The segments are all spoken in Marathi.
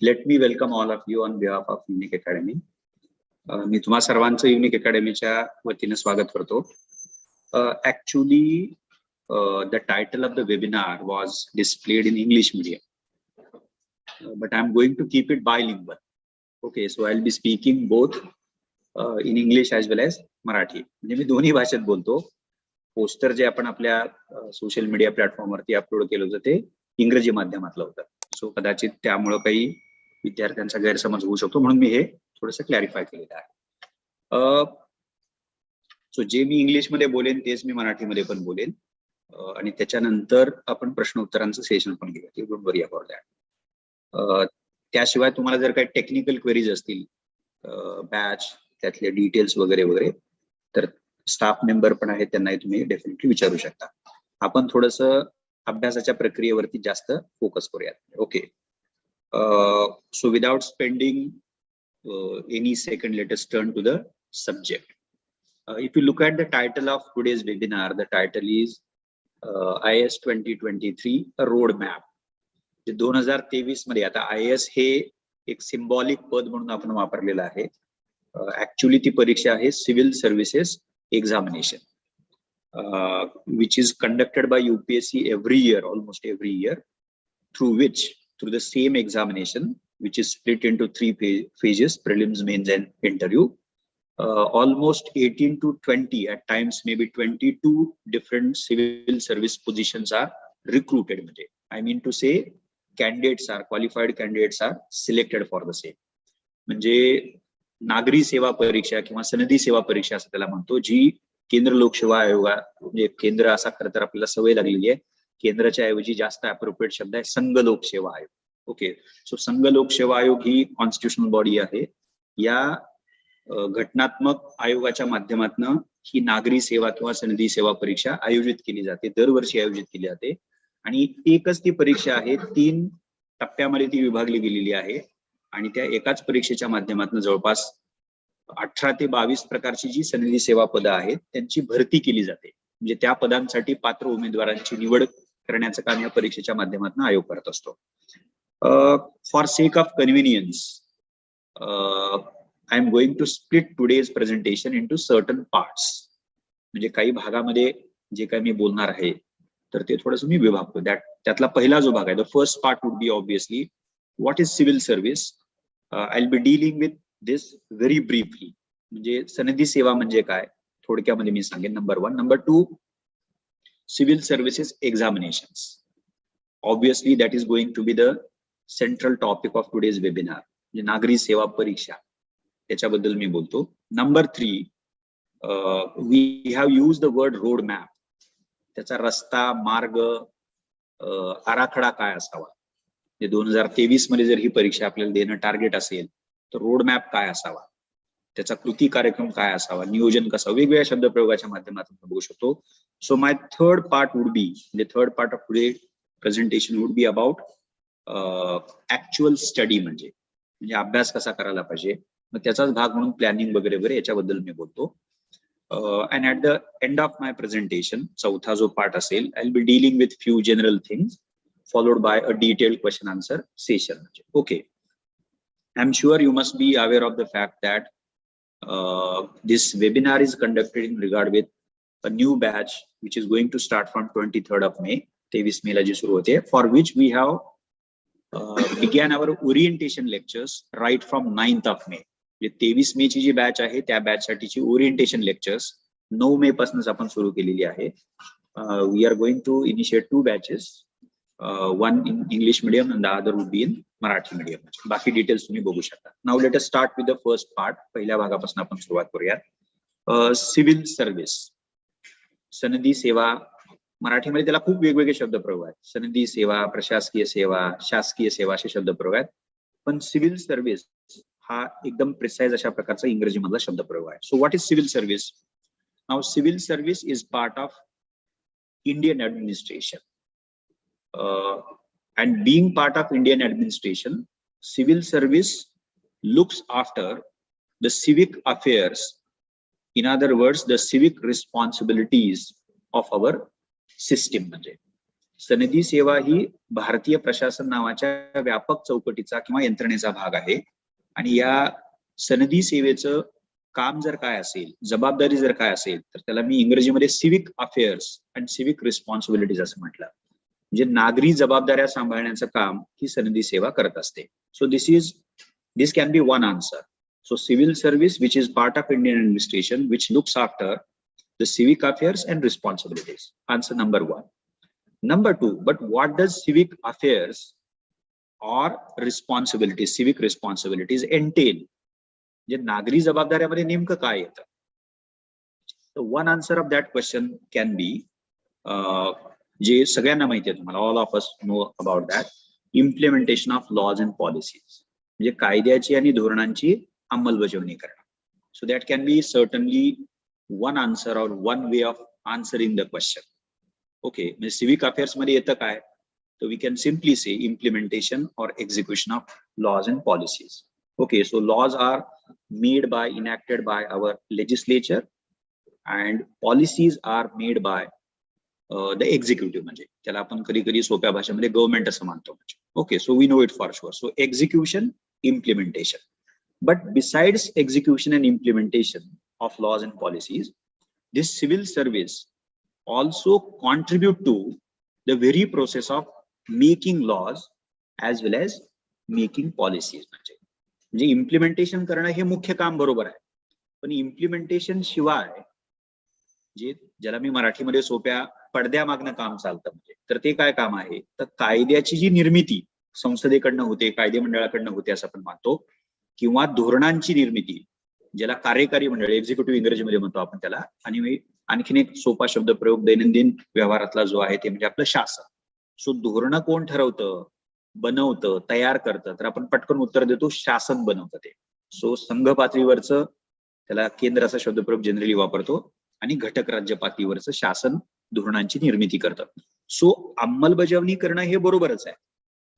Let me welcome all of you on behalf of Unique Academy. मी तुम्हा सर्वांचं युनिक अकॅडमीच्या वतीने स्वागत करतो. Actually, the title of the webinar was displayed in English medium, but I'm going to keep it bilingual. Okay, so I'll be speaking both in English as well as Marathi. म्हणजे मी दोन्ही भाषेत बोलतो. पोस्टर जे आपण आपल्या सोशल मीडिया प्लॅटफॉर्मवरती अपलोड केलं होतं ते इंग्रजी माध्यमातलं होतं. सो कदाचित त्यामुळे काही विद्यार्थ्यांचा गैरसमज होऊ शकतो, म्हणून मी हे थोडंसं क्लॅरिफाय केलेलं आहे. सो जे मी इंग्लिशमध्ये बोलेन तेच मी मराठीमध्ये पण बोलेन आणि त्याच्यानंतर आपण प्रश्न उत्तरांचं सेशन पण घेऊया. You don't worry about that. त्याशिवाय तुम्हाला जर काही टेक्निकल क्वेरीज असतील, बॅच त्यातले डिटेल्स वगैरे वगैरे, तर स्टाफ मेंबर पण आहेत, त्यांनाही तुम्ही डेफिनेटली विचारू शकता. आपण थोडंसं अभ्यासाच्या प्रक्रियेवरती जास्त फोकस करूयात. Okay, so without spending any second, let us turn to the subject. If you look at the title of today's webinar, the title is IAS 2023 a roadmap. 2023 मध्ये आता IAS हे एक सिम्बॉलिक पद म्हणून आपण वापरलेलं आहे. ऍक्च्युअली ती परीक्षा आहे civil services examination, which is conducted by UPSC every year, almost every year, through the same examination, which is split into three phases: prelims, mains, and interview. Almost 18 to 20, at times maybe 22 different civil service positions are recruited. I mean to say, qualified candidates are selected for the same. म्हणजे नागरी सेवा परीक्षा किंवा सनदी सेवा परीक्षा असं त्याला म्हणतो, जी केंद्र लोकसेवा आयोगा, म्हणजे केंद्र असा खरं तर आपल्याला सवय लागलेली आहे, केंद्राच्या ऐवजी जास्त अप्रोप्रिएट शब्द आहे संघ लोकसेवा आयोग. ओके, सो संघ लोकसेवा आयोग ही कॉन्स्टिट्युशनल बॉडी आहे. या घटनात्मक आयोगाच्या माध्यमातून ही नागरी सेवा किंवा सनदी सेवा परीक्षा आयोजित केली जाते, दरवर्षी आयोजित केली जाते. आणि एकच ती परीक्षा आहे, 3 टप्प्यामध्ये ती विभागली गेलेली आहे. आणि त्या एकाच परीक्षेच्या माध्यमातून जवळपास 18 ते 22 प्रकारची जी सनदी सेवा पदं आहेत त्यांची भरती केली जाते. म्हणजे त्या पदांसाठी पात्र उमेदवारांची निवड करण्याचं काम या परीक्षेच्या माध्यमातून आयोग करत असतो. For sake of convenience, I am going to split today's presentation into certain parts. म्हणजे काही भागामध्ये जे काही मी बोलणार आहे तर ते थोडंसं मी विभागतो. त्यातला पहिला जो भाग आहे, the first part would B obviously what is civil service. I'll be dealing with this very briefly. म्हणजे सनदी सेवा म्हणजे काय थोडक्यामध्ये मी सांगेन. Number 1. Number 2, civil services examinations. Obviously that is going to be the central topic of today's webinar. म्हणजे नागरी सेवा परीक्षा, त्याच्याबद्दल मी बोलतो. Number 3, we have use the word road map. त्याचा रस्ता, मार्ग, आराखडा काय असावा. 2023 मध्ये जर ही परीक्षा आपल्याला देणं टार्गेट असेल तर रोड मॅप काय असावा, त्याचा कृती कार्यक्रम काय असावा, नियोजन कसं, वेगवेगळ्या शब्दप्रयोगाच्या माध्यमातून बघू शकतो. So my third part would be, म्हणजे third part of today presentation would be about actual study, म्हणजे अभ्यास कसा करायला पाहिजे. मग त्याचाच भाग म्हणून प्लॅनिंग वगैरे वगैरे याच्याबद्दल मी बोलतो. And at the end of my presentation, चौथा जो पार्ट असेल, I will be dealing with few general things followed by a detailed question answer session. Okay, I'm sure you must be aware of the fact that this webinar is conducted in regard with a new batch which is going to start from 23rd of May, 23 मे ला जी सुरू होते, for which we have began our orientation lectures right from 9th of May. 23 मे ची जी बॅच आहे त्या बॅच साठीची ओरिएंटेशन लेक्चर्स 9 मे पासूनच आपण सुरू केलेली आहे. We are going to initiate 2 batches. One in English medium and the other would be in Marathi medium. बाकी डिटेल्स तुम्ही बघू शकता. Now let us start with the first part. पहिल्या भागापासून आपण सुरुवात करूया. सिव्हिल सर्व्हिस, सनदी सेवा. मराठीमध्ये त्याला खूप वेगवेगळे शब्दप्रयोग आहेत. सनदी सेवा, प्रशासकीय सेवा, शासकीय सेवा असे शब्दप्रयोग आहेत. पण सिव्हिल सर्व्हिस हा एकदम प्रिसाइज अशा प्रकारचा इंग्रजी मधला शब्दप्रयोग आहे. So what is civil service? Now civil service is part of Indian administration. And being part of Indian administration, civil service looks after the civic affairs. In other words, the civic responsibilities of our system. सनदी सेवा ही भारतीय प्रशासन नावाच्या व्यापक चौकटीचा किंवा यंत्रणेचा भाग आहे. आणि या सनदी सेवेचं काम जर काय असेल, जबाबदारी जर काय असेल, तर त्याला मी इंग्रजीमध्ये civic affairs and civic responsibilities असं म्हटलं. म्हणजे नागरी जबाबदाऱ्या सांभाळण्याचं काम ही सनदी सेवा करत असते. So this can be one answer. So civil service, which is part of Indian administration, which looks after the civic affairs and responsibilities. Answer number 1. Number 2, but what does civic affairs or responsibilities, civic responsibilities entail? जे नागरी जबाबदाऱ्यामध्ये नेमकं काय येतं? So one answer of that question can be, जे सगळ्यांना माहिती आहे तुम्हाला, all of us know about that, implementation of laws and policies. म्हणजे कायद्याची आणि धोरणांची अंमलबजावणी करणं. So that can be certainly one answer or one way of answering the question. Okay, म्हणजे civic affairs मध्ये येतं काय? So we can simply say implementation or execution of laws and policies. Okay, so laws are made by, enacted by our legislature, and policies are made by the executive. म्हणजे त्याला आपण कधी कधी सोप्या भाषेमध्ये गव्हर्नमेंट असं मानतो. Okay, so we know it for sure. So execution, implementation. But besides execution and implementation of laws and policies, this civil service also contribute to the very process of making laws as well as making policies. म्हणजे implementation करणं हे मुख्य काम बरोबर आहे, पण implementation शिवाय जे ज्याला मी मराठीमध्ये सोप्या पडद्यामागनं काम चालतं म्हणजे, तर ते काय काम आहे, तर कायद्याची जी निर्मिती संसदेकडनं होते, कायदे मंडळाकडनं होते असं आपण मानतो, किंवा धोरणांची निर्मिती ज्याला कार्यकारी मंडळ, एक्झिक्युटिव्ह इंग्रजीमध्ये म्हणतो आपण त्याला, आणि आणखीन एक सोपा शब्द प्रयोग दैनंदिन व्यवहारातला जो आहे ते म्हणजे आपलं शासन. सो धोरणं कोण ठरवतं, बनवतं, तयार करतं, तर आपण पटकन उत्तर देतो शासन बनवतं ते. सो संघ पातळीवरचं त्याला केंद्र असा शब्दप्रयोग जनरली वापरतो, आणि घटक राज्य पातळीवरचं शासन धोरणांची निर्मिती करतं. सो अंमलबजावणी करणं हे बरोबरच आहे,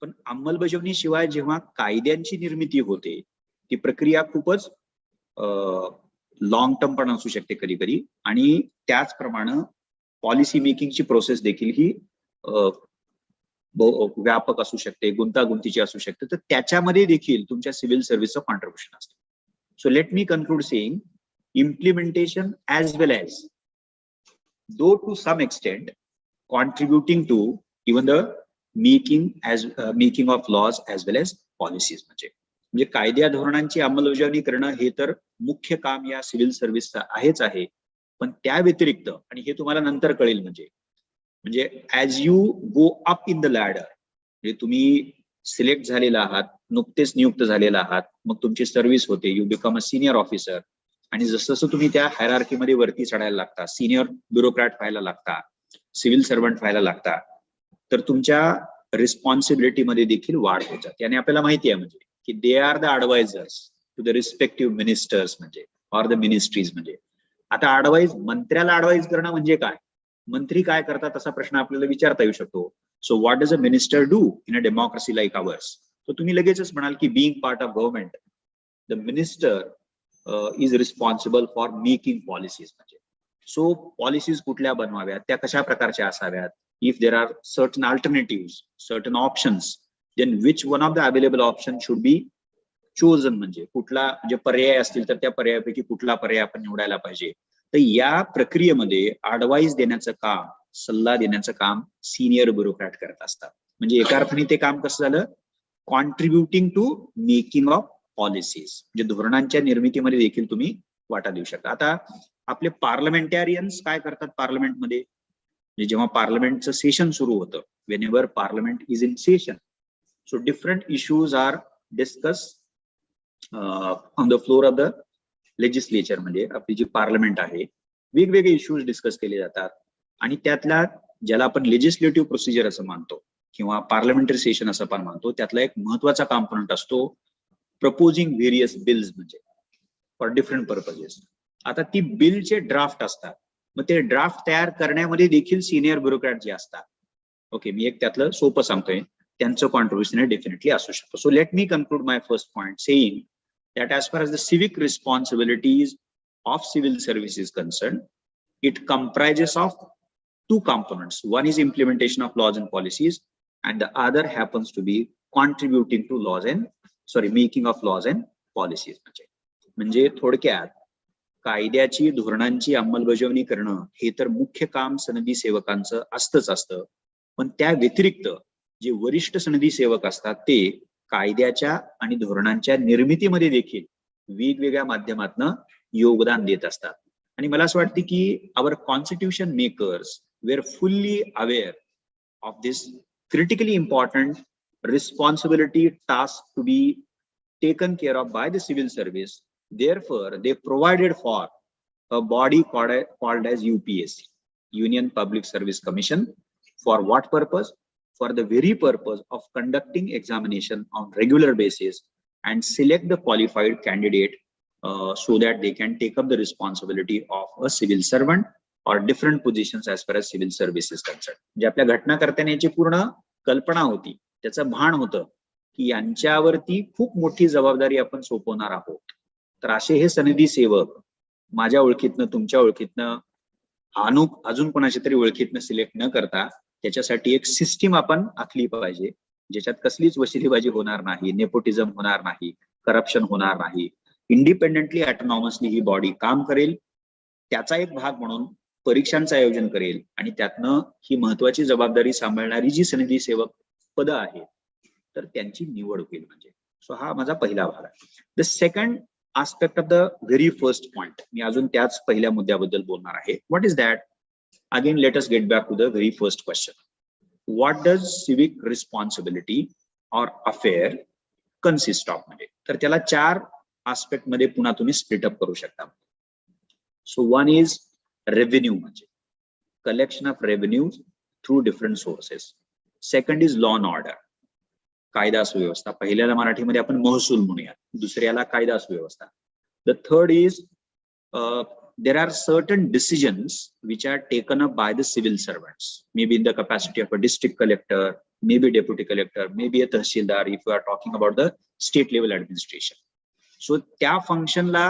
पण अंमलबजावणी शिवाय जेव्हा कायद्यांची निर्मिती होते ती प्रक्रिया खूपच लॉंग टर्म पण असू शकते कधी कधी, आणि त्याचप्रमाणे पॉलिसी मेकिंगची प्रोसेस देखील ही व्यापक असू शकते, गुंतागुंतीची असू शकते, तर त्याच्यामध्ये देखील तुमच्या सिव्हिल सर्व्हिसचं कॉन्ट्रीब्युशन असतं. So let me conclude saying implementation as well as, though to some extent contributing to even the making of laws as well as policies. म्हणजे कायद्या धोरणांची अंमलबजावणी करणं हे तर मुख्य काम या सिव्हिल सर्व्हिसचं आहेच आहे, पण त्या व्यतिरिक्त, आणि हे तुम्हाला नंतर कळेल, म्हणजे as you go up in the ladder, म्हणजे तुम्ही सिलेक्ट झालेला आहात, नुकतेच नियुक्त झालेला आहात, मग तुमची सर्व्हिस होते, you become a senior officer, आणि जसं जसं तुम्ही त्या हायरार्कीमध्ये वरती चढायला लागता, सिनियर ब्युरोक्रॅट व्हायला लागता, सिव्हिल सर्वंट व्हायला लागता, तर तुमच्या रिस्पॉन्सिबिलिटीमध्ये देखील वाढ होत जाते. आणि आपल्याला माहिती आहे म्हणजे की they are the advisers to the respective ministers म्हणजे ऑर द मिनिस्ट्रीज. म्हणजे आता मंत्र्याला ऍडवाइज करणं म्हणजे काय, मंत्री काय करतात असा प्रश्न आपल्याला विचारता येऊ शकतो. So what does a minister do in a democracy like ours? तर तुम्ही लगेचच म्हणाल की being part of government, the minister is responsible for making policies. म्हणजे सो पॉलिसीज कुठल्या बनवाव्यात, त्या कशा प्रकारच्या असाव्यात, if there are certain alternative, certain options, then which one of the available option should be chosen. म्हणजे कुठला, जे पर्याय असतील तर त्या पर्यायापैकी कुठला पर्याय आपण निवडायला पाहिजे. तर या प्रक्रियेमध्ये ऍडवाइस देण्याचं काम, सल्ला देण्याचं काम सिनियर ब्युरोक्रॅट करत असतात. म्हणजे एका अर्थाने ते काम कसं झालं, contributing to making of policies, म्हणजे धोरणांच्या निर्मितीमध्ये देखील तुम्ही वाटा देऊ शकता. आता आपले पार्लमेंटॅरियन्स काय करतात पार्लमेंटमध्ये, म्हणजे जेव्हा पार्लमेंटचं सेशन सुरू होतं, whenever parliament is in session, so different issues are discuss on the floor of the legislature. म्हणजे आपली जी पार्लमेंट आहे, वेगवेगळे इश्यूज डिस्कस केले जातात, आणि त्यातला ज्याला आपण लेजिस्लेटिव्ह प्रोसिजर असं मानतो किंवा पार्लमेंटरी सेशन असं आपण मानतो, त्यातला एक महत्वाचा कॉम्पोनंट असतो प्रपोजिंग व्हेरियस बिल्स, म्हणजे फॉर डिफरंट पर्पजेस. आता ती बिलचे ड्राफ्ट असतात, मग ते ड्राफ्ट तयार करण्यामध्ये देखील सिनियर ब्युरोक्रॅट जे असतात, ओके, मी एक त्यातलं सोपं सांगतोय, त्यांचं कॉन्ट्रीब्युशन हे डेफिनेटली असू शकतं. So let me conclude my first point saying that as far as the civic responsibilities of civil service is concerned, it comprises of two components. One is implementation of laws and policies, and the other happens to be contributing to making of laws and policies. म्हणजे थोडक्यात कायद्याची धोरणांची अंमलबजावणी करणं हे तर मुख्य काम सनदी सेवकांचं असतं, पण त्या व्यतिरिक्त जे वरिष्ठ सनदी सेवक असतात ते कायद्याच्या आणि धोरणांच्या निर्मितीमध्ये देखील वेगवेगळ्या माध्यमातून योगदान देत असतात. आणि मला असं वाटतं की our constitution makers were fully aware of this critically important responsibility task to be taken care of by the civil service. Therefore, they provided for a body called as UPSC, Union Public Service Commission. For what purpose? For the very purpose of conducting examination on regular basis and select the qualified candidate so that they can take up the responsibility of a civil servant or different positions as far as civil service is concerned. जे आपल्या घटनाकर्त्याने याची पूर्ण कल्पना होती, त्याचं भान होतं की यांच्यावरती खूप मोठी जबाबदारी आपण सोपवणार आहोत. तर असे हे सनदी सेवक माझ्या ओळखीतनं, तुमच्या ओळखीतनं, अजून कोणाच्या तरी ओळखीतनं सिलेक्ट न करता त्याच्यासाठी एक सिस्टीम आपण आखली पाहिजे, ज्याच्यात कसलीच वशिलेबाजी होणार नाही, नेपोटिझम होणार नाही, करप्शन होणार नाही. इंडिपेंडेंटली ऑटोनॉमसली ही बॉडी काम करेल, त्याचा एक भाग म्हणून परीक्षांचं आयोजन करेल आणि त्यातनं ही महत्वाची जबाबदारी सांभाळणारी जी सनदी सेवक पद आहेत तर त्यांची निवड होईल. म्हणजे सो हा माझा पहिला भाग आहे. The second aspect of the very first point, मी अजून त्याच पहिल्या मुद्द्याबद्दल बोलणार आहे. What is that? Again let us get back to the very first question. What does civic responsibility or affair consist of? म्हणजे तर त्याला 4 आस्पेक्ट मध्ये पुन्हा तुम्ही स्प्लिट अप करू शकता. सो वन इज रेव्हेन्यू, म्हणजे collection of revenue through different sources. Second is law and order, कायदा सुव्यवस्था. पहिल्याला मराठीमध्ये आपण महसूल म्हणूया, दुसऱ्याला कायदा सुव्यवस्था. The third is there are certain decisions which are taken up by the civil servants, maybe in the capacity of a district collector, maybe deputy collector, maybe a tahsildar if you are talking about the state level administration. So त्या फंक्शनला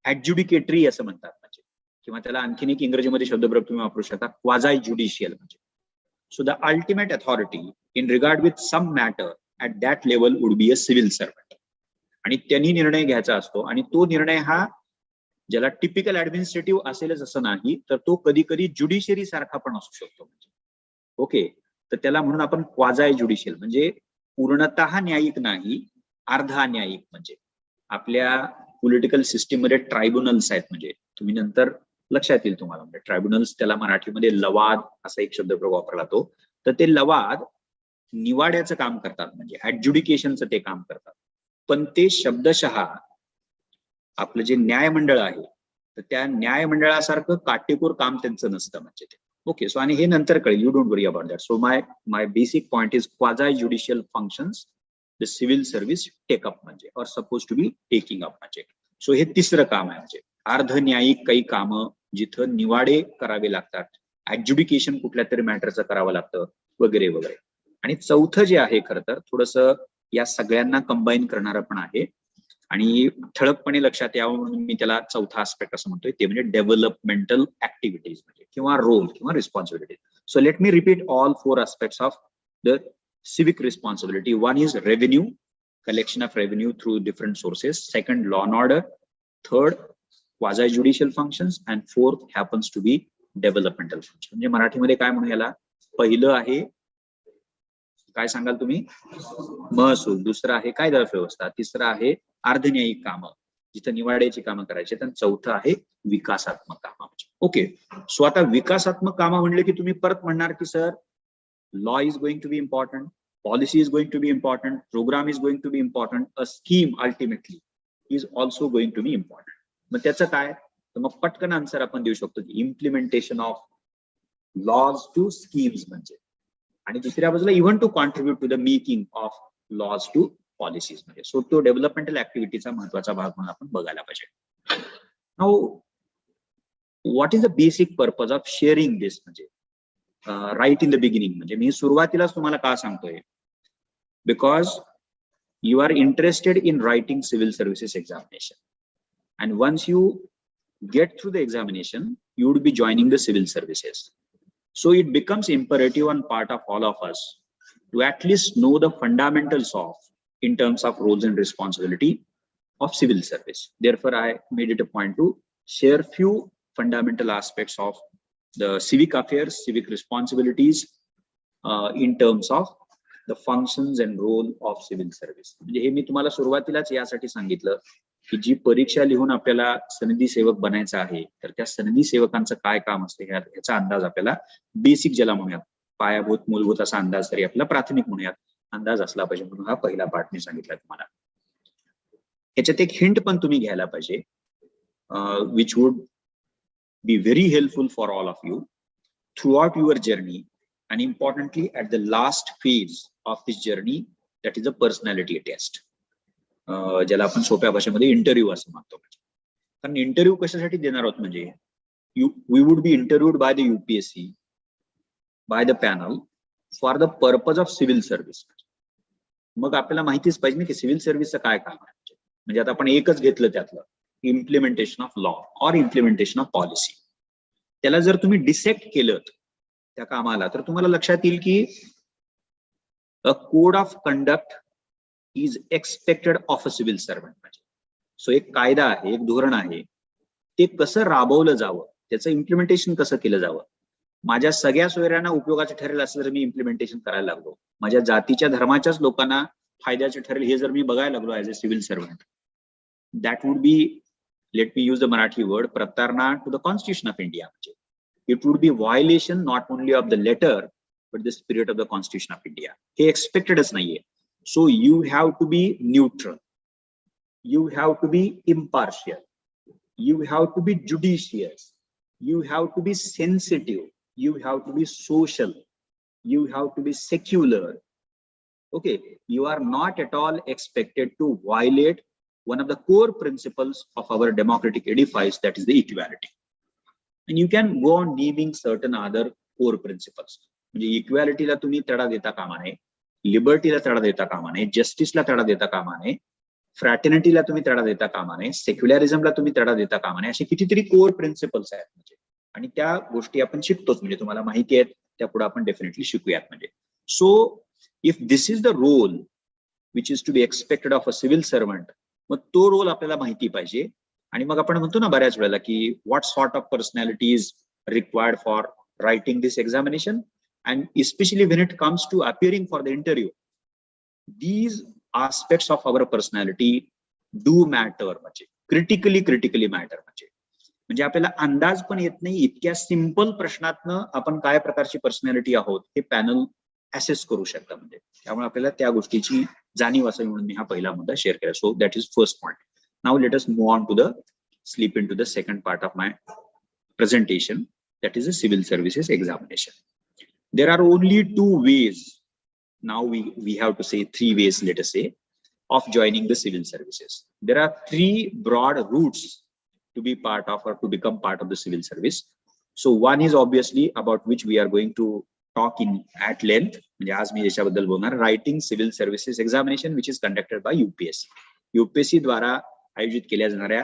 adjudicatory असं म्हणतात, म्हणजे किंवा त्याला आणखीन एक इंग्रजीमध्ये शब्दप्रयोग तुम्ही वापरू शकता, क्वाझाय ज्युडिशियल. म्हणजे so the ultimate authority in regard with some matter at that level would be a civil servant. आणि त्यांनी निर्णय घ्यायचा असतो आणि तो निर्णय हा ज्याला टिपिकल ऍडमिनिस्ट्रेटिव्ह असेलच असं नाही, तर तो कधी कधी ज्युडिशियरी सारखा पण असू शकतो. म्हणजे ओके, तर त्याला म्हणून आपण क्वाझाय ज्युडिशियल, म्हणजे पूर्णतः न्यायिक नाही, अर्धा न्यायिक. म्हणजे आपल्या पॉलिटिकल सिस्टीम मध्ये ट्रायब्युनल्स आहेत, म्हणजे तुम्ही नंतर लक्षात येईल तुम्हाला. म्हणजे ट्रायब्युनल्स त्याला मराठीमध्ये लवाद असा एक शब्दप्रयोग वापरला तो. तर ते लवाद निवाड्याचं काम करतात, म्हणजे ऍडज्युडिकेशनचं ते काम करतात. पण ते शब्दशः आपलं जे न्यायमंडळ आहे तर त्या न्यायमंडळासारखं काटेकोर काम त्यांचं नसतं. म्हणजे ते ओके. सो आणि हे नंतर कळेल, you don't worry about that. So my basic point is quasi judicial functions the civil service take up, म्हणजे or suppose to be taking up. म्हणजे सो हे तिसरं काम आहे, म्हणजे अर्ध न्यायिक काही कामं जिथं निवाडे करावे लागतात, ऍडज्युडिकेशन कुठल्या तरी मॅटरचं करावं लागतं वगैरे वगैरे. आणि चौथं जे आहे खरं तर थोडंसं या सगळ्यांना कंबाईन करणारं पण आहे आणि ठळकपणे लक्षात यावं म्हणून मी त्याला चौथा आस्पेक्ट असं म्हणतोय, ते म्हणजे डेव्हलपमेंटल ऍक्टिव्हिटीज, म्हणजे किंवा रोल किंवा responsibility. So let me repeat all 4 aspects of the civic responsibility. One is revenue, collection of revenue through different sources. Second, law and order. Third, quasi judicial functions. And fourth happens to be developmental functions. म्हणजे मराठीमध्ये काय म्हणू याला? पहिलं आहे काय सांगाल तुम्ही? महसूल. दुसरं आहे कायदा व्यवस्था. तिसरं आहे अर्धन्यायिक कामं जिथं निवाड्याची कामं करायची. आणि चौथं आहे विकासात्मक कामं. ओके. सो आता विकासात्मक कामं म्हणले की तुम्ही परत म्हणणार की sir law is going to be important, policy is going to be important, program is going to be important, a scheme ultimately is also going to be important. मग त्याचं काय? तर मग पटकन आन्सर आपण देऊ शकतो की implementation of laws to schemes, म्हणजे आणि दुसऱ्या बाजूला even to contribute to the making of laws to policies. म्हणजे सो तो डेव्हलपमेंटल ऍक्टिव्हिटीचा महत्वाचा भाग म्हणून आपण बघायला पाहिजे. Now what is the basic purpose of sharing this? म्हणजे राईट इन द बिगिनिंग, म्हणजे मी सुरुवातीलाच तुम्हाला का सांगतोय? Because you are interested in writing civil services examination, and once you get through the examination you would be joining the civil services. So it becomes imperative on part of all of us to at least know the fundamentals of, in terms of roles and responsibility of civil service. Therefore, I made it a point to share few fundamental aspects of the civic affairs, civic responsibilities in terms of the functions and role of civil service. म्हणजे हे मी तुम्हाला सुरुवातीलाच यासाठी सांगितलं की जी परीक्षा लिहून आपल्याला सनदी सेवक बनायचं आहे, तर त्या सनदी सेवकांचं काय काम असते ह्याचा अंदाज आपल्याला बेसिक ज्याला म्हणूयात, पायाभूत मूलभूत असा अंदाज तरी आपला प्राथमिक म्हणूयात अंदाज असला पाहिजे, म्हणून हा पहिला पार्ट मी सांगितला तुम्हाला. ह्याच्यात एक हिंट पण तुम्ही घ्यायला पाहिजे, which would be very helpful for all of you through out your journey, and importantly at the last phase of this journey, that is a personality test, ज्याला आपण सोप्या भाषेमध्ये इंटरव्ह्यू असं म्हणतो. कारण इंटरव्ह्यू कशासाठी देणार आहोत म्हणजे we would be interviewed by the UPSC, by the panel for the purpose of civil service. मग आपल्याला माहितीच पाहिजे ना की सिव्हिल सर्व्हिसचं काय काम आहे. म्हणजे आता आपण एकच घेतलं त्यातलं, implementation of law or implementation of policy. त्याला जर तुम्ही डिसेक्ट केलं त्या कामाला, तर तुम्हाला लक्षात येईल की a code of conduct is expected of a civil servant. So एक कायदा आहे, एक धोरण आहे, ते कसं राबवलं जावं, त्याचं इम्प्लिमेंटेशन कसं केलं जावं. माझ्या सगळ्या सोयऱ्यांना उपयोगाचं ठरेल असं जर मी इम्प्लिमेंटेशन करायला लागलो, माझ्या जातीच्या धर्माच्याच लोकांना फायद्याचे ठरेल हे जर मी बघायला लागलो as a civil servant, that would be, let me use the Marathi word, प्रतारणा to the constitution of India. It would be violation not only of the letter but the spirit of the Constitution of India. हे expectedच नाहीये. So you have to be neutral, you have to be impartial, you have to be judicious, you have to be sensitive, you have to be social, you have to be secular. Okay, you are not at all expected to violate one of the core principles of our democratic edifice, that is the equality. And you can go on naming certain other core principles. म्हणजे इक्वॅलिटीला तुम्ही तडा देता कामा नये, लिबर्टीला तडा देता कामा नये, जस्टिसला तडा देता कामा नये, फ्रॅटर्निटीला तुम्ही तडा देता कामा नये, सेक्युलरिझमला तुम्ही तडा देता कामा नये, असे कितीतरी कोर प्रिन्सिपल्स आहेत. म्हणजे आणि त्या गोष्टी आपण शिकतोच, म्हणजे तुम्हाला माहिती आहेत, त्या पुढे आपण डेफिनेटली शिकूयात. म्हणजे so if this is the role which is to be expected of a civil servant, मग तो रोल आपल्याला माहिती पाहिजे. आणि मग आपण म्हणतो ना बऱ्याच वेळेला की what sort of personality is required for writing this examination, and especially when it comes to appearing for the interview, these aspects of our personality do matter. म्हणजे क्रिटिकली मॅटर. म्हणजे आपल्याला अंदाज पण येत नाही इतक्या सिंपल प्रश्नातनं आपण काय प्रकारची पर्सनॅलिटी आहोत हे पॅनल असेस करू शकता. म्हणजे त्यामुळे आपल्याला त्या गोष्टीची जाणीव असावी म्हणून मी हा पहिला मुद्दा शेअर केला. So that is first point. Now let us move on to the slip into the second part of my presentation, that is the civil services examination. There are only two ways. Now we have to say three ways, let us say, of joining the civil services. There are three broad routes to be part of or to become part of the civil service. So one is obviously about which we are going to talk in at length. म्हणजे आज मी याच्याबद्दल बोलणार, writing civil services examination, which is conducted by UPSC. UPSC द्वारा आयोजित केल्या जाणाऱ्या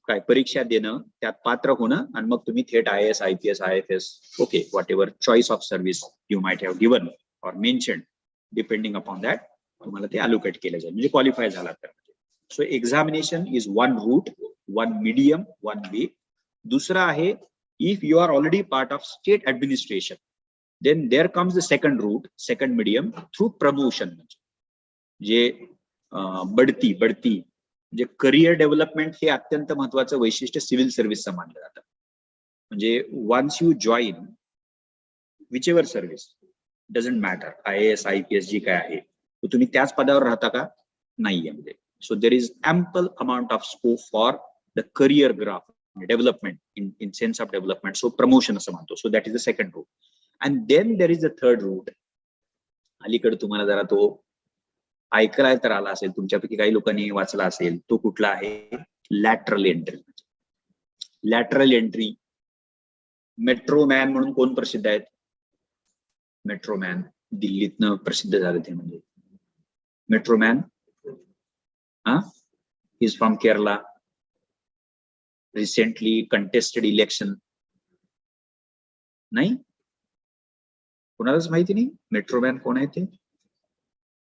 काय परीक्षा देणं, त्यात पात्र होणं, आणि मग तुम्ही थेट IAS, IPS, IFS, okay, whatever choice of service you might have given or mentioned, depending upon that तुम्हाला ते अलोकेट केलं जाईल, म्हणजे क्वालिफाय झाला तर. So examination is one route, one medium, one way. दुसरा आहे, if you are already part of state administration, then there comes the second route, second medium, through promotion. म्हणजे बढती म्हणजे करिअर डेव्हलपमेंट हे अत्यंत महत्वाचं वैशिष्ट्य सिव्हिल सर्व्हिसचं मानलं जातं. म्हणजे once you join whichever service, doesn't matter, IAS, IPS जी काय आहे, तुम्ही त्याच पदावर राहता का, नाहीये. म्हणजे so there is ample amount of scope for the career graph development in sense of development. So promotion असं म्हणतो. So that is the second route. And then there is the third route. अलीकडे तुम्हाला जरा तो ऐकलाय तर आला असेल, तुमच्यापैकी काही लोकांनी वाचला असेल, तो कुठला आहे, lateral entry. Lateral entry. Metro man म्हणून कोण प्रसिद्ध आहेत, मेट्रो मॅन दिल्लीतनं प्रसिद्ध झाले ते. म्हणजे metro man is from Kerala, recently contested election नाही, कोणालाच माहिती नाही मेट्रोमॅन कोण आहे ते.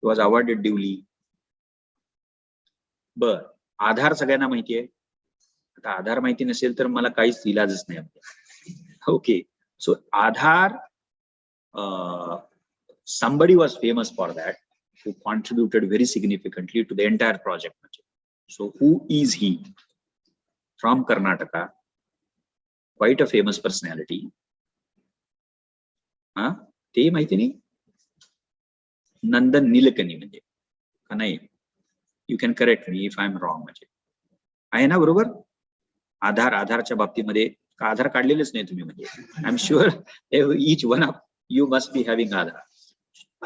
Was awarded duly. बर, आधार सगळ्यांना माहिती आहे. आता आधार माहिती नसेल तर मला काहीच इलाजच नाही. Okay, so Aadhaar, somebody was famous for that, who contributed very significantly to the entire project. So who is he? From Karnataka, quite a famous personality. ते माहिती नाही. नंदन नीलकनी म्हणजे का नाही? You can correct me if I am wrong. म्हणजे आहे ना बरोबर? आधारच्या बाबतीमध्ये आधार काढलेलेच नाही तुम्ही. म्हणजे I am sure each one of you must be having Aadhaar.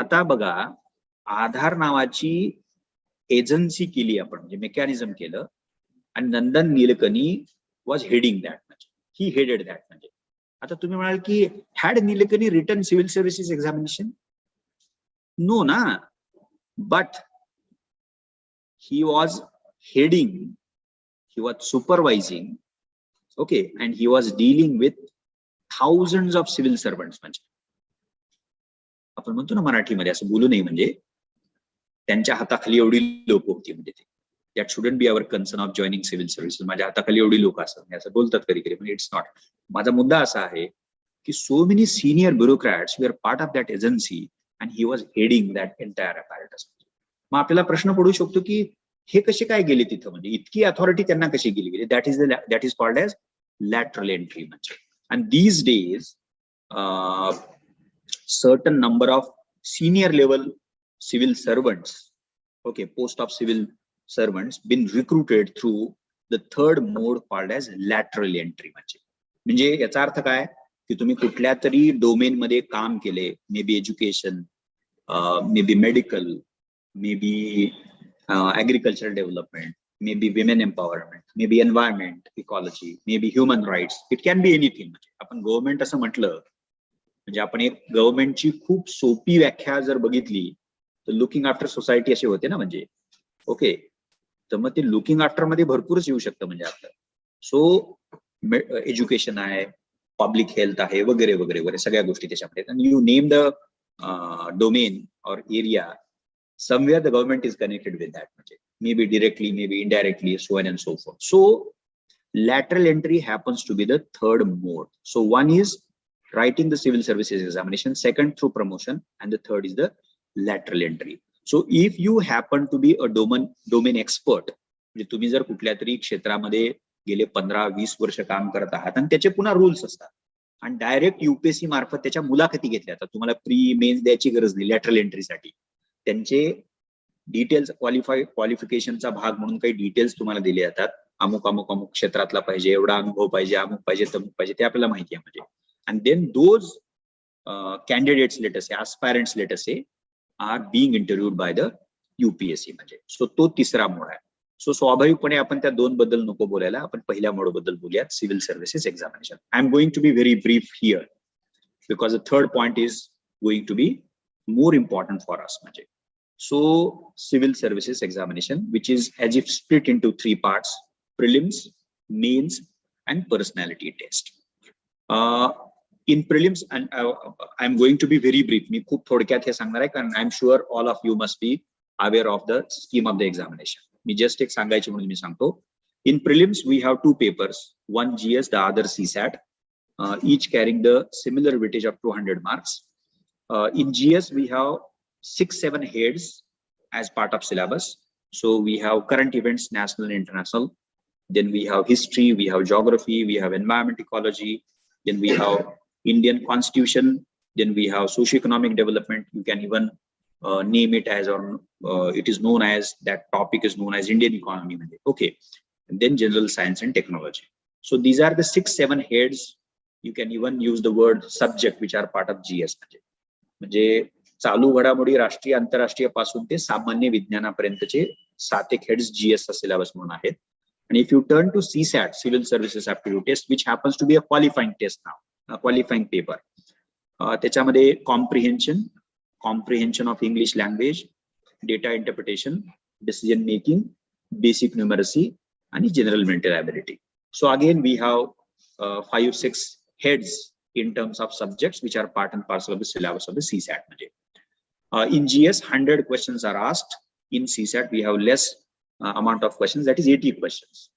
आता बघा, आधार नावाची एजन्सी केली आपण, म्हणजे मेकॅनिझम केलं, आणि Nandan Nilekani was heading that. म्हणजे ही हेडेड दॅट. म्हणजे आता तुम्ही म्हणाल की had Nilekani written civil services examination? No ना, but he was heading, he was supervising, okay, and he was dealing with thousands of civil servants. म्हणजे आपण म्हणतो ना मराठीमध्ये, असं बोलू नये, म्हणजे त्यांच्या हाताखाली एवढी लोक होती. म्हणजे ते that shouldn't be our concern of joining civil services. माझ्या हाताखाली एवढी लोक असतात असं बोलतात कधी कधी, पण इट्स नॉट. माझा मुद्दा असा आहे की so many senior bureaucrats we are part of that agency and he was heading that entire apparatus. मग आपल्याला प्रश्न पडू शकतो की हे कसे काय गेले तिथं? म्हणजे इतकी अथॉरिटी त्यांना कशी गेली? That is called as lateral entry. म्हणजे and these days certain number of senior level civil servants, okay, post of civil servants been recruited through the third mode called as lateral entry. म्हणजे याचा अर्थ काय की तुम्ही कुठल्या तरी डोमेन मध्ये काम केले, maybe education, maybe medical, maybe agricultural development, maybe women empowerment, maybe environment ecology, maybe human rights, it can be anything. आपण गव्हर्नमेंट असं म्हटलं म्हणजे आपण एक गव्हर्नमेंटची खूप सोपी व्याख्या जर बघितली तर लुकिंग आफ्टर सोसायटी असे होते ना. म्हणजे ओके, तर मग ते लुकिंग आफ्टर मध्ये भरपूरच येऊ शकतं म्हणजे आपलं. सो एज्युकेशन आहे, पब्लिक हेल्थ आहे, वगैरे वगैरे वगैरे सगळ्या गोष्टी त्याच्यामध्ये. आणि यू नेम द डोमेन और area, somewhere the government is connected with that. Maybe directly, maybe indirectly, so on and so forth. So lateral entry happens to be the third mode. So one is writing the civil services examination, second through promotion, and the third is the lateral entry. So if you happen to be a domain expert, म्हणजे तुम्ही जर कुठल्या तरी क्षेत्रामध्ये गेले 15-20 वर्ष काम करत आहात आणि त्याचे पुन्हा रूल्स असतात आणि डायरेक्ट युपीएससी मार्फत त्याच्या मुलाखती घेतल्या जातात, तुम्हाला प्री मेन्स द्यायची गरज नाही लॅटरल एंट्रीसाठी. त्यांचे डिटेल्स क्वालिफिकेशनचा भाग म्हणून काही डिटेल्स तुम्हाला दिले जातात. अमुक अमुक अमुक क्षेत्रातला पाहिजे, एवढा अनुभव पाहिजे, अमुक पाहिजे, तमुक पाहिजे, ते आपल्याला माहिती आहे. म्हणजे and then those candidates, let us say, aspirants, let us say, are being interviewed by the UPSC. म्हणजे सो तो तिसरा मोड आहे. सो स्वाभाविकपणे आपण त्या दोन बद्दल नको बोलायला, आपण पहिल्या मोड बद्दल बोलूयात, civil services examination. I am going to be very brief here because the third point is going to be more important for us. So civil services examination, which is as if split into 3 parts: prelims, mains, and personality test. In prelims, and I'm going to be very brief. मी खूप थोडक्यात हे सांगणार आहे कारण I'm sure all of you must be aware of the scheme of the examination. Me just एक सांगायचे म्हणून मी सांगतो. In prelims we have 2 papers, one GS, the other CSAT, each carrying the similar weightage of 200 marks. In GS we have 6-7 heads as part of syllabus. So we have current events, national and international. Then we have history, we have geography, we have environment ecology. Then we have Indian constitution. Then we have socio-economic development. You can even name it as, or it is known as, that topic is known as Indian economy. Okay. And then general science and technology. So these are the 6-7 heads. You can even use the word subject which are part of GS. म्हणजे चालू घडामोडी राष्ट्रीय आंतरराष्ट्रीय पासून ते सामान्य विज्ञानापर्यंतचे 7 हेड्स GS चा सिलेबस म्हणून आहेत. आणि if you turn to CSAT, civil services aptitude test, which happens to be a qualifying test नाव, क्वालिफाईंग पेपर, त्याच्यामध्ये comprehension of English language, data interpretation, decision making, basic numeracy आणि general mental ability. So again we have 5-6 heads in terms of subjects which are part and parcel of the syllabus of the CSAT. In GS, 100 questions are asked. In CSAT, we have less amount of questions, that is 80 questions.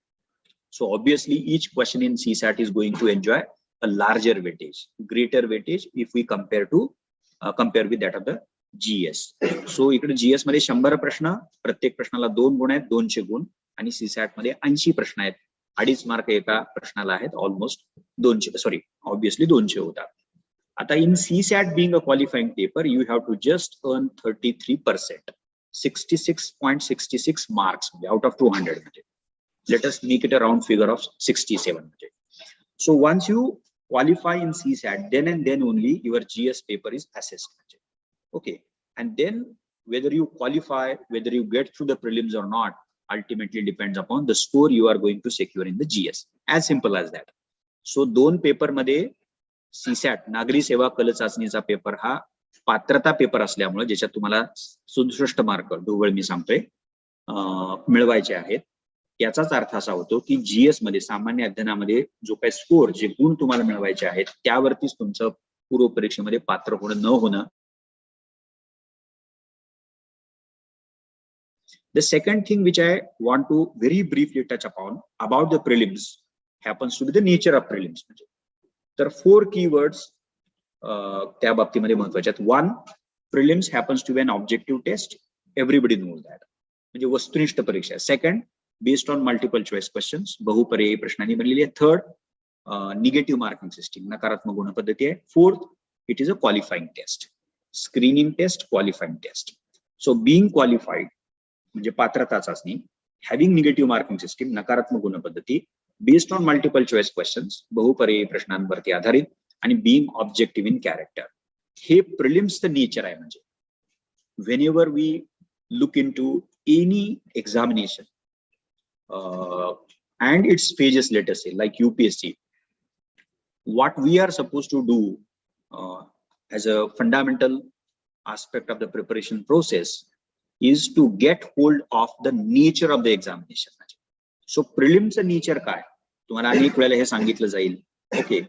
So obviously, each question in CSAT is going to enjoy a larger weightage, greater weightage if we compare with that of the GS. So इकडे GS मध्ये 100 प्रश्न, प्रत्येक प्रश्नाला 2 गुण आहेत, 200 गुण, आणि CSAT मध्ये 80 प्रश्न आहेत, 2.5 मार्क एका प्रश्नाला आहेत, ऑलमोस्ट 200, सॉरी ऑब्वियसली 200 होतात. आता in CSAT being a qualifying paper, you have to just earn 33%, 66.66 marks out of 200. Let us make it a round figure of 67. So once you qualify in CSAT, then and then only your GS paper is assessed. Okay, and then whether you qualify, whether you get through the prelims or not, ultimately depends upon the score you are going to secure in the GS. As simple as that. So दोन पेपर मध्ये CSAT नागरी सेवा कल चाचणीचा पेपर हा पात्रता पेपर असल्यामुळे ज्याच्यात तुम्हाला 67 मार्क ढोबळ मी सांगतोय मिळवायचे आहेत, याचाच अर्थ असा होतो की GS मध्ये सामान्य अध्ययनामध्ये जो काही स्कोर, जे गुण तुम्हाला मिळवायचे आहेत त्यावरतीच तुमचं पूर्व परीक्षेमध्ये पात्र होणं न होणं. The second thing which I want to very briefly touch upon about the prelims happens to be the nature of prelims. तर 4 keywords त्या बाबतीमध्ये महत्त्वाचे आहेत. 1, prelims happens to be an objective test, everybody knows that, म्हणजे वस्तुनिष्ठ परीक्षा. 2nd, based on multiple choice questions, बहुपर्यायी प्रश्नांनी बनलेली आहे. 3rd, negative marking system, नकारात्मक गुण पद्धती आहे. 4th, it is a qualifying test, screening test, qualifying test. So being qualified म्हणजे पात्रता चाचणी, having negative marking system, नकारात्मक गुण पद्धती, based on multiple choice questions, बहुपर्यायी प्रश्नांवरती आधारित, आणि being objective in character, हे प्रिलिम्सचं नेचर आहे. म्हणजे whenever we look into any examination and its phases, let us say like UPSC, what we are supposed to do as a fundamental aspect of the preparation process is to get hold of the nature of the examination. So prelims nature काय, तुम्हाला अनेक वेळेला हे सांगितलं जाईल, ओके,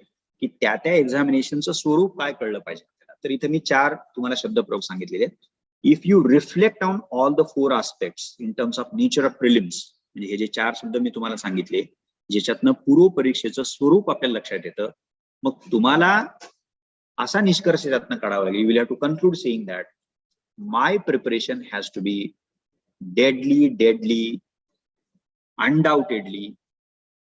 की त्या एक्झामिनेशनचं स्वरूप काय कळलं पाहिजे. तर इथे मी 4 तुम्हाला शब्दप्रयोग सांगितलेले आहेत. If you reflect on all the 4 aspects in terms of nature of prelims, म्हणजे हे जे 4 शब्द मी तुम्हाला सांगितले, ज्याच्यातनं पूर्व परीक्षेचं स्वरूप आपल्याला लक्षात येतं, मग तुम्हाला असा निष्कर्ष त्यातनं काढावा लागेल. You will have to conclude saying that my preparation has to be deadly, undoubtedly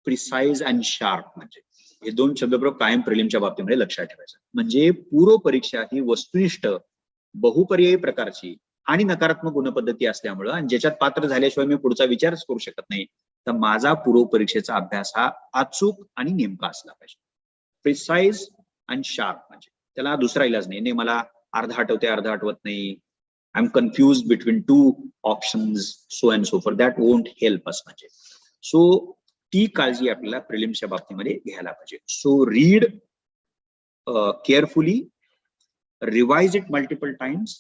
precise and sharp. म्हणजे हे 2 शब्दप्रयोग कायम प्रिलिमच्या बाबतीमध्ये लक्षात ठेवायचं. म्हणजे पूर्व परीक्षा ही वस्तुनिष्ठ, बहुपर्यायी प्रकारची आणि नकारात्मक गुण पद्धती असल्यामुळं, आणि ज्याच्यात पात्र झाल्याशिवाय मी पुढचा विचारच करू शकत नाही, तर माझा पूर्व परीक्षेचा अभ्यास हा अचूक आणि नेमका असला पाहिजे. प्रिसाइज अँड शार्प, म्हणजे त्याला दुसरा इलाज नाही. मला अर्धा आठवते, अर्धा आठवत नाही, I'm confused between 2 options, so and so forth. That won't help us much. So ती काळजी आपल्याला प्रिलिम्सच्या बाबतीमध्ये घ्यायला पाहिजे. So read carefully, revise it multiple times,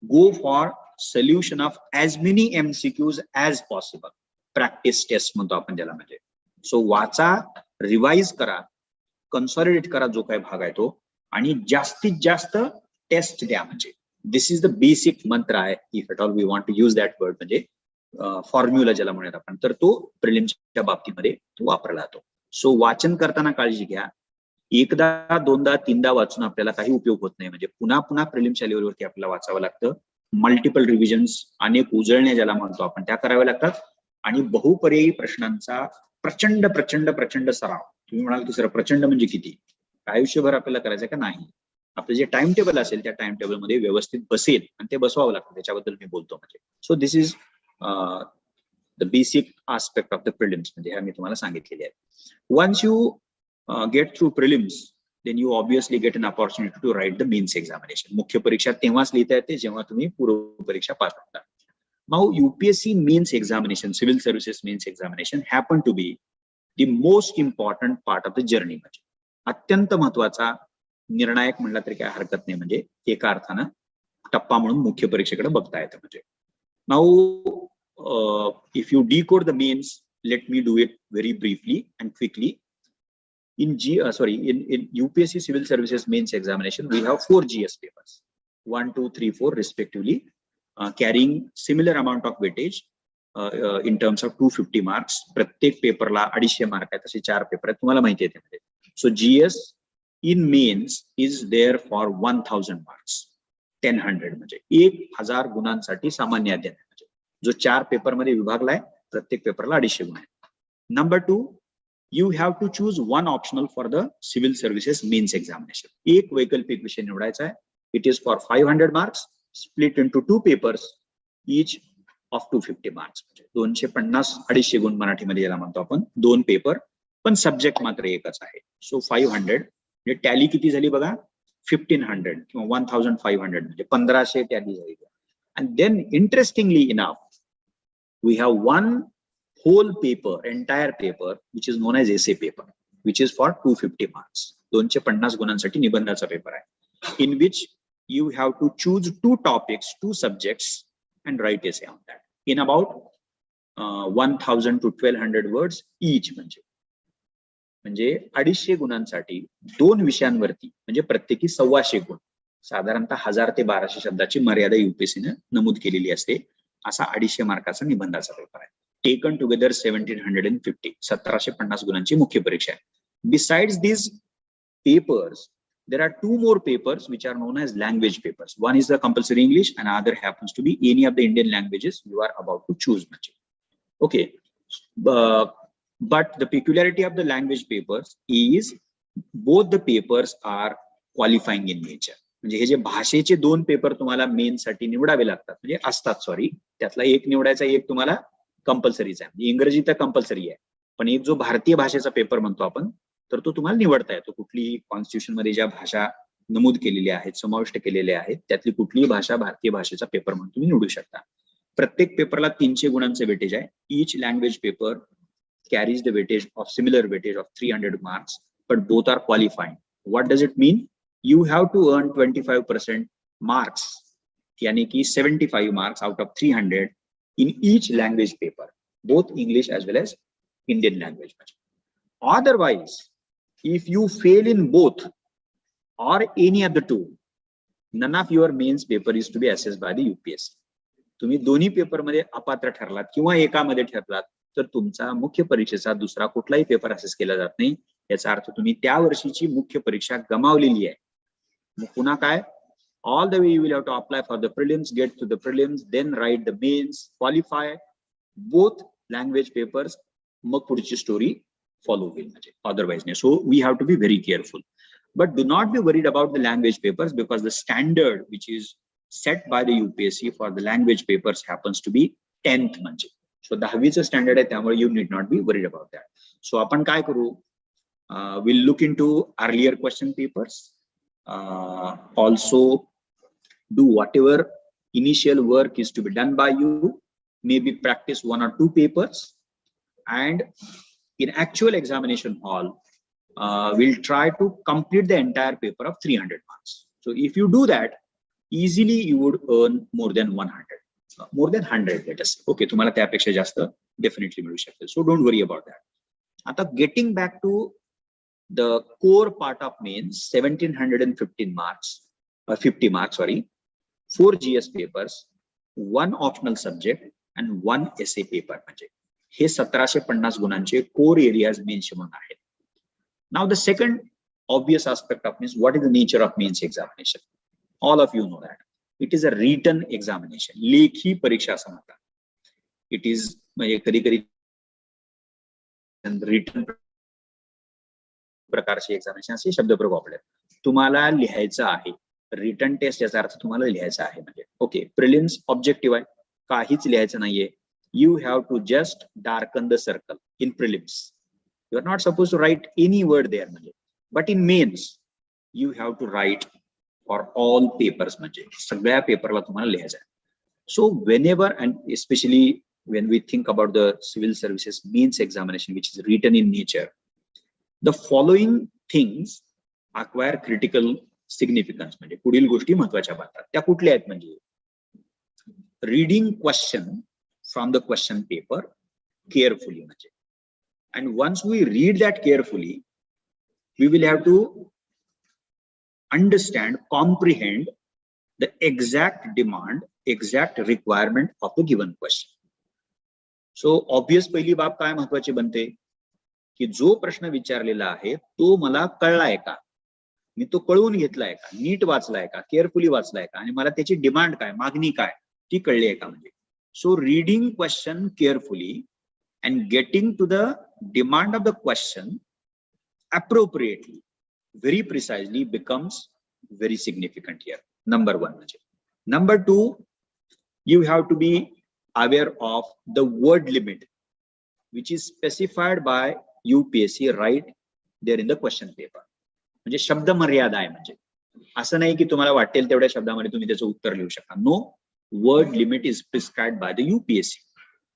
go for solution of as many MCQs as possible. Practice test म्हणतो आपण त्याला. म्हणजे सो वाचा, रिवाइज करा, कन्सॉलिडेट करा जो काही भाग आहे तो, आणि जास्तीत जास्त टेस्ट द्या. म्हणजे दिस इज द बेसिक मंत्र आहे, if at all we want to use that word, म्हणजे फॉर्म्युला ज्याला म्हणत आपण, तर तो प्रिलिम्सच्या बाबतीमध्ये तो वापरला जातो. सो वाचन करताना काळजी घ्या. एकदा, दोनदा, तीनदा वाचून आपल्याला काही उपयोग होत नाही. म्हणजे पुन्हा पुन्हा प्रिलिम्सच्या लेवलवरती आपल्याला वाचावं लागतं. मल्टिपल रिव्हिजन्स, अनेक उजळण्या ज्याला म्हणतो आपण, त्या कराव्या लागतात. आणि बहुपर्यायी प्रश्नांचा प्रचंड प्रचंड प्रचंड सराव. तुम्ही म्हणाल की सर प्रचंड म्हणजे किती, आयुष्यभर आपल्याला करायचं का? नाही. आपलं जे टाइम टेबल असेल त्या टाइम टेबल मध्ये व्यवस्थित बसेल, आणि ते बसवावं लागतं, त्याच्याबद्दल मी बोलतो. म्हणजे so this is the basic aspect of the prelims, म्हणजे मी तुम्हाला सांगितलेले आहे. Once you get through prelims, then you obviously get an opportunity to write the means examination. मुख्य परीक्षा तेव्हाच लिहिता येते जेव्हा तुम्ही पूर्व परीक्षा पास होता. Now UPSC means examination, Civil Services means examination happen to be the most important part of the journey. म्हणजे अत्यंत महत्वाचा, निर्णायक म्हणला तरी काय हरकत नाही. म्हणजे एका अर्थानं टप्पा म्हणून मुख्य परीक्षेकडे बघता येतं. म्हणजे now if you decode the means, let me do it very briefly and quickly. in UPSC Civil Services Mains Examination, we have 4 GS papers, 1, 2, 3, 4 respectively, carrying similar amount of weightage in terms of 250 marks. प्रत्येक पेपरला 250 मार्क आहेत, असे 4 पेपर आहेत, तुम्हाला माहिती आहे त्यामध्ये. So GS in mains is there for 1000 marks, 1000 म्हणजे 1000 गुणांसाठी सामान्य अध्ययन म्हणजे जो 4 पेपर मध्ये विभागलाय, प्रत्येक पेपरला 250 गुण आहेत. Number 2, you have to choose one optional for the Civil Services Mains Examination. एक वैकल्पिक विषय निवडायचा आहे. It is for 500 marks, split into 2 papers, each of 250 marks. 250 250 गुण मराठीमध्ये याला म्हणतो आपण, 2 पेपर, पण सब्जेक्ट मात्र एकच आहे. सो 500 म्हणजे टॅली किती झाली बघा, 1500 किंवा 1500 म्हणजे 1500 टॅली झाली. And then interestingly enough, we have one whole paper, entire paper, which is known as essay paper, which is for 250 marks. 250 गुणांसाठी निबंधाचा पेपर आहे, in which you have to choose 2 topics, 2 subjects and write essay on that in about 1000 to 1200 words each. म्हणजे 250 गुणांसाठी 2 विषयांवरती म्हणजे प्रत्येकी 125 गुण, साधारणतः 1000 ते 1200 शब्दाची मर्यादा UPSC ने नमूद केलेली असते. असा 250 मार्काचा निबंधाचा पेपर आहे. Taken together 1750, 1750 गुणांची मुख्य परीक्षा आहे. Besides these papers, there are 2 more papers which are known as language papers. One is the compulsory English and other happens to be any of the Indian languages you are about to choose. Okay, but the peculiarity of the language papers is both the papers are qualifying in nature. म्हणजे हे जे भाषेचे 2 पेपर तुम्हाला मेन साठी निवडावे लागतात, म्हणजे असतात, सॉरी, त्यातला एक निवडायचा, एक तुम्हाला कंपल्सरीच आहे. म्हणजे इंग्रजी तर कंपल्सरी आहे, पण एक जो भारतीय भाषेचा पेपर म्हणतो आपण, तर तो तुम्हाला निवडता येतो. कुठलीही कॉन्स्टिट्यूशन मध्ये ज्या भाषा नमूद केलेल्या आहेत, समाविष्ट केलेल्या आहेत, त्यातली कुठलीही भाषा भारतीय भाषेचा पेपर म्हणून तुम्ही निवडू शकता. प्रत्येक पेपरला 300 गुणांचे वेटेज आहे. Each language paper carries the weightage of similar weightage of 300 marks, but both are qualifying. What does it mean? You have to earn 25% marks, yani ki 75 marks out of 300 in each language paper, both English as well as Indian language. Otherwise, if you fail in both or any of the 2, none of your mains paper is to be assessed by the UPSC. तुम्ही दोन्ही पेपर मध्ये अपात्र ठरलात किंवा एकामध्ये ठरलात तर तुमचा मुख्य परीक्षेचा दुसरा कुठलाही पेपर असेस केला जात नाही. याचा अर्थ तुम्ही त्या वर्षीची मुख्य परीक्षा गमावलेली आहे. मग पुन्हा काय, all the way you will have to apply for the prelims, get to the prelims, then write the mains, qualify both language papers, मग पुढची स्टोरी फॉलो होईल. म्हणजे otherwise नाही. So we have to be very careful, but do not be worried about the language papers because the standard which is set by the UPSC for the language papers happens to be 10th म्हणजे. So 10वीचं स्टँडर्ड आहे, त्यामुळे you need not be worried about that. So आपण काय करू, we'll look into earlier question papers, also do whatever initial work is to be done by you, maybe practice 1 or 2 papers, and in actual examination hall we'll try to complete the entire paper of 300 marks. So if you do that, easily you would earn more than 100. More than 100, let us say. Okay, तुम्हाला त्यापेक्षा जास्त definitely मिळू शकते. So don't worry about that. आता getting back to the core part of mains, 1715 marks, 50 marks, sorry, 4 GS papers, 1 optional subject and 1 essay paper. म्हणजे हे 1750 गुणांचे core areas mains म्हणून आहेत. Now the second obvious aspect of mains, what is the nature of mains examination? All of you know that. It is a written examination. लेखी परीक्षा असं म्हणतात. It is म्हणजे कधी कधी रिटन प्रकारची एक्झामिनेशन असे शब्दप्रयोग वापरले. तुम्हाला लिहायचं आहे, रिटन टेस्ट याचा अर्थ तुम्हाला लिहायचं आहे. म्हणजे ओके, प्रिलिम्स ऑब्जेक्टिव्ह आहे, काहीच लिहायचं नाहीये. You have to just darken the circle in prelims. You are not supposed to write any word there. म्हणजे but in mains you have to write for all papers. म्हणजे सगळ्या पेपरला तुम्हाला लिहायचं आहे. So whenever, and especially when we think about the civil services mains examination, which is written in nature, the following things acquire critical significance. म्हणजे पुढील गोष्टी महत्त्वाच्या बनतात. त्या कुठल्या आहेत, म्हणजे reading question from the question paper carefully. म्हणजे and once we read that carefully, we will have to understand, comprehend the exact demand, exact requirement of the given question. So obvious पहिली बाब काय महत्वाची बनते की जो प्रश्न विचारलेला आहे तो मला कळलाय का, मी तो कळून घेतलाय का, नीट वाचलाय का, केअरफुली वाचलाय का, आणि मला त्याची डिमांड काय, मागणी काय ती कळली आहे का म्हणजे. So reading question carefully and getting to the demand of the question appropriately, very precisely, becomes very significant here. Number one. Number two, you have to be aware of the word limit, which is specified by UPSC right there in the question paper. म्हणजे शब्द मर्यादा आहे, म्हणजे असं नाही की तुम्हाला वाटेल तेवढ्या शब्दामध्ये तुम्ही त्याचं उत्तर लिहू शकता. No, word limit is prescribed by the UPSC.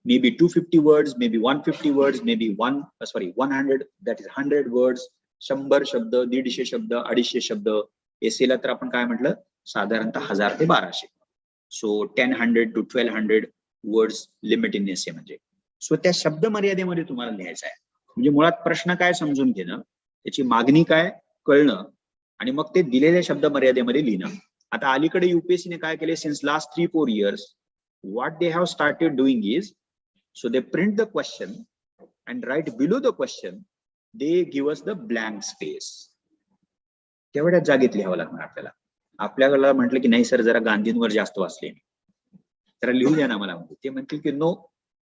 Maybe 250 words, maybe 150 words, maybe 100, that is 100 words, 100 शब्द, 150 शब्द, 250 शब्द. एसेला तर आपण काय म्हटलं, साधारणतः 1000 ते 1200. So 1000 to 1200 words limit in essay म्हणजे. सो त्या शब्द मर्यादेमध्ये तुम्हाला लिहायचं आहे. म्हणजे मुळात प्रश्न काय समजून घेणं, त्याची मागणी काय कळणं, आणि मग ते दिलेल्या शब्द मर्यादेमध्ये लिहिणं. आता अलीकडे युपीएससी ने काय केले, since last 3-4 years, what they have started doing is, so they print the question and right below the question they give us the blank space. तेवढ्याच जागेत लिहावं लागणार आपल्याला. आपल्याला म्हटलं की नाही सर जरा गांधींवर जास्त वाचले, तर लिहू द्या ना मला. ते म्हणतील की no,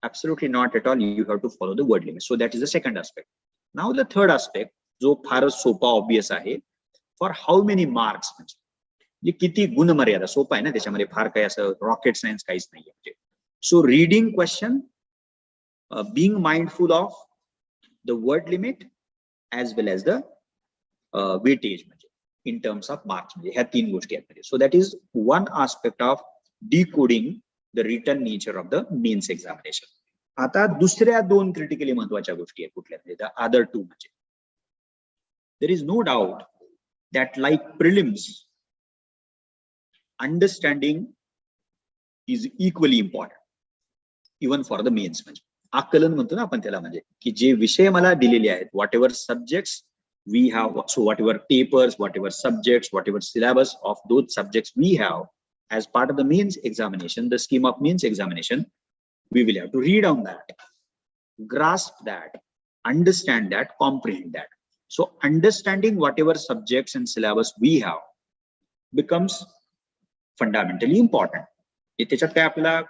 absolutely not at all, you have to follow the word limit. So that is the second aspect. Now the third aspect, जो फारच सोपा ऑब्वियस आहे, फॉर हाऊ मेनी मार्क्स, म्हणजे किती गुण मर्यादा. सोपा आहे ना, त्याच्यामध्ये फार काही असं रॉकेट सायन्स काहीच नाहीये म्हणजे. So reading question, being mindful of the word limit as well as the weightage in terms of marks. ह्या तीन गोष्टी आहेत. So that is one aspect of decoding the written nature of the means examination. आता दुसऱ्या दोन क्रिटिकली महत्वाच्या गोष्टी आहेत कुठल्या, the other two म्हणजे. There is no doubt that like prelims, understanding is equally important even for the mains. म्हणजे आकलन म्हणतो ना आपण त्याला, म्हणजे की जे विषय मला दिलेले आहेत, whatever subjects we have, so whatever papers, whatever subjects, whatever syllabus of those subjects we have as part of the means examination, the scheme of means examination, we will have to read on that, grasp that, understand that, comprehend that. So understanding whatever subjects and syllabus we have becomes fundamentally important. त्याच्यात काय आपला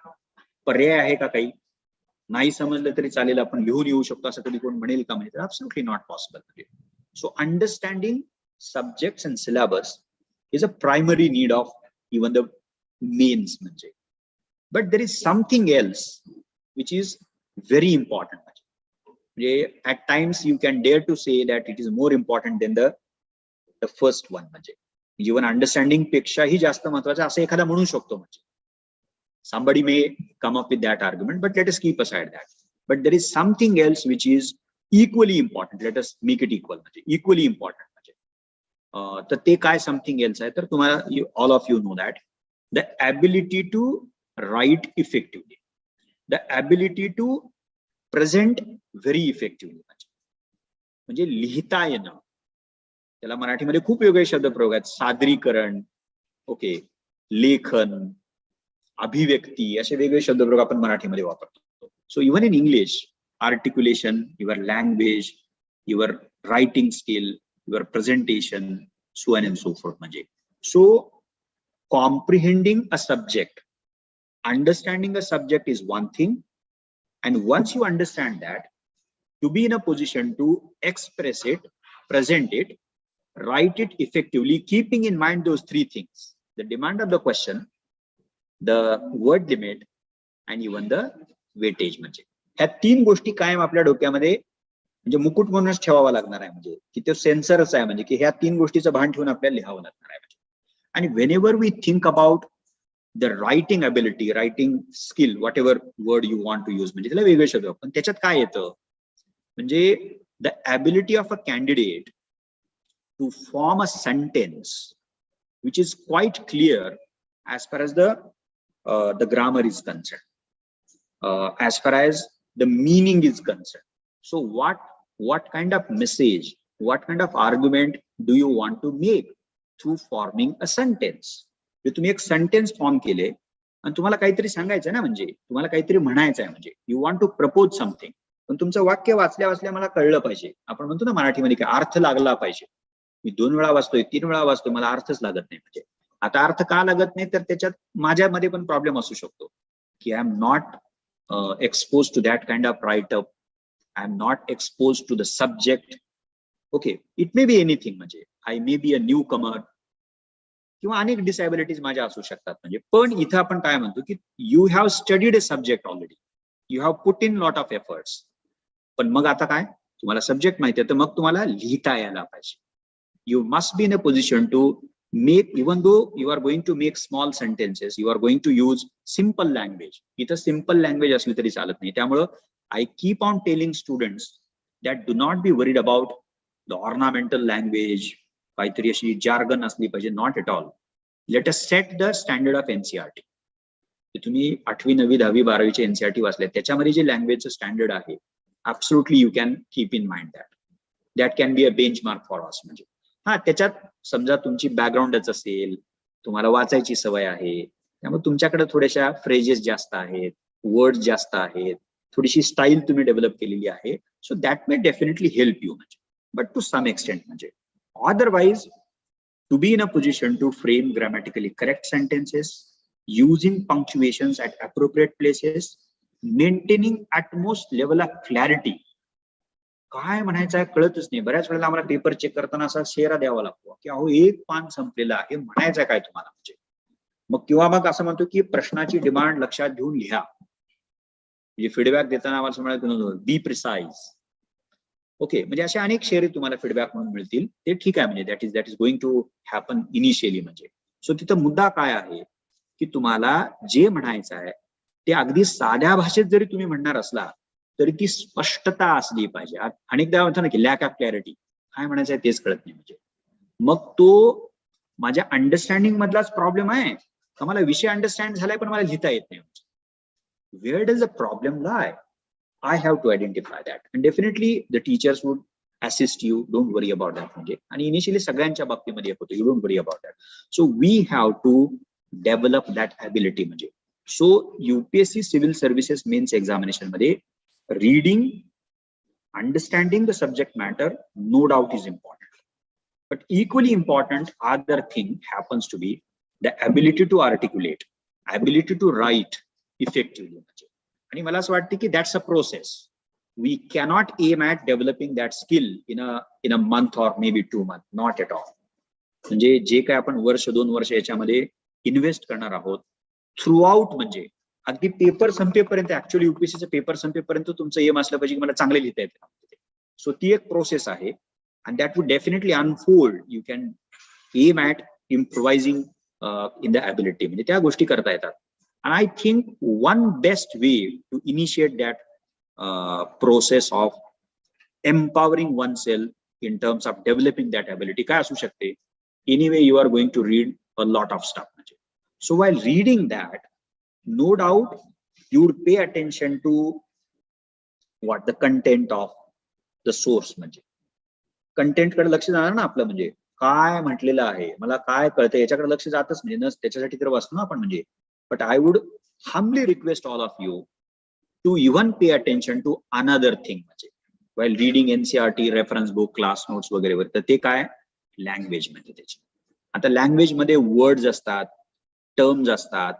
पर्याय आहे का, काही नाही समजलं तरी चालेल, आपण लिहून येऊ शकतो असं कधी कोण म्हणेल का, म्हणजे absolutely not possible. So understanding subjects and syllabus is a primary need of even the means म्हणजे. But there is something else which is very important. म्हणजे at times you can dare to say that it is more important than the first one. म्हणजे even understanding पेक्षाही जास्त महत्वाचं असं एखादा म्हणू शकतो म्हणजे. Somebody may come up with that argument, but let us keep aside that. But there is something else which is equally important. Let us make it equal, equally important. तर ते काय something else आहे, तर तुम्हाला, all of you know that the ability to write effectively, the ability to present very effectively. म्हणजे लिहिता येणं, त्याला मराठीमध्ये खूप वेगळे शब्द प्रयोग आहेत. सादरीकरण, ओके, लेखन, अभिव्यक्ती, असे वेगळे शब्दप्रयोग आपण मराठीमध्ये वापरतो. So even in English, articulation, your language, your writing skill, your presentation, so on and so forth. म्हणजे so comprehending a subject, understanding a subject is one thing, and once you understand that, to be in a position to express it, present it, write it effectively, keeping in mind those three things: the demand of the question, the word limit, and even the weightage. म्हणजे ह्या तीन गोष्टी कायम आपल्या डोक्यामध्ये म्हणजे मुकुट म्हणूनच ठेवावा लागणार आहे, म्हणजे की तो सेन्सरच आहे, म्हणजे की ह्या तीन गोष्टीचं भान ठेवून आपल्याला लिहावं लागणार आहे. आणि whenever we think about the writing ability, writing skill, whatever word you want to use, म्हणजे त्याला वेगळे शब्द, पण त्याच्यात काय येतं म्हणजे the ability of a candidate to form a sentence which is quite clear as far as the grammar is concerned, as far as the meaning is concerned. So what kind of message what kind of argument do you want to make through forming a sentence. तुम्ही एक सेंटेन्स फॉर्म केले आणि तुम्हाला काहीतरी सांगायचं ना, म्हणजे तुम्हाला काहीतरी म्हणायचं आहे, म्हणजे you want to propose something, पण तुमचं वाक्य वाचल्या वाचल्या मला कळलं पाहिजे. आपण म्हणतो ना मराठीमध्ये काय अर्थ लागला पाहिजे. मी 2 वेळा वाचतोय, 3 वेळा वाचतोय, मला अर्थच लागत नाही. म्हणजे आता अर्थ का लागत नाही, तर त्याच्यात माझ्यामध्ये पण प्रॉब्लेम असू शकतो की I am not expose to that kind of write up, I am not expose to the subject. Okay, it may be anything, म्हणजे I may be a newcomer किंवा अनेक डिसॅबिलिटीज माझ्या असू शकतात. म्हणजे पण इथं आपण काय म्हणतो की you have studied a subject already, you have put in lot of efforts. पण मग आता काय, तुम्हाला सब्जेक्ट माहिती आहे तर मग तुम्हाला लिहिता यायला पाहिजे. You must be in a position to make, even though you are going to make small sentences, you are going to use simple language. इथं सिम्पल लँग्वेज असली तरी चालत नाही. त्यामुळं I keep on telling students that do not be worried about the ornamental language, काहीतरी अशी जार्गन असली पाहिजे, not at all. Let us set the standard of NCERT. तुम्ही 8वी 9वी 10वी 12वीचे एनसीआरटी वाचले, त्याच्यामध्ये जे लँग्वेजचं स्टँडर्ड आहे, absolutely you can keep in mind that can be a benchmark for us. म्हणजे हा, त्याच्यात समजा तुमची बॅकग्राऊंडच असेल, तुम्हाला वाचायची सवय आहे, त्यामुळे तुमच्याकडे थोड्याशा फ्रेजेस जास्त आहेत, वर्ड जास्त आहेत, थोडीशी स्टाईल तुम्ही डेव्हलप केलेली आहे, so that may definitely help you. म्हणजे बट टू सम एक्सटेंट, म्हणजे otherwise to be in a position to frame grammatically correct sentences, using punctuations at appropriate places, maintaining utmost level of clarity. काय म्हणायचं आहे कळतच नाही. बऱ्याच वेळेला आम्हाला पेपर चेक करताना असा शेरा द्यावा लागतो की अहो एक पान संपलेलं आहे, म्हणायचं काय तुम्हाला. म्हणजे मग किंवा मग असं म्हणतो की प्रश्नाची डिमांड लक्षात घेऊन लिहा. म्हणजे फीडबॅक देताना आम्हाला म्हणायचं बी प्रिसाइज. ओके, म्हणजे असे अनेक शेअर तुम्हाला फीडबॅक म्हणून मिळतील, ते ठीक आहे. म्हणजे that is going to happen initially. म्हणजे सो तिथं मुद्दा काय आहे की तुम्हाला जे म्हणायचं आहे ते अगदी साध्या भाषेत जरी तुम्ही म्हणणार असला तरी ती स्पष्टता असली पाहिजे. अनेकदा म्हणतो ना की लॅक ऑफ क्लॅरिटी, काय म्हणायचं आहे तेच कळत नाही. म्हणजे मग तो माझ्या अंडरस्टँडिंग मधलाच प्रॉब्लेम आहे का मला विषय अंडरस्टँड झालाय पण मला लिहिता येत नाही. Where does the problem lie? I have to identify that, and definitely the teachers would assist you. Don't worry about that. म्हणजे आणि इनिशियली सगळ्यांच्या बाबतीमध्ये होतं, you don't worry about that. So we have to develop that ability. म्हणजे so UPSC Civil Services Mains Examination मध्ये reading, understanding the subject matter, no doubt is important. But equally important other thing happens to be the ability to articulate, ability to write effectively. आणि मला असं वाटतं की that's a process. We cannot aim at developing that skill in a month or maybe 2 months, not at all. म्हणजे जे काय आपण वर्ष 2 वर्ष याच्यामध्ये इन्व्हेस्ट करणार आहोत थ्रू आउट, म्हणजे अगदी पेपर संपेपर्यंत, ऍक्च्युअली युपीएससीचं पेपर संपेपर्यंत तुमचं एम असलं पाहिजे की मला चांगले लिहिता येते. सो ती एक प्रोसेस आहे and that would definitely unfold. You can aim at improvising in the ability. म्हणजे त्या गोष्टी करता येतात. And I think one best way to initiate that process of empowering oneself in terms of developing that ability काय असू शकते? Anyway, you are going to read a lot of stuff. So while reading that, no doubt you would pay attention to what the content of the source. म्हणजे कंटेंट कडे लक्ष जाणार ना आपलं, म्हणजे काय म्हटलेलं आहे, मला काय कळतं याच्याकडे लक्ष जातच म्हणजे त्याच्यासाठी तर वाचतो ना आपण. म्हणजे but I would humbly request all of you to even pay attention to another thing. म्हणजे while reading NCERT, reference book, class notes वगैरे वगैरे, तर ते काय लँग्वेज मध्ये त्याची. आता लँग्वेज मध्ये वर्ड्स असतात, टर्म्स असतात,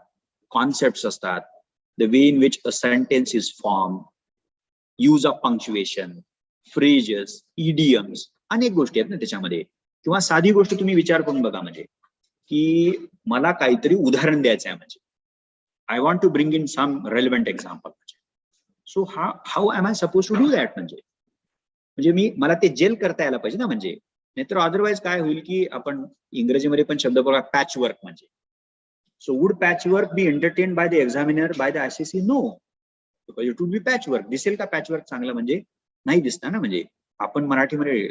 कॉन्सेप्ट्स असतात, the way in which a sentence is form, use of punctuation, phrases, idioms, अनेक गोष्टी आहेत ना त्याच्यामध्ये. किंवा साधी गोष्ट तुम्ही विचार करून बघा, म्हणजे की मला काहीतरी उदाहरण द्यायचं आहे, म्हणजे I want to bring in some relevant example. So how am I supposed to do that? म्हणजे मला ते जेल करता यायला पाहिजे ना. म्हणजे नाहीतर अदरवाईज काय होईल की आपण इंग्रजीमध्ये पण शब्द बघा पॅच वर्क. म्हणजे so would patch work be entertain by the examiner, by the ICC? No, because it would be patch work. दिसेल का पॅच वर्क चांगलं? म्हणजे नाही दिसणार ना. म्हणजे आपण मराठीमध्ये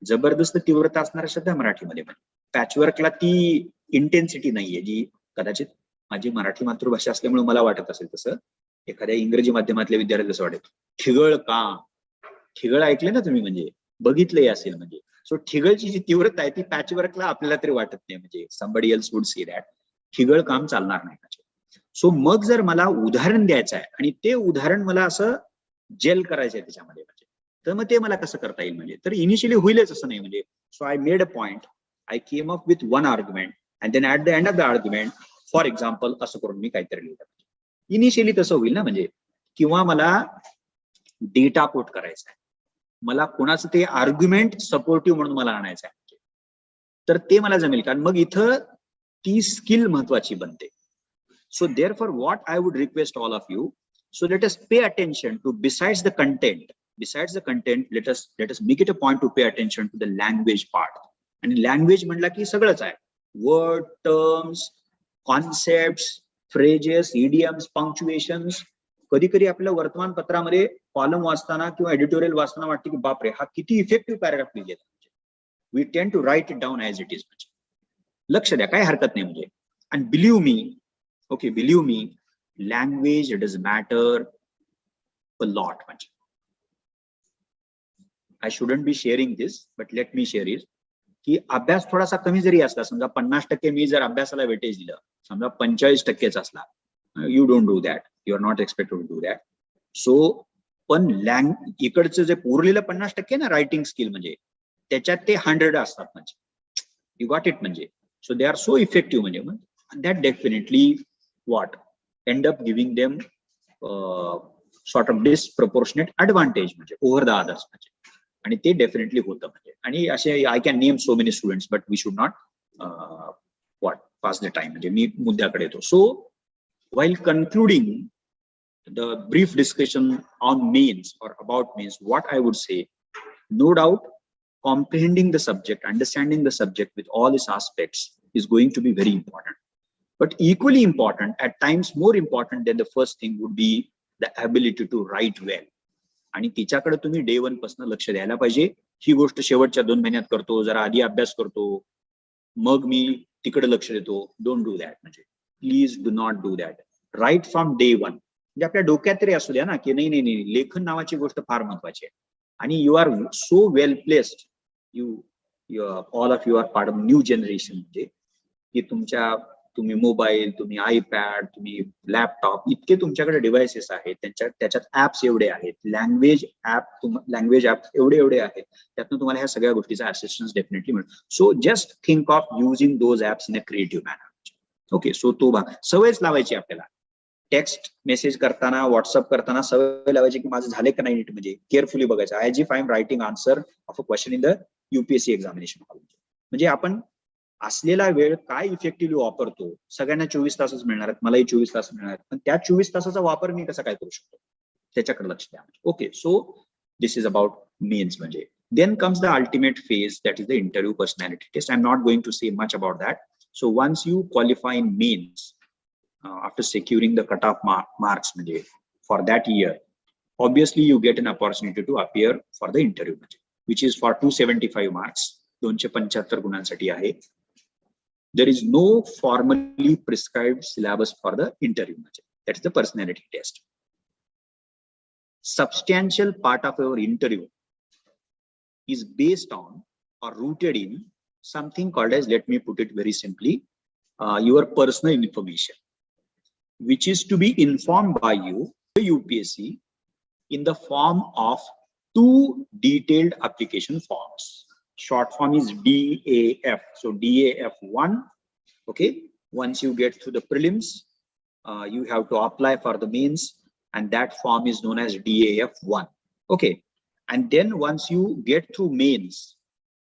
जबरदस्त तीव्रता असणारा शब्द मराठीमध्ये, पण पॅच वर्कला ती इंटेन्सिटी नाहीये जी कदाचित माझी मराठी मातृभाषा असल्यामुळे मला वाटत असेल तसं एखाद्या इंग्रजी माध्यमातल्या विद्यार्थ्याला असं वाटेल. ठिगळ का? ठिगळ ऐकले ना तुम्ही? म्हणजे बघितलंही असेल म्हणजे. सो ठिगळची जी तीव्रता आहे ती पॅचवर्कला आपल्याला तरी वाटत नाही, म्हणजे somebody else would say that ठिगळ काम चालणार नाही म्हणजे. सो मग जर मला उदाहरण द्यायचं आहे आणि ते उदाहरण मला असं जेल करायचं आहे त्याच्यामध्ये म्हणजे, तर मग ते मला कसं करता येईल म्हणजे. तर इनिशियली होईलच असं नाही म्हणजे. So I made a point, I came up with one argument and then at the end of the argument for example असं करून मी काहीतरी लिहिलं. इनिशियली तसं होईल ना म्हणजे. किंवा मला डेटा कोट करायचा आहे, मला कोणाचं ते आर्ग्युमेंट सपोर्टिव्ह म्हणून मला आणायचं आहे, तर ते मला जमेल. कारण मग इथं ती स्किल महत्वाची बनते. So therefore what I would request all of you, so let us pay attention to besides the content, let us make it a point to pay attention to the language part. आणि लँग्वेज म्हणला की सगळंच आहे, word, terms, concepts, phrases, idioms, punctuations. कधी कधी आपल्या वर्तमानपत्रामध्ये कॉलम वाचताना किंवा एडिटोरियल वाचताना वाटते की बापरे हा किती इफेक्टिव्ह पॅराग्राफ लिहिलेला. We tend to write it down as it is. लक्ष द्या, काय हरकत नाही म्हणजे. And believe me, language does matter a lot much. I shouldn't be sharing this, but let me share it. की अभ्यास थोडासा कमी जरी असला, समजा 50% मी जर अभ्यासाला वेटेज दिलं, समजा 45% असला, you don't do that, you are not expected to do that. So पण इकडचं जे उरलेलं 50% ना रायटिंग स्किल म्हणजे, त्याच्यात ते 100 असतात म्हणजे. यू गॉट इट म्हणजे. So they are so effective म्हणजे that definitely what end up giving them sort of disproportionate advantage म्हणजे over the others म्हणजे. आणि ते डेफिनेटली होतं म्हणजे. आणि असे I can name so many students, but we should not pass the time म्हणजे. मी मुद्द्याकडे येतो. So while concluding the brief discussion on means or about means, what I would say, no doubt comprehending the subject, understanding the subject with all its aspects is going to be very important. But equally important, at times more important than the first thing, would be the ability to write well. आणि तिच्याकडे तुम्ही डे 1 पासून लक्ष द्यायला पाहिजे. ही गोष्ट शेवटच्या 2 महिन्यात करतो, जरा आधी अभ्यास करतो, मग मी तिकडे लक्ष देतो. डोंट डू दॅट म्हणजे. Please do not do that. Right from day 1. म्हणजे आपल्या डोक्यात तरी असू द्या ना की नाही, लेखन नावाची गोष्ट फार महत्वाची आहे. आणि you are so well placed, all of you are part of new generation म्हणजे, की तुम्ही मोबाईल, तुम्ही आयपॅड, तुम्ही लॅपटॉप, इतके तुमच्याकडे डिव्हाइसेस आहेत, त्याच्यात ऍप्स एवढे आहेत, लँग्वेज ऍप एवढे आहेत, त्यातून तुम्हाला ह्या सगळ्या गोष्टीचा असिस्टन्स डेफिनेटली मिळतो. So just think of using those apps in a creative manner. Okay, so तो भाग सवयच लावायची आपल्याला. टेक्स्ट मेसेज करताना, व्हॉट्सअप करताना सवय लावायची की माझं झाले का नाही नीट म्हणजे. केअरफुली बघायचं, as if I am writing answer of a question in the UPSC examination hall. म्हणजे आपण असलेला वेळ काय इफेक्टिव्हली वापरतो. सगळ्यांना 24 तासच मिळणार आहेत, मलाही 24 तास मिळणार आहेत, पण त्या 24 तासाचा वापर मी कसा काय करू शकतो त्याच्याकडे लक्ष द्या. Okay, so this is about mains म्हणजे. Then comes the ultimate phase, that is the interview personality test. I am not going to say much about that. So once you qualify in mains, after securing the cutoff marks म्हणजे for that year, obviously you get an opportunity to appear for the interview, which is for 275 marks, 275 गुणांसाठी आहे. There is no formally prescribed syllabus for the interview. That is the personality test. Substantial part of our interview is based on or rooted in something called as, let me put it very simply, your personal information, which is to be informed by you, the UPSC, in the form of 2 detailed application forms. Short form is DAF. So DAF1. Okay. Once you get to the prelims, you have to apply for the mains, and that form is known as DAF1. Okay. And then once you get through mains,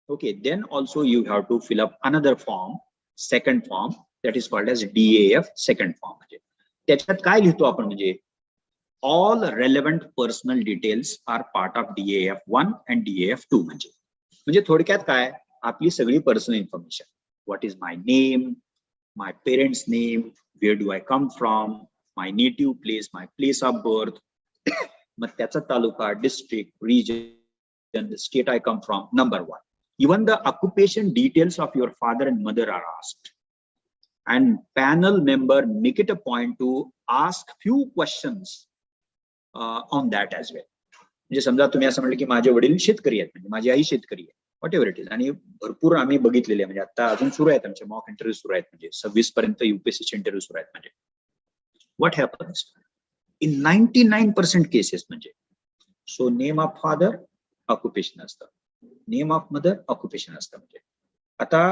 okay, then also you have to fill up another form, second form, that is called as DAF second form. त्याच्यात काय लिहितो आपण म्हणजे, all relevant personal details are part of DAF1 and DAF2 म्हणजे थोडक्यात काय, आपली सगळी personal information, what is my name, my parents name, where do I come from, my native place, my place of birth, मग त्याचा taluka, district, region, state I come from, number 1. Even the occupation details of your father and mother are asked, and panel member make it a point to ask few questions on that as well. म्हणजे समजा तुम्ही असं म्हटलं की माझे वडील शेतकरी आहेत, म्हणजे माझी आई शेतकरी आहे, व्हॉट एव्हर इट इज. आणि भरपूर आम्ही बघितलेले म्हणजे आता अजून सुरू आहेत आमचे मॉक इंटरव्ह्यू सुरू आहेत, म्हणजे 26 पर्यंत UPSC इंटरव्ह्यू सुरू आहेत. म्हणजे व्हॉट हॅपन्स इन 99% केसेस म्हणजे so name of father occupation असतं, नेम ऑफ मदर ऑक्युपेशन असतं. म्हणजे आता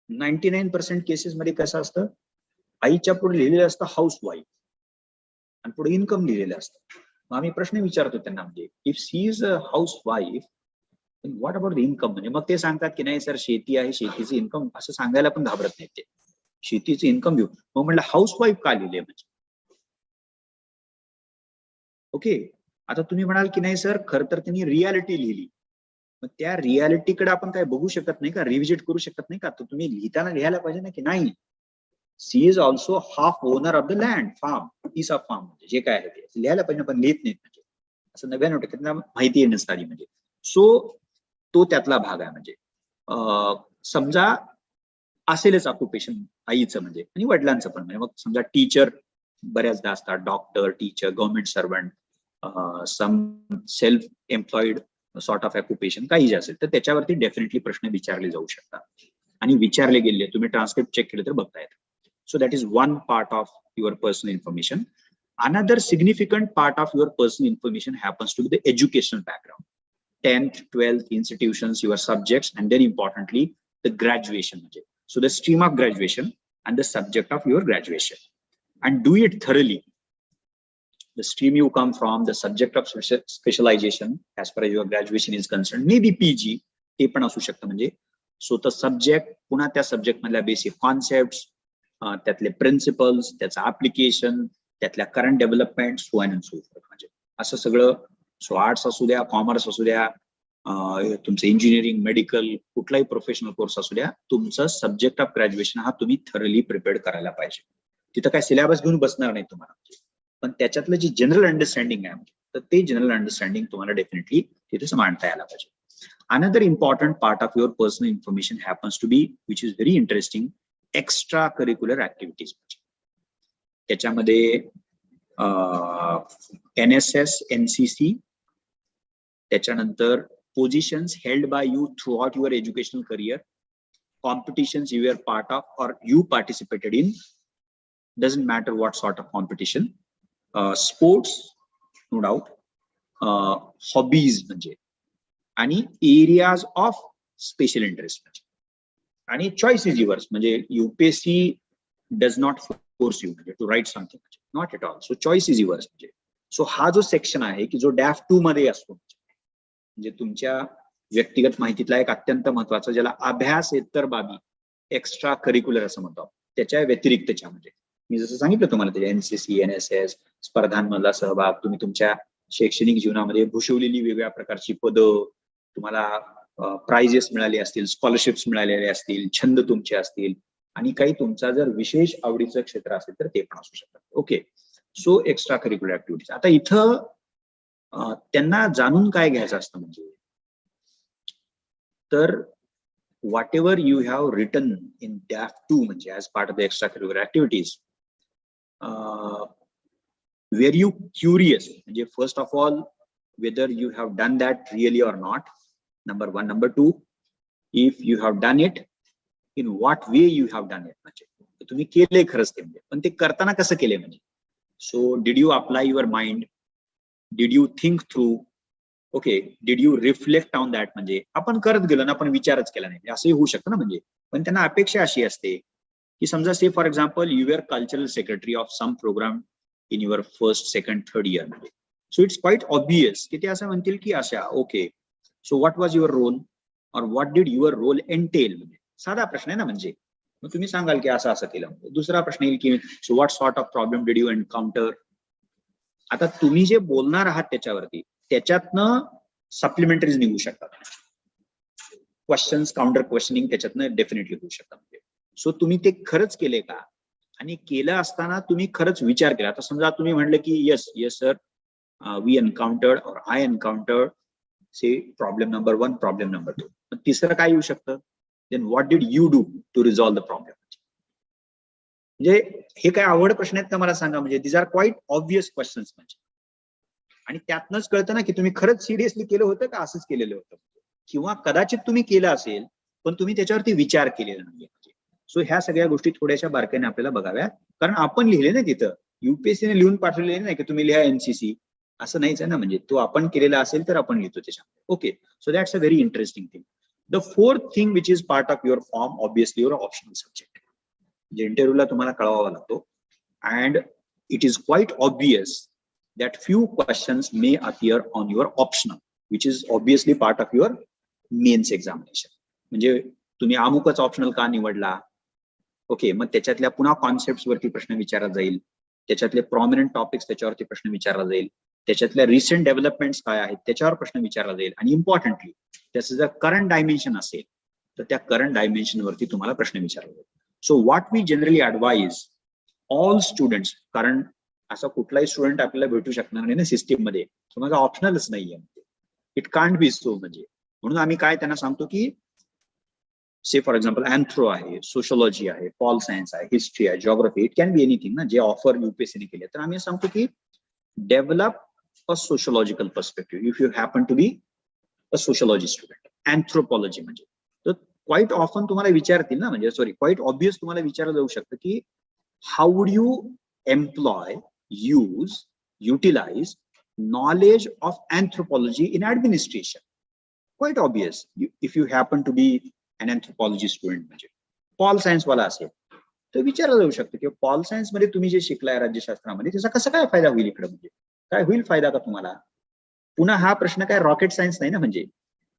99% केसेस मध्ये कसं असतं, आईच्या पुढे लिहिलेलं असतं हाऊस वाईफ आणि पुढे इन्कम लिहिलेलं असतं. मग आम्ही प्रश्न विचारतो त्यांना, म्हणजे if she is a housewife what about the income. म्हणजे मग ते सांगतात की नाही सर शेती आहे, शेतीचं इन्कम, असं सांगायला पण घाबरत नाही ते, शेतीचं इन्कम घेऊ. मग म्हटलं हाऊस वाईफ का लिहिले म्हणजे. ओके, आता तुम्ही म्हणाल की नाही सर खर तर त्यांनी रियालिटी लिहिली, मग त्या रियालिटीकडे आपण काय बघू शकत नाही का, रिव्हिजिट करू शकत नाही का. तर तुम्ही लिहिताना लिहायला पाहिजे ना की नाही she is also half owner of the land, farm, piece of farm, म्हणजे जे काय आहे ते लिहायला पाहिजे, पण लिहित नाहीत. म्हणजे असं 99% त्यांना माहिती आहे नसताना. म्हणजे सो तो त्यातला भाग आहे. म्हणजे समजा असेलच ऑक्युपेशन आईचं म्हणजे आणि वडिलांचं पण, म्हणजे मग समजा टीचर बऱ्याचदा असतात, doctor, teacher, government servant, some self employed sort of occupation काही जे असेल तर त्याच्यावरती डेफिनेटली प्रश्न विचारले जाऊ शकतात आणि विचारले गेले. तुम्ही ट्रान्सक्रिप्ट चेक केले तर बघता येतं. So that is one part of your personal information. Another significant part of your personal information happens to be the educational background. 10th, 12th, institutions, your subjects, and then importantly, the graduation. So the stream of graduation and the subject of your graduation. And do it thoroughly. The stream you come from, the subject of specialization, as far as your graduation is concerned, maybe PG, ते पण असू शकतं. म्हणजे सो द सब्जेक्ट, पुन्हा त्या सब्जेक्ट मधल्या बेसिक कॉन्सेप्ट, त्यातले प्रिन्सिपल्स, त्याचं ऍप्लिकेशन, त्यातल्या current development, so and so fourth. म्हणजे असं सगळं. सो आर्ट्स असू द्या, कॉमर्स असू द्या, तुमचं इंजिनिअरिंग, मेडिकल, कुठलाही प्रोफेशनल कोर्स असू द्या, तुमचं सब्जेक्ट ऑफ ग्रॅज्युएशन हा तुम्ही थरली प्रिपेअर करायला पाहिजे. तिथं काय सिलेबस घेऊन बसणार नाही तुम्हाला, पण त्याच्यातलं जे जनरल अंडरस्टँडिंग आहे तर ते जनरल अंडरस्टँडिंग तुम्हाला डेफिनेटली तिथे मांडता यायला पाहिजे. Another important part of your personal information happens to be, which is very interesting, extracurricular activities. त्याच्यामध्ये NSS, NCC, त्याच्यानंतर positions held by you throughout your educational career, competitions you were part of or you participated in, doesn't matter what sort of competition, sports, no doubt, hobbies म्हणजे, आणि एरियाज ऑफ स्पेशल इंटरेस्ट आणि चॉईस इज युअर्स. म्हणजे UPSC does not force you म्हणजे to write something, not at all. So choice is yours. म्हणजे सो हा जो सेक्शन आहे की जो DAF 2 मध्ये असतो, म्हणजे तुमच्या व्यक्तिगत माहितीतला एक अत्यंत महत्वाचा, ज्याला अभ्यासेतर बाबी, एक्स्ट्रा करिक्युलर असं म्हणतो, त्याच्या व्यतिरिक्तच्या, म्हणजे मी जसं सांगितलं तुम्हाला त्याच्या NCC, NSS, स्पर्धांमधला सहभाग, तुम्ही तुमच्या शैक्षणिक जीवनामध्ये भूषवलेली वेगवेगळ्या प्रकारची पदं, तुम्हाला प्राइजेस मिळाले असतील, स्कॉलरशिप्स मिळालेले असतील, छंद तुमचे असतील, आणि काही तुमचा जर विशेष आवडीचं क्षेत्र असेल तर ते पण असू शकतात. Okay, so extra curricular activities. आता इथं त्यांना जाणून काय घ्यायचं असतं म्हणजे, तर what ever you have written in DAF 2 म्हणजे as part of the extra curricular activities, were you curious, म्हणजे first of all whether you have done that really or not, number one. Number two, if you have done it, in what way you have done it, म्हणजे तुम्ही केले खरंच ते, म्हणजे पण ते करताना कसं केले म्हणजे. So did you apply your mind, did you think through, okay, did you reflect on that. म्हणजे आपण करत गेलो ना, आपण विचारच केला नाही, असंही होऊ शकतं ना. म्हणजे पण त्यांना अपेक्षा अशी असते की समजा say for example you are cultural secretary of some programme in your first, second, third year मध्ये. सो इट्स क्वाइट ऑब्वियस की ते असं म्हणतील की अशा, okay, so what was your role or what did your role entail. म्हणजे साधा प्रश्न आहे ना. म्हणजे मग तुम्ही सांगाल की असं असं केलं. दुसरा प्रश्न येईल की so what sort of problem did you encounter. आता तुम्ही जे बोलणार आहात त्याच्यावरती, त्याच्यातनं सप्लिमेंटरीज निघू शकतात, क्वेश्चन्स, काउंटर क्वेश्चनिंग त्याच्यातनं डेफिनेटली होऊ शकतात. सो तुम्ही ते खरंच केले का, आणि केलं असताना तुम्ही खरंच विचार केला. आता समजा तुम्ही म्हणले की yes yes sir, we encountered or I encountered say problem number 1, problem number 2. तिसरं काय येऊ शकतं, then what did you do to resolve the problem. म्हणजे हे काय आवड प्रश्न आहेत का मला सांगा. म्हणजे these are quite obvious questions. म्हणजे आणि त्यातनंच कळतं ना की तुम्ही खरंच सिरियसली केलं होतं का असंच केलेलं होतं, किंवा कदाचित तुम्ही केलं असेल पण तुम्ही त्याच्यावरती विचार केलेला नाहीये. सो ह्या सगळ्या गोष्टी थोड्याशा बारकाईने आपल्याला बघाव्या, कारण आपण लिहिले ना तिथं, युपीएससीने लिहून पाठवलेले नाही की तुम्ही लिहा एनसीसी, असं नाहीच आहे ना, म्हणजे तो आपण केलेला असेल तर आपण लिहितो त्याच्यामध्ये. Okay, so that's a very interesting thing. The fourth thing which is part of your form, obviously your optional subject, म्हणजे इंटरव्ह्यूला तुम्हाला कळवावा लागतो. And it is quite obvious that few questions may appear on your optional, which is obviously part of your mains examination. म्हणजे तुम्ही अमुकच ऑप्शनल का निवडला, ओके, मग त्याच्यातल्या पुन्हा कॉन्सेप्ट वरती प्रश्न विचारला जाईल, त्याच्यातले प्रॉमिनंट टॉपिक्स त्याच्यावरती प्रश्न विचारला जाईल, त्याच्यातल्या रिसेंट डेव्हलपमेंट्स काय आहेत त्याच्यावर प्रश्न विचारला जाईल, आणि इम्पॉर्टंटली त्याचं जर करंट डायमेन्शन असेल तर त्या करंट डायमेन्शन वरती तुम्हाला प्रश्न विचारला जाईल. So what we generally advise all students, कारण असा कुठलाही स्टुडंट आपल्याला भेटू शकणार नाही ना सिस्टीम मध्ये, माझा ऑप्शनलच नाहीये, इट कांट बी सो. म्हणजे म्हणून आम्ही काय त्यांना सांगतो की से फॉर एक्झाम्पल अँथ्रो आहे, सोशोलॉजी आहे, पॉल सायन्स आहे, हिस्ट्री आहे, geography, it can be anything ना, जे ऑफर युपीएससीने केले, तर आम्ही सांगतो की develop a sociological perspective if you happen to be a sociology student. Anthropology म्हणजे तर क्वाईट ऑफन तुम्हाला विचारतील ना, म्हणजे सॉरी क्वाईट ऑब्वियस तुम्हाला विचारलं जाऊ शकतं की how would you employ, use, utilize knowledge of anthropology in administration. Quite obvious if you happen to be an anthropology student. म्हणजे पॉल सायन्स वाला असेल तर विचारलं जाऊ शकतं की पॉल सायन्स मध्ये तुम्ही जे शिकलाय राज्यशास्त्रामध्ये त्याचा कसा काय फायदा होईल इकडे, म्हणजे काय होईल फायदा का तुम्हाला. पुन्हा हा प्रश्न काय रॉकेट सायन्स नाही ना, म्हणजे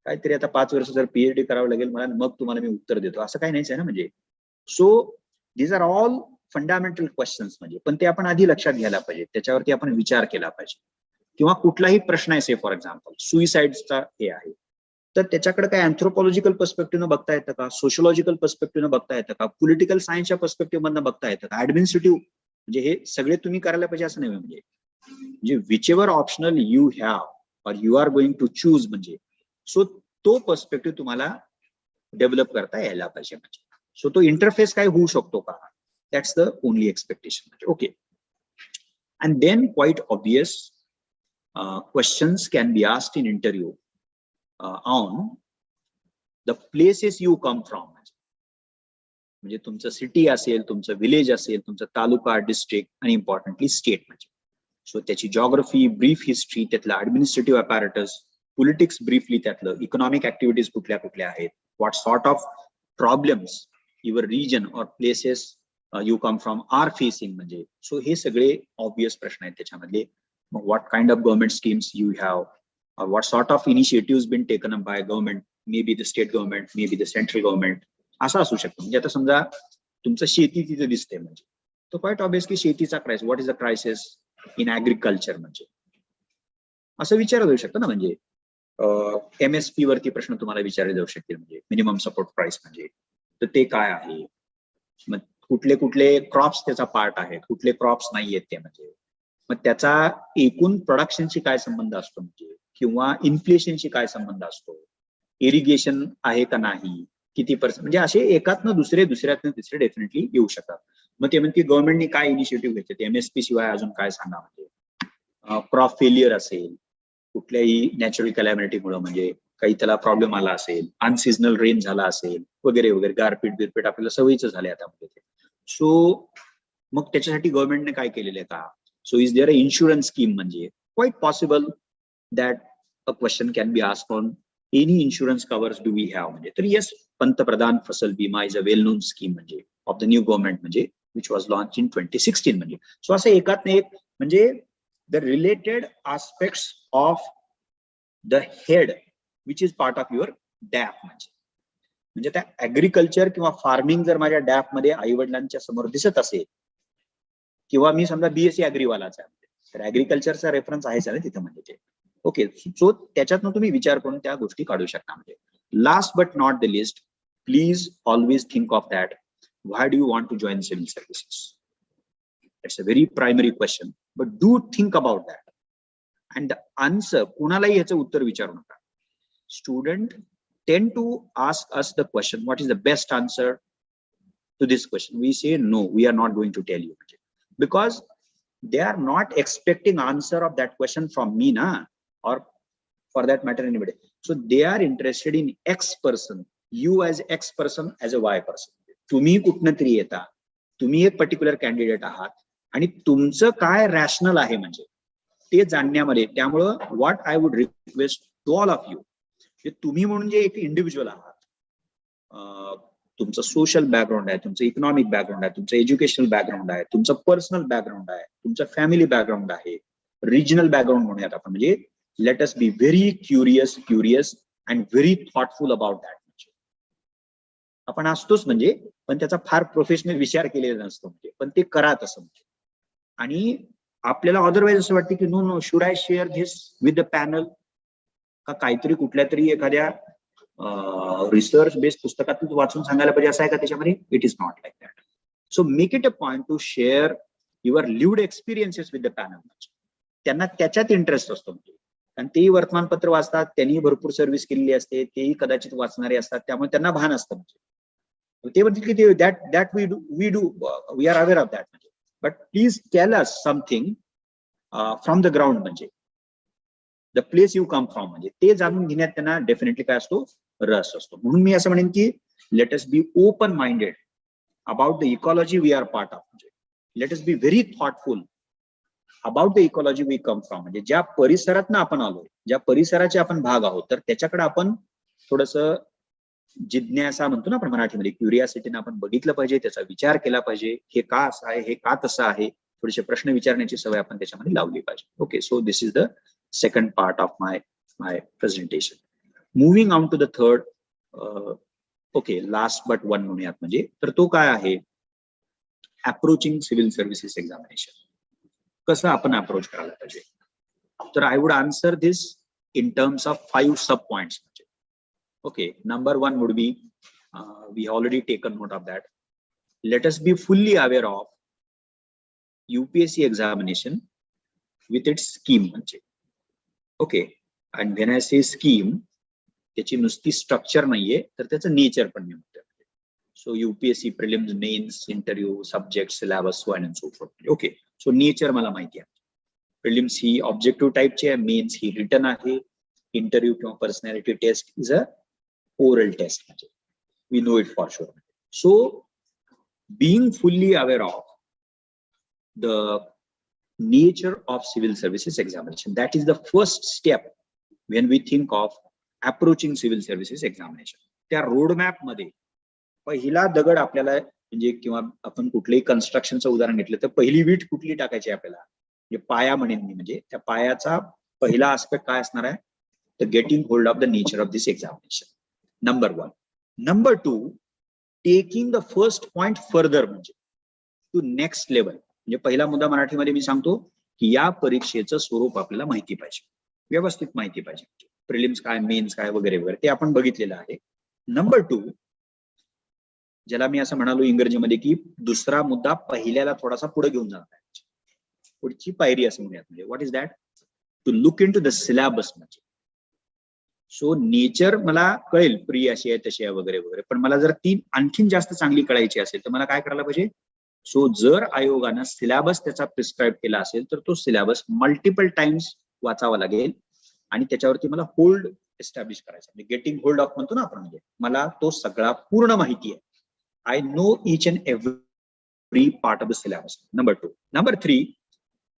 काहीतरी आता 5 वर्ष जर पीएचडी करावं लागेल मला मग तुम्हाला मी उत्तर देतो असं काही नाहीच आहे ना. म्हणजे so these are all fundamental questions, म्हणजे पण ते आपण आधी लक्षात घ्यायला पाहिजे, त्याच्यावरती आपण विचार केला पाहिजे. किंवा कुठलाही प्रश्न आहे, से फॉर एक्झाम्पल सुइसाइडचा हे आहे, तर त्याच्याकडे काय अँथ्रोपॉलॉजिकल पर्स्पेक्टिव्ह बघता येतं का, सोशोलॉजिकल पर्स्पेक्टिव्ह बघता येतं का, पॉलिटिकल सायन्सच्या पर्स्पेक्टिव्ह मधनं बघता येतं का, ऍडमिनिस्ट्रेटिव्ह, म्हणजे हे सगळे तुम्ही करायला पाहिजे असं नाही. म्हणजे whichever optional you have or you are going to choose, म्हणजे सो तो पर्स्पेक्टिव्ह तुम्हाला डेव्हलप करता यायला पाहिजे. म्हणजे सो तो इंटरफेस काय होऊ शकतो का, that's the only expectation. Okay, and then quite obvious questions can be asked in interview on the places you come from. म्हणजे तुमचं सिटी असेल, तुमचं विलेज असेल, तुमचं तालुका, डिस्ट्रिक्ट, आणि इम्पॉर्टंटली स्टेट. म्हणजे सो त्याची जॉग्रफी, ब्रीफ हिस्ट्री, त्यातलं ऍडमिनिस्ट्रेटिव्ह अपॅरेटस, पॉलिटिक्स ब्रीफली, त्यातलं इकॉनॉमिक ऍक्टिव्हिटीज कुठल्या कुठल्या आहेत, what sort of problems your region or places you come from are facing. म्हणजे सो हे सगळे ऑब्वियस प्रश्न आहेत त्याच्यामधले. मग what kind of government schemes you have, what sort of initiative been taken up by government, may be the state government, may be the central government, असं असू शकतं. म्हणजे आता समजा तुमचं शेती तिथे दिसते, म्हणजे तो क्वाईट ऑब्वियस की शेतीचा crisis, what is the crisis in agriculture, म्हणजे असं विचारलं जाऊ शकतं ना. म्हणजे एमएसपी वरती प्रश्न तुम्हाला विचारले जाऊ शकतील, म्हणजे मिनिमम सपोर्ट प्राइस, म्हणजे तर ते काय आहे, मग कुठले कुठले क्रॉप्स त्याचा पार्ट आहेत, कुठले क्रॉप्स नाही आहेत ते, म्हणजे मग त्याचा एकूण प्रोडक्शनशी काय संबंध असतो, म्हणजे किंवा इन्फ्लेशनशी काय संबंध असतो, इरिगेशन आहे का नाही, किती पर्सेंट, म्हणजे असे एकातनं दुसरे, दुसऱ्यातनं तिसरे डेफिनेटली येऊ शकतात. मग ते म्हणते गव्हर्नमेंटने काय इनिशिएटिव्ह घेतले, एमएसपी शिवाय अजून काय सांगा, म्हणजे क्रॉप फेलियर असेल, कुठल्याही नॅचरल कॅलॅमिटीमुळे, म्हणजे काही त्याला प्रॉब्लेम आला असेल, अनसिजनल रेन झाला असेल, वगैरे वगैरे, गारपीट बिरपीट आपल्याला सवयीचं झाले आता. सो मग त्याच्यासाठी गव्हर्नमेंटने काय केलेलं आहे का, so is there a insurance scheme, म्हणजे quite possible that a question can be asked on any insurance covers do we have. म्हणजे तर येस, पंतप्रधान Fasal Bima is a well known scheme, म्हणजे ऑफ द न्यू गव्हर्नमेंट, म्हणजे विच वॉज लॉन्च इन 2016. म्हणजे सो असं एकात एक, म्हणजे the related aspects of the head which is part of your DAF. म्हणजे त्या ऍग्रिकल्चर किंवा फार्मिंग जर माझ्या डॅप मध्ये आई वडिलांच्या समोर दिसत असेल, किंवा मी समजा बीएससी ऍग्रीवालाच आहे, तर ऍग्रिकल्चरचा रेफरन्स आहेच ना तिथं, म्हणजे ते ओके. सो त्याच्यातनं तुम्ही विचार करून त्या गोष्टी काढू शकता. म्हणजे last but not the least, please always think of that, why do you want to join civil services. It's a very primary question, but do think about that. And the answer, कुणालाही याचं उत्तर विचारू नका. Student tend to ask us the question, what is the best answer to this question? We say no, we are not going to tell you, because they are not expecting answer of that question from me, na, or for that matter anybody. So they are interested in X person, you as X person, as a Y person. तुम्ही कुठनं तरी येता, तुम्ही एक पर्टिक्युलर कॅन्डिडेट आहात आणि तुमचं काय रॅशनल आहे म्हणजे ते जाणण्यामध्ये. त्यामुळं what I would request to all of you, तुम्ही म्हणजे एक इंडिव्हिज्युअल आहात, तुमचं सोशल बॅकग्राऊंड आहे, तुमचं इकॉनॉमिक बॅकग्राऊंड आहे, तुमचं एज्युकेशनल बॅकग्राऊंड आहे, तुमचं पर्सनल बॅकग्राऊंड आहे, तुमचं फॅमिली बॅकग्राऊंड आहे, रिजनल बॅकग्राऊंड म्हणूयात आपण. म्हणजे let us be very curious and very thoughtful about that. आपण असतोच म्हणजे, पण त्याचा फार प्रोफेशनल विचार केलेला नसतो म्हणजे, पण ते करा तसं म्हणजे. आणि आपल्याला अदरवाईज असं वाटतं की no should I share this with the panel, का काहीतरी कुठल्या तरी एखाद्या रिसर्च बेस्ड पुस्तकातून वाचून सांगायला पाहिजे असं आहे का त्याच्यामध्ये? It is not like that. So make it a point to share your lived experiences with the panel. त्यांना त्याच्यात इंटरेस्ट असतो म्हणजे, कारण तेही वर्तमानपत्र वाचतात, त्यांनी भरपूर सर्व्हिस केलेली असते, तेही कदाचित वाचणारे असतात, त्यामुळे त्यांना भान असतं म्हणजे. ते म्हणतील की ते that we are aware of that म्हणजे. But please tell us something from the ground म्हणजे, the place you come from म्हणजे, ते जाणून घेण्यात त्यांना डेफिनेटली काय असतो? रस असतो. म्हणून मी असं म्हणेन की let us be open minded about the ecology we are part of म्हणजे. Let us be very thoughtful about the ecology we come from म्हणजे, ज्या परिसरातनं आपण आलोय, ज्या परिसराचे आपण भाग आहोत, तर त्याच्याकडे आपण थोडस जिज्ञासा म्हणतो ना आपण मराठीमध्ये, क्युरियासिटीने आपण बघितलं पाहिजे, त्याचा विचार केला पाहिजे, हे का असं आहे, हे का तसं आहे, थोडेसे प्रश्न विचारण्याची सवय आपण त्याच्यामध्ये लावली पाहिजे. Okay, so this is the second part of my presentation. Moving on to the third, okay, last but one म्हणूयात म्हणजे, तर तो काय आहे? Approaching civil services examination. कसं आपण अप्रोच करायला पाहिजे? तर I would answer this in terms of 5 sub points. Okay, number one would be, we already taken note of that. Let us be fully aware of UPSC examination with its scheme. Okay, and when I say scheme, त्याची नुसती स्ट्रक्चर नाहीये, तर त्याचं नेचर पण मी म्हणतो. So UPSC prelims, mains, interview, subject, syllabus, so and so forth. Okay, so nature मला माहिती आहे. प्रिलिम्स ही ऑब्जेक्टिव्ह टाईपची आहे, मेन्स ही रिटन आहे, इंटरव्ह्यू किंवा personality test is a oral test. We know it for sure. So being fully aware of the nature of civil services examination, that is the first step when we think of approaching civil services examination. त्या रोडमॅप मध्ये पहिला दगड आपल्याला म्हणजे, किंवा आपण कुठलेही कन्स्ट्रक्शनचं उदाहरण घेतलं तर पहिली वीट कुठली टाकायची आपल्याला, म्हणजे पाया म्हणेन मी. म्हणजे त्या पायाचा पहिला आस्पेक्ट काय असणार आहे? The getting hold of the nature of this examination. Number one. Number two, taking the first point further म्हणजे टू नेक्स्ट लेवल. म्हणजे पहिला मुद्दा मराठीमध्ये मी सांगतो की या परीक्षेचं स्वरूप आपल्याला माहिती पाहिजे, व्यवस्थित माहिती पाहिजे. प्रिलिम्स काय, मेन्स काय, वगैरे वगैरे ते आपण बघितलेलं आहे. नंबर टू, ज्याला मी असं म्हणालो इंग्रजीमध्ये की दुसरा मुद्दा पहिल्याला थोडासा पुढे घेऊन जाणार आहे, पुढची पायरी असं म्हणूयात. म्हणजे what is that? To look into the syllabus म्हणजे. सो नेचर मला कळेल, प्री अशी आहे, तशी आहे, वगैरे वगैरे, पण मला जर ती आणखीन जास्त चांगली कळायची असेल तर मला काय करायला पाहिजे? सो जर आयोगानं सिलेबस त्याचा प्रिस्क्राईब केला असेल तर तो सिलेबस मल्टिपल टाइम्स वाचावा लागेल आणि त्याच्यावरती मला होल्ड एस्टॅब्लिश करायचा. म्हणजे गेटिंग होल्ड ऑफ म्हणतो ना आपण, म्हणजे मला तो सगळा पूर्ण माहिती आहे. I know each and every part of the syllabus. Number two. Number three,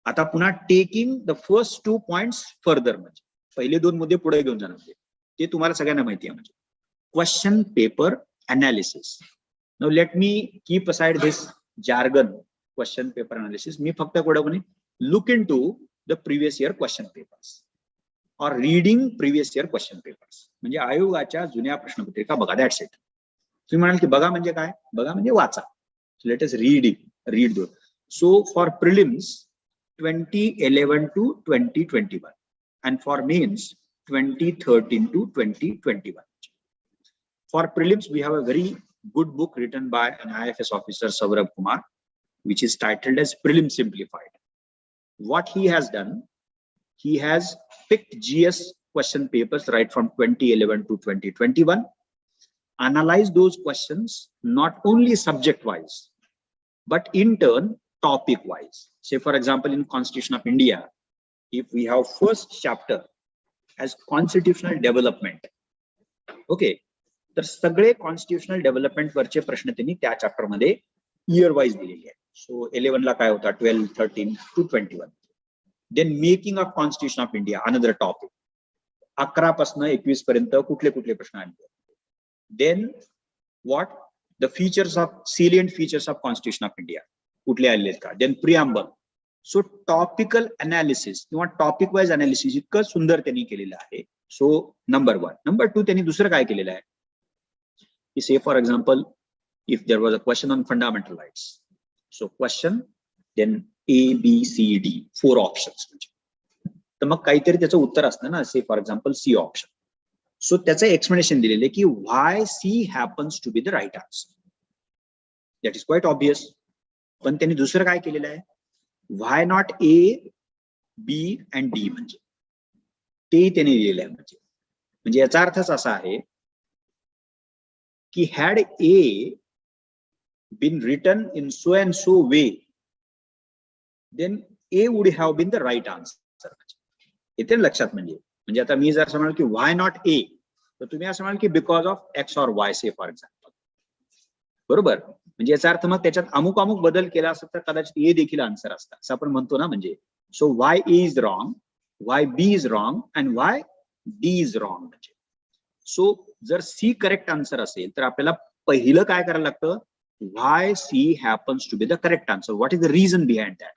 आता पुन्हा taking the first 2 points further म्हणजे पहिले 2 मुद्दे पुढे घेऊन जाणार. ते तुम्हाला सगळ्यांना माहिती आहे. म्हणजे question paper analysis. Now let me keep aside this jargon, question paper analysis. मी फक्त कोणाकोणी look into the previous year question papers or reading previous year question papers. म्हणजे आयोगाच्या जुन्या प्रश्नपत्रिका बघा, दॅट्स इट. तुम्ही म्हणाल की बघा म्हणजे काय? बघा म्हणजे वाचा. लेट अस रीड दो. So for prelims 2011 to 2021 and for mains 2013 to 2021. For prelims, we have a very good book written by an IFS officer, Saurabh Kumar, which is titled as Prelims Simplified. What he has done, he has picked GS question papers right from 2011 to 2021, analyzed those questions not only subject wise, but in turn topic wise. Say for example, in Constitution of India, if we have first chapter as constitutional development, okay, तर सगळे कॉन्स्टिट्युशनल डेव्हलपमेंट वरचे प्रश्न त्यांनी त्या चॅप्टर मध्ये इयर वाईज दिलेले आहेत. सो 11 ला काय होता, 12, 13 to 21. Then making of constitution of India, another topic. 11 पासून 21 पर्यंत कुठले कुठले प्रश्न आले. Then what the features of salient features of constitution of India कुठले आलेले का. Then preamble. So topical analysis किंवा टॉपिक वाईज अनालिसिस इतकं सुंदर त्यांनी केलेलं आहे. So number 1. नंबर 2, त्यांनी दुसरं काय केलेलं आहे की say for example, if there was a question on fundamental rights, so question, then A, B, C, D, 4 options. तर मग काहीतरी त्याचं उत्तर असतं ना, say for example C option. So त्याचं एक्सप्लेनेशन दिलेलं आहे की why C happens to be the right answer. That is quite obvious. पण त्यांनी दुसरं काय केलेलं आहे, why not A, B and D, म्हणजे ते त्यांनी दिलेलं आहे. म्हणजे याचा अर्थच असा आहे की had A been written in so and so way, then A would have been the right answer. इथे लक्षात म्हणजे आता मी जर असं म्हणाल की why not A, तर तुम्ही असं म्हणाल की because of X or Y, say for example. बरोबर. म्हणजे याचा अर्थ मग त्याच्यात अमुक अमुक बदल केला असता तर कदाचित A देखील आन्सर असता, असं आपण म्हणतो ना. म्हणजे so why A is wrong, why B is wrong and why D is wrong. म्हणजे सो जर C करेक्ट आन्सर असेल तर आपल्याला पहिलं काय करायला लागतं, why C happens to be the correct answer, what is the reason behind that.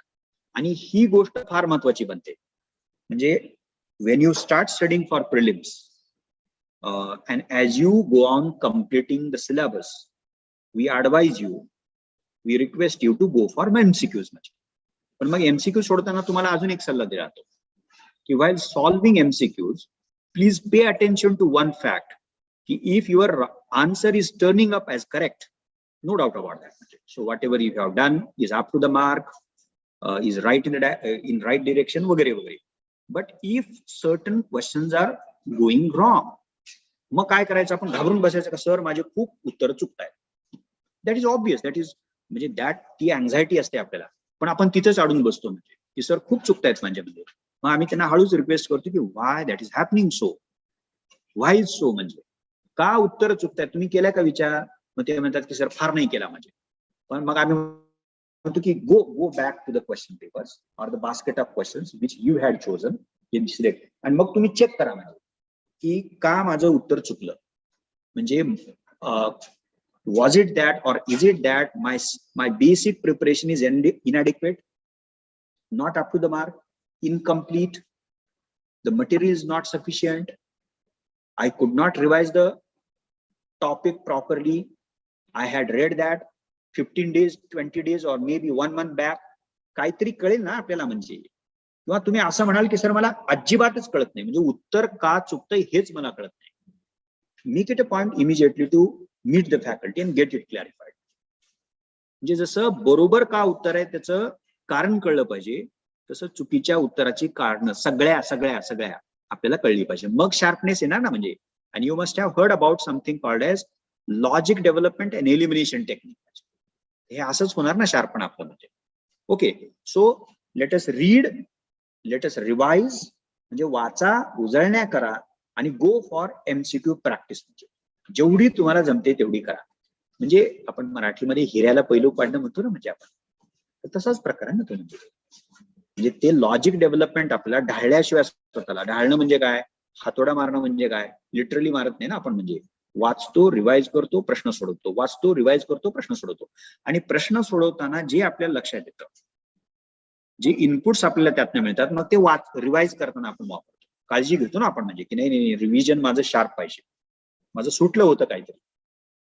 आणि ही गोष्ट फार महत्वाची बनते. म्हणजे when you start studying for prelims and as you go on completing the syllabus, we advise you, we request you to go for MCQs. पण मग MCQ सोडताना तुम्हाला अजून एक सल्ला दिला जातो की while solving MCQs, please pay attention to one fact, if your answer is turning up as correct, no doubt about that. So whatever you have done is up to the mark, is right in right direction, वगैरे वगैरे. But if certain questions are going wrong, मग काय करायचं, आपण घाबरून बसायचं का सर माझे खूप उत्तर चुकतायत. That is obvious, that is म्हणजे ती अँझायटी असते आपल्याला, पण आपण तिथेच अडून बसतो म्हणजे की सर खूप चुकतायत म्हणजे. मग आम्ही त्यांना हळूच रिक्वेस्ट करतो की Y that is happening so, Y is so, म्हणजे का उत्तर चुकतायत, तुम्ही केलाय का विचार. मग ते म्हणतात की सर फार नाही केला म्हणजे. पण मग आम्ही म्हणतो की go back to the question papers or the basket of questions which you had chosen in select, आणि मग तुम्ही चेक करा म्हणजे की का माझं उत्तर चुकलं. म्हणजे was it that or is it that my basic preparation is inadequate, not up to the mark, incomplete, the material is not sufficient, I could not revise the topic properly, I had read that 15 days, 20 days or maybe 1 month back. काहीतरी कळेल ना आपल्याला म्हणजे. किंवा तुम्ही असं म्हणाल की सर मला अजिबातच कळत नाही, म्हणजे उत्तर का चुकतंय हेच मला कळत नाही. Make it a point immediately to meet the faculty and get it clarified. म्हणजे जसं बरोबर का उत्तर आहे त्याचं कारण कळलं पाहिजे, तसं चुकीच्या उत्तराची कारण सगळ्या आपल्याला कळली पाहिजे. मग शार्पनेस येणार ना म्हणजे. आणि you must have heard about something called as logic development and elimination technique. हे असंच होणार ना शार्पण आपलं म्हणजे. Okay, so let us read, let us revise, म्हणजे वाचा, उजळण्या करा आणि गो फॉर MCQ प्रॅक्टिस. म्हणजे जेवढी तुम्हाला जमते तेवढी करा. म्हणजे आपण मराठीमध्ये हिऱ्याला पैलू पाडणं म्हणतो ना, म्हणजे आपण तसाच प्रकार आहे ना तो. म्हणजे ते लॉजिक डेव्हलपमेंट आपल्याला ढाळल्याशिवाय स्वतःला. ढाळणं म्हणजे काय, हातोडा मारणं म्हणजे काय, लिटरली मारत नाही ना आपण. म्हणजे वाचतो, रिवाइज करतो, प्रश्न सोडवतो, वाचतो, रिवाइज करतो, प्रश्न सोडवतो. आणि प्रश्न सोडवताना जे आपल्याला लक्षात येतं, जे इनपुट्स आपल्याला त्यातनं मिळतात, मग ते रिवाइज करताना आपण वापरतो. काळजी घेतो ना आपण म्हणजे की नाही रिव्हिजन माझं शार्प पाहिजे, माझं सुटलं होतं काहीतरी,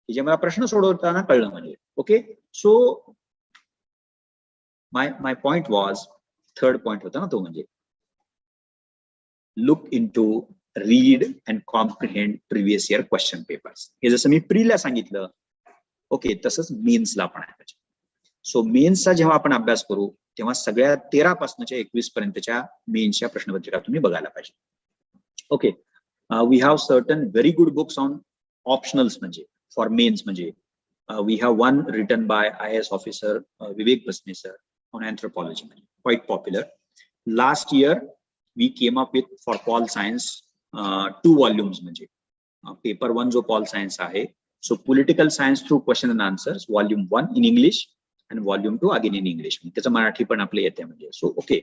की जे मला प्रश्न सोडवताना कळलं म्हणजे. Okay, so my point was, third point होता ना तो, म्हणजे look into, read and comprehend previous year question papers. हे जसं मी प्रीला सांगितलं, ओके, तसंच मेन्सला पण आहे. सो मेन्सचा जेव्हा आपण अभ्यास करू तेव्हा सगळ्या 13 पासूनच्या 21 पर्यंतच्या मेन्सच्या प्रश्नपत्रिका तुम्ही बघायला पाहिजे. Okay, we have certain very good books on optionals म्हणजे फॉर मेन्स. म्हणजे we have one written by IAS officer Vivek Basne sir, on anthropology, quite popular. Last year we came up with for Pol Science 2 volumes म्हणजे paper 1 जो Pol Science आहे, so political science through question and answers volume 1 in English and volume 2 again in English. त्याचं मराठी पण आपले येते म्हणजे. सो ओके,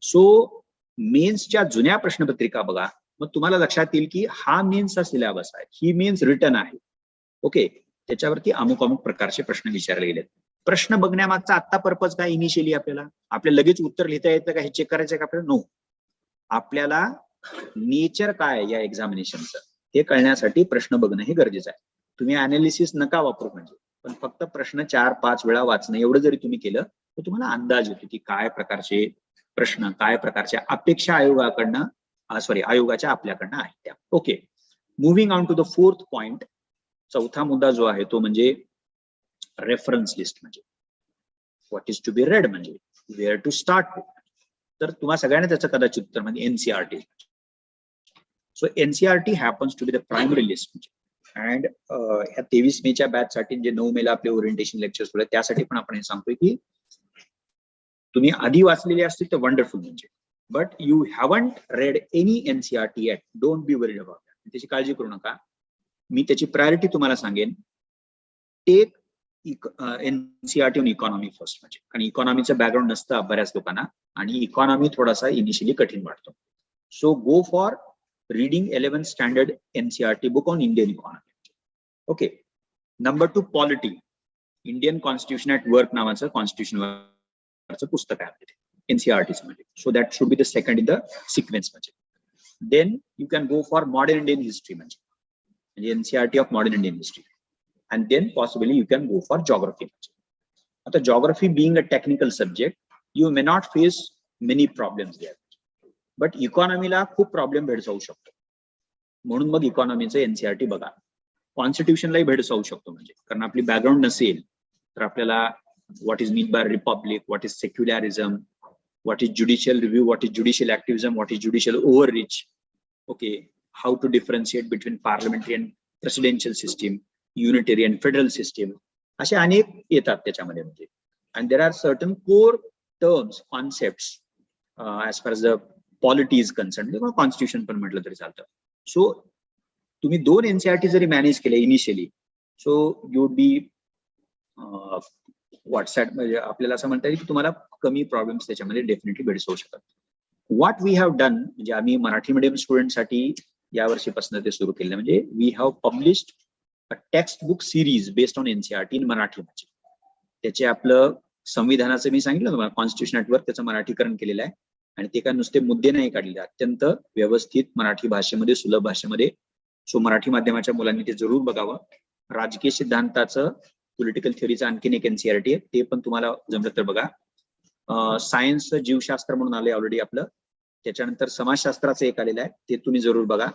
सो मेन्सच्या जुन्या प्रश्नपत्रिका बघा, मग तुम्हाला लक्षात येईल की हा मेन्सचा सिलेबस आहे, ही मेन्स रिटर्न आहे. ओके, त्याच्यावरती अमुक अमुक प्रकारचे प्रश्न विचारले गेलेत. प्रश्न बघण्यामागचा आता पर्पज काय इनिशियली आपल्याला लगेच उत्तर लिहिता येतं का हे चेक करायचं का आपल्याला? नो, आपल्याला नेचर काय या एक्झामिनेशनचं हे कळण्यासाठी प्रश्न बघणं हे गरजेचं आहे. तुम्ही अनालिसिस नका वापरू म्हणजे, पण फक्त प्रश्न 4-5 वेळा वाचणं एवढं जरी तुम्ही केलं तर तुम्हाला अंदाज येतो की काय प्रकारचे प्रश्न, काय प्रकारच्या अपेक्षा आयोगाच्या आपल्याकडनं आहेत त्या. Okay, moving on to the 4th point. चौथा मुद्दा जो आहे तो म्हणजे रेफरन्स लिस्ट. म्हणजे what is to be read, म्हणजे वेअर टू स्टार्ट. तर तुम्हाला सगळ्यांना त्याचं कदाचित उत्तर म्हणजे NCERT. So NCERT happens to be the primary list. And ह्या 23 मेच्या बॅच साठी जे 9 मेला आपले ओरिएंटेशन लेक्चर्स होते त्यासाठी पण आपण हे सांगतोय की तुम्ही आधी वाचलेले असतील तर वंडरफुल म्हणजे, but you haven't read any NCERT yet, don't be worried about that. त्याची काळजी करू नका. मी त्याची प्रायोरिटी तुम्हाला सांगेन. Take NCERT on economy first, म्हणजे कारण इकॉनॉमीचं बॅकग्राऊंड नसतं बऱ्याच लोकांना आणि इकॉनॉमी थोडासा इनिशियली कठीण वाटतो. So go for reading 11th standard NCERT book on Indian economy. Okay, number 2 polity. Indian constitution at work नावाचं कॉन्स्टिट्यूशन पुस्तक आहे एनसीआरटी मध्ये. So that should be the second in the sequence म्हणजे. Then you can go for modern Indian history म्हणजे NCERT of modern Indian history. And then possibly you can go for geography. Now, geography being a technical subject, you may not face many problems there. But economy ला खूप प्रॉब्लेम भेडसावू शकतो, म्हणून मग इकॉनॉमीचं एनसीआरटी बघा. कॉन्स्टिट्यूशनलाही भेडसावू शकतो म्हणजे, कारण आपली बॅकग्राऊंड नसेल तर आपल्याला what is mean by republic, what is secularism, what is judicial review, what is judicial activism, what is judicial overreach. Okay, how to differentiate between parliamentary and presidential system, unitary and federal system, असे अनेक येतात त्याच्यामध्ये म्हणजे. And there are certain core terms, concepts as far as the polity is concern, किंवा कॉन्स्टिट्यूशन पण म्हटलं तरी चालतं. सो तुम्ही 2 एनसीआरटी जरी मॅनेज केले initially, so you would B WhatsApp म्हणजे आपल्याला असं म्हणता येईल की तुम्हाला कमी प्रॉब्लेम्स त्याच्यामध्ये डेफिनेटली भेडसावू शकतात. व्हॉट वी हॅव डन म्हणजे आम्ही मराठी मीडियम स्टुडंटसाठी यावर्षीपासून ते सुरू केलं म्हणजे we have published a text book series based on NCERT in Marathi. त्याचे आपलं संविधानाचं मी सांगितलं तुम्हाला कॉन्स्टिट्यूशन ऍट वर्क त्याचं मराठीकरण केलेलं आहे आणि ते काय नुसते मुद्दे नाही काढलेले, अत्यंत व्यवस्थित मराठी भाषेमध्ये, सुलभ भाषेमध्ये. सो मराठी माध्यमाच्या मुलांनी ते जरूर बघावं. राजकीय सिद्धांताचं, पॉलिटिकल थिअरीचं आणखीन एक एनसीआरटी आहे, ते पण तुम्हाला जमलं तर बघा. सायन्स जीवशास्त्र म्हणून आले ऑलरेडी आपलं, त्याच्यानंतर समाजशास्त्राचं एक आलेलं आहे, ते तुम्ही जरूर बघा.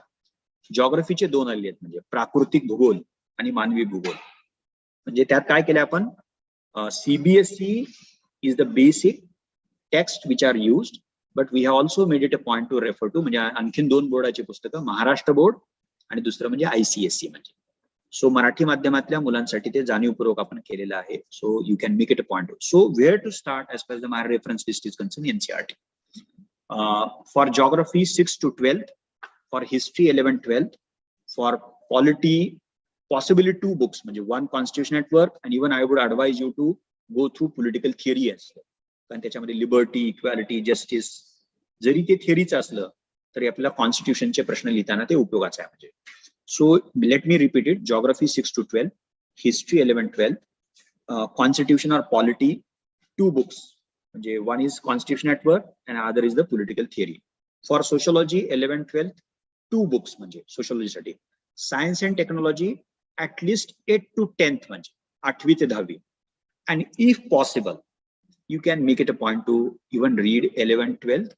जॉग्रफीचे 2 आलेले आहेत म्हणजे प्राकृतिक भूगोल आणि मानवी भूगोल. म्हणजे त्यात काय केलं आपण, CBSE is the basic text which are used, but we have also made it a point to refer to. म्हणजे आणखीन 2 बोर्डाची पुस्तकं, महाराष्ट्र बोर्ड आणि दुसरं म्हणजे आयसीएसई म्हणजे. सो मराठी माध्यमातल्या मुलांसाठी ते जाणीवपूर्वक आपण केलेलं आहे. So you can make it a point. So where to start as per the my reference list is concern NCERT. For geography 6 to 12th, for history 11th-12th, for polity possibly 2 books म्हणजे 1 constitution at work, and even I would advise you to go through political theory as well, कारण त्याच्यामध्ये लिबर्टी, इक्वॅलिटी, जस्टिस जरी ते थिअरीच असलं तरी आपल्याला कॉन्स्टिट्यूशनचे प्रश्न लिहिताना ते उपयोगाचं आहे म्हणजे. So let me repeat it. Geography 6 to 12th, history 11th-12th, constitution और पॉलिटी 2 books म्हणजे 1 is constitution at work and other is the political theory. For sociology 11th-12th 2 books म्हणजे सोशॉलॉजीसाठी. Science and technology at least 8 to 10th म्हणजे 8वी ते 10वी. And if possible you can make it a point to even read 11th-12th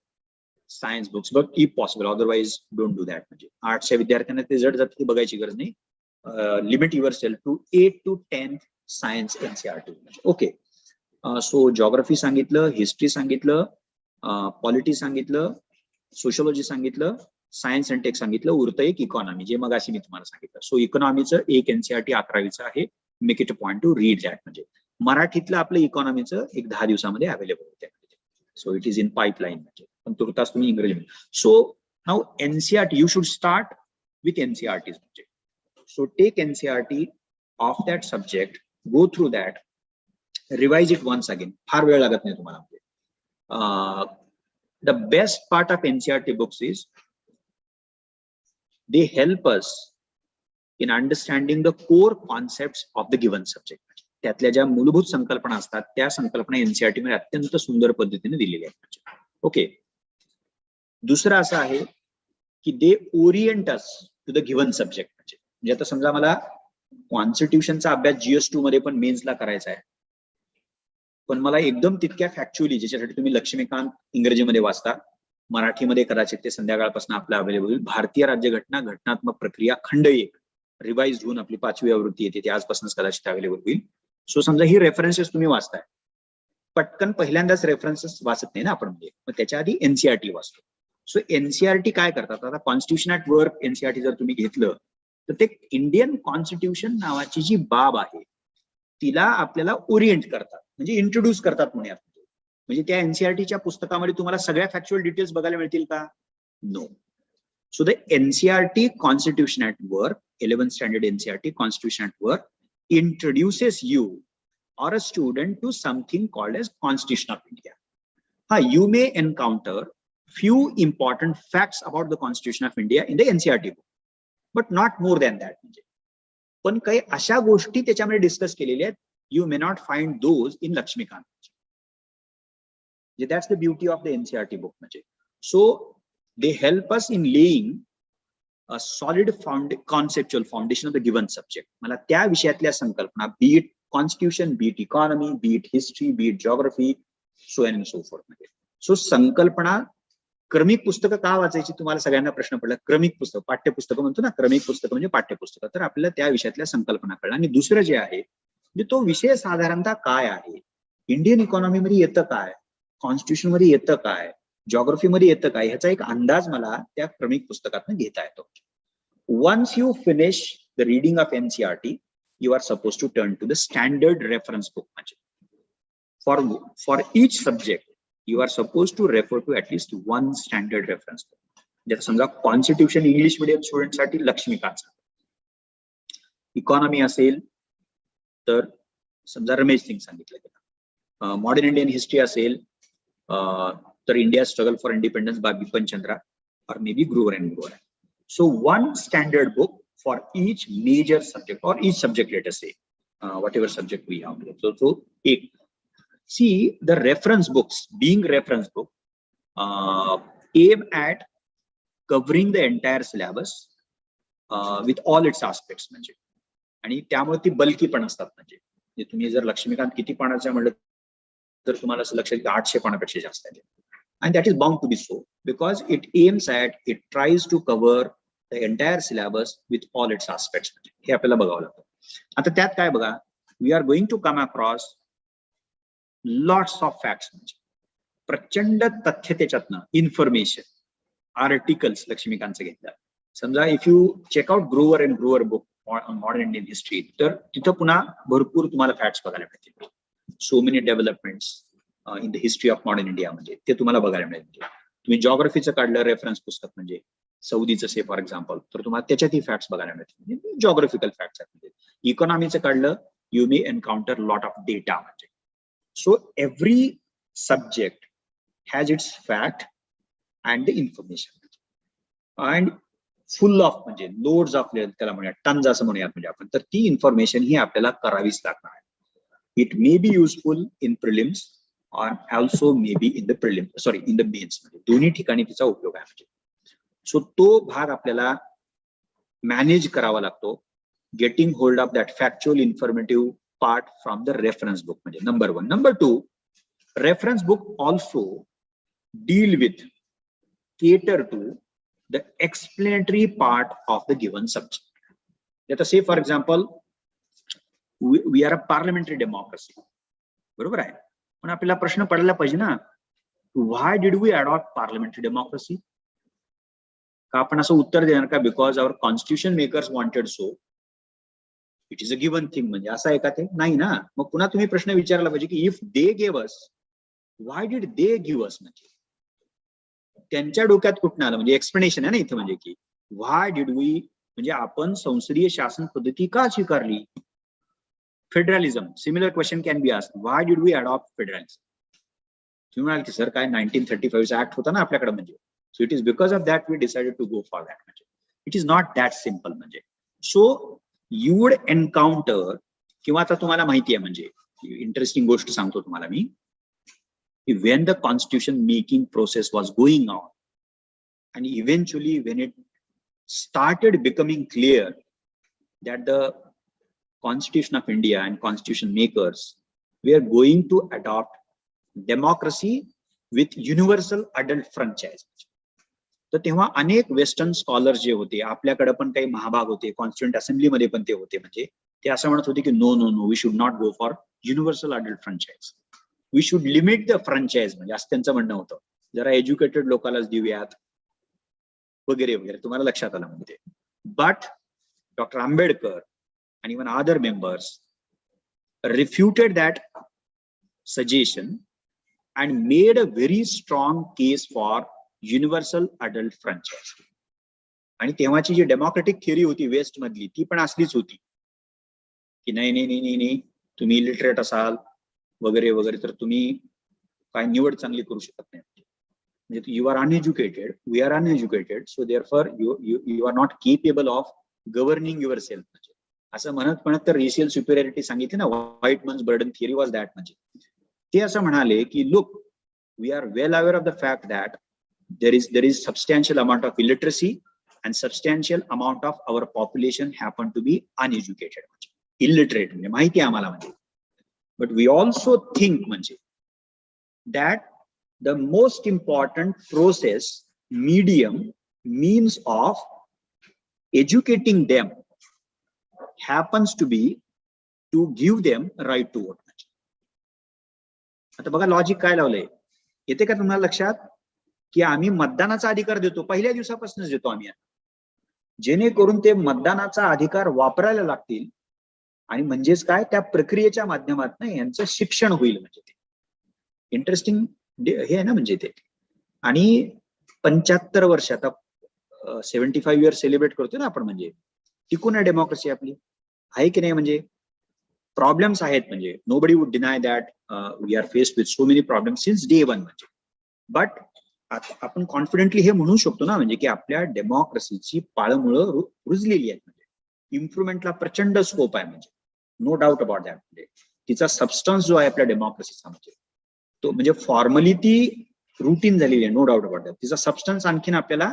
science books, but if possible, otherwise don't do that. म्हणजे आर्ट्सच्या विद्यार्थ्यांना ते जड जातं की बघायची गरज नाही. Limit yourself to 8 to 10th science NCERT. Okay, so geography सांगितलं, हिस्ट्री सांगितलं, पॉलिटी सांगितलं, सोशॉलॉजी सांगितलं, सायन्स अँड टेक सांगितलं, उरतं एक इकॉनॉमी जे मग अशी मी तुम्हाला सांगितलं. सो इकॉनॉमीचं एक एनसीआरटी 11वीचं आहे. Make it a point to read that म्हणजे. मराठीतलं आपलं इकॉनॉमीचं एक 10 दिवसामध्ये अवेलेबल होते. So it is in pipeline, म्हणजे पण तुर्तास तुम्ही इंग्रजी. So now NCERT, you should start with NCERT. म्हणजे so take NCERT of that subject, go through that, revise it once again. फार वेळ लागत नाही तुम्हाला. The best part of NCERT books is they help us in understanding the core concepts of the given subject. त्यातल्या ज्या मूलभूत संकल्पना असतात त्या संकल्पना एनसीआरटी मध्ये अत्यंत सुंदर पद्धतीने दिलेल्या आहेत. ओके. दुसरं असं आहे की they orient us to the given subject. म्हणजे आता समजा मला कॉन्स्टिट्यूशनचा अभ्यास GS2 मध्ये पण मेन्सला करायचा आहे, पण मला एकदम तितक्या फॅक्च्युअली, ज्याच्यासाठी तुम्ही लक्ष्मीकांत इंग्रजीमध्ये वाचता, मराठीमध्ये कदाचित ते संध्याकाळपासून आपलं अवेलेबल होईल. भारतीय राज्यघटना घटनात्मक प्रक्रिया खंड 1 रिवाइज होऊन आपली 5वी आवृत्ती येते, ती आजपासूनच कदाचित अवेलेबल होईल. सो समजा ही रेफरन्सेस तुम्ही वाचताय, पटकन पहिल्यांदाच रेफरन्सेस वाचत नाही ना आपण, म्हणजे मग त्याच्या आधी एनसीआरटी वाचतो. सो एनसीआरटी काय करतात, आता कॉन्स्टिट्यूशन ॲट वर्क एनसीआरटी जर तुम्ही घेतलं तर ते इंडियन कॉन्स्टिट्यूशन नावाची जी बाब आहे तिला आपल्याला ओरिएंट करतात, म्हणजे इंट्रोड्यूस करतात म्हणूयात. म्हणजे त्या एनसीआरटीच्या पुस्तकामध्ये तुम्हाला सगळ्या फॅक्च्युअल डिटेल्स बघायला मिळतील का? No. So the NCERT constitution at work, 11th standard NCERT constitution at work introduces you or a student to something called as Constitution of India. You may encounter few important facts about the Constitution of India in the NCERT book, but not more than that. पण काही अशा गोष्टी त्याच्यामध्ये डिस्कस केलेल्या आहेत, you may not find those in Lakshmikant. That's the beauty of the NCERT book. So they help us in laying a solid conceptual foundation of the given subject. मला त्या विषयातल्या संकल्पना, be it constitution, be it economy, be it history, be it geography, so on and so forth. So संकल्पना, क्रमिक पुस्तकं का वाचायची तुम्हाला सगळ्यांना प्रश्न पडला. क्रमिक पुस्तक, पाठ्यपुस्तकं म्हणतो ना, क्रमिक पुस्तक म्हणजे पाठ्यपुस्तकं. तर आपल्याला त्या विषयातल्या संकल्पना कळल्या. आणि दुसरं जे आहे म्हणजे तो विषय साधारणतः काय आहे, इंडियन इकॉनॉमीमध्ये येतं काय, कॉन्स्टिट्यूशन मध्ये येतं काय, जॉग्रफी मध्ये येतं काय, ह्याचा एक अंदाज मला त्या क्रमिक पुस्तकातून घेता येतो. Once you finish the reading of NCERT, you are suppose to turn to the standard reference book. म्हणजे for each subject you are suppose to refer to at least one standard reference book. जर समजा कॉन्स्टिट्यूशन इंग्लिश मिडियम स्टुडंटसाठी लक्ष्मीकांत, इकॉनॉमी असेल तर समजा रमेश सिंग सांगितलं गेलं, मॉडर्न इंडियन हिस्ट्री असेल तर India struggle for independence by Bipin Chandra, or maybe Grover and Grover. So one standard book for each major subject, or each subject, let us say, whatever subject we have. So see, the reference books, being reference book, aim at covering the entire syllabus with all its aspects. म्हणजे आणि त्यामुळे ती बल्की पण असतात. म्हणजे तुम्ही जर लक्ष्मीकांत किती पानाचं म्हणलं तर तुम्हाला असं लक्षात येईल 800 पानापेक्षा जास्त आहे. And that is bound to be so because it aims at, it tries to cover the entire syllabus with all its aspects. हे आपल्याला बघावं लागतं. आता त्यात काय बघा, we are going to come across lots of facts. प्रचंड तथ्य त्याच्यातनं, इन्फॉर्मेशन, आर्टिकल्स लक्ष्मीकांतचं घेतलं. समजा if you check out Grover and Grover book on modern Indian history, तर तिथं पुन्हा भरपूर तुम्हाला फॅक्ट्स बघायला मिळतील. So many developments in the history of modern India, म्हणजे ते तुम्हाला बघायला मिळेल. तुम्ही जॉग्रफीचं काढलं रेफरन्स पुस्तक, म्हणजे सौदीचं से फॉर एक्झाम्पल, तर तुम्हाला त्याच्यातही फॅक्ट्स बघायला मिळतील, म्हणजे जॉग्रफिकल फॅक्ट्स आहेत. इकॉनॉमीचं काढलं, you may encounter lot of data. म्हणजे so every subject has its fact and the information and full of, म्हणजे लोड्स ऑफ, त्याला म्हणूया टन्स असं म्हणूयात म्हणजे आपण, तर ती इन्फॉर्मेशन ही आपल्याला करावीच लागणार आहे. It may B useful in prelims or also maybe in the prelim, sorry, in the mains. दोन्ही ठिकाणी तिचा उपयोग आहे. सो तो भाग आपल्याला मॅनेज करावा लागतो, getting hold of that factual informative part from the reference book. म्हणजे number 1. Number 2, reference book also deal with, cater to the explanatory part of the given subject. Let us say for example, we are a parliamentary democracy. बरोबर आहे, पण आपल्याला प्रश्न पडायला पाहिजे ना, why did we adopt parliamentary democracy? का आपण असं उत्तर देणार का because our constitution makers wanted so, it is a given thing. म्हणजे असं आहे का ते? नाही ना. मग पुन्हा तुम्ही प्रश्न विचारला पाहिजे की if they gave us, why did they give us? म्हणजे त्यांच्या डोक्यात कुठं आलं? म्हणजे एक्सप्लेनेशन आहे ना इथं, म्हणजे की व्हाय डिड वी, म्हणजे आपण संसदीय शासन पद्धती का स्वीकारली? Federalism, similar question can be asked, why did we adopt federalism? तुम्ही म्हणाल की सर काय 1935 चा ऍक्ट होता ना आपल्याकडे, म्हणजे so it is because of that we decided to go for that. म्हणजे it is not that simple. म्हणजे सो यू वुड एन्काउंटर, किंवा आता तुम्हाला माहिती आहे, म्हणजे इंटरेस्टिंग गोष्ट सांगतो तुम्हाला मी, when the constitution making process was going on and eventually when it started becoming clear that the Constitution of India and constitution makers were going to adopt democracy with universal adult franchise. तर तेव्हा अनेक वेस्टर्न स्कॉलर्स जे होते, आपल्याकडे पण काही महाभाग होते, कॉन्स्टिट्यूंट असेंब्ली मध्ये पण ते होते, म्हणजे ते असं म्हणत होते की no no no, we should not go for universal adult franchise, we should limit the franchise. म्हणजे असं त्यांचं म्हणणं होतं, जरा एज्युकेटेड लोकांनाच देऊयात वगैरे वगैरे. तुम्हाला लक्षात आलं म्हणजे. But doctor Ambedkar and even other members refuted that suggestion and made a very strong case for universal adult franchise. आणि तेव्हाची जी डेमोक्रेटिक थिअरी होती वेस्ट मधली, ती पण असलीच होती की नाही नाही नाही नाही नाही, तुम्ही इलिटरेट असाल वगैरे वगैरे तर तुम्ही काय निवड चांगली करू शकत नाही. म्हणजे you are uneducated, we are uneducated, so therefore you are not capable of governing your self. असं म्हणत म्हणत तर रेशियल सुपेरियरिटी सांगितली ना, white man's burden theory was that. म्हणजे ते असं म्हणाले की look, we are well aware of the fact that there is substantial amount of illiteracy and substantial amount of our population happen to be uneducated, illiterate, म्हणजे माहिती आहे आम्हाला. म्हणजे but we also think म्हणजे that the most important process, medium, means of educating them happens to be to give them right to vote. आता बघा लॉजिक काय लावलंय, येते का तुम्हाला लक्षात? की आम्ही मतदानाचा अधिकार देतो, पहिल्या दिवसापासूनच देतो आम्ही, जेणेकरून ते मतदानाचा अधिकार वापरायला लागतील, आणि म्हणजेच काय, त्या प्रक्रियेच्या माध्यमातून यांचं शिक्षण होईल. म्हणजे ते इंटरेस्टिंग हे आहे ना. म्हणजे ते, आणि 75 वर्ष, आता 75 इयर्स सेलिब्रेट करतोय ना आपण, म्हणजे टिकून आहे डेमोक्रेसी आपली, आहे की नाही? म्हणजे प्रॉब्लेम्स आहेत, म्हणजे nobody would deny that we are faced with so many problems since day one. म्हणजे बट आपण कॉन्फिडेंटली हे म्हणू शकतो ना, म्हणजे की आपल्या डेमोक्रेसीची पाळमुळं रुजलेली आहेत. म्हणजे इम्प्रुव्हमेंटला प्रचंड स्कोप आहे, म्हणजे नो डाऊट अबाउट दॅट. म्हणजे तिचा सबस्टन्स जो आहे आपल्या डेमोक्रेसीचा, म्हणजे तो, म्हणजे फॉर्मली ती रुटीन झालेली आहे, नो डाऊट अबाउट दॅट. तिचा सबस्टन्स आणखीन आपल्याला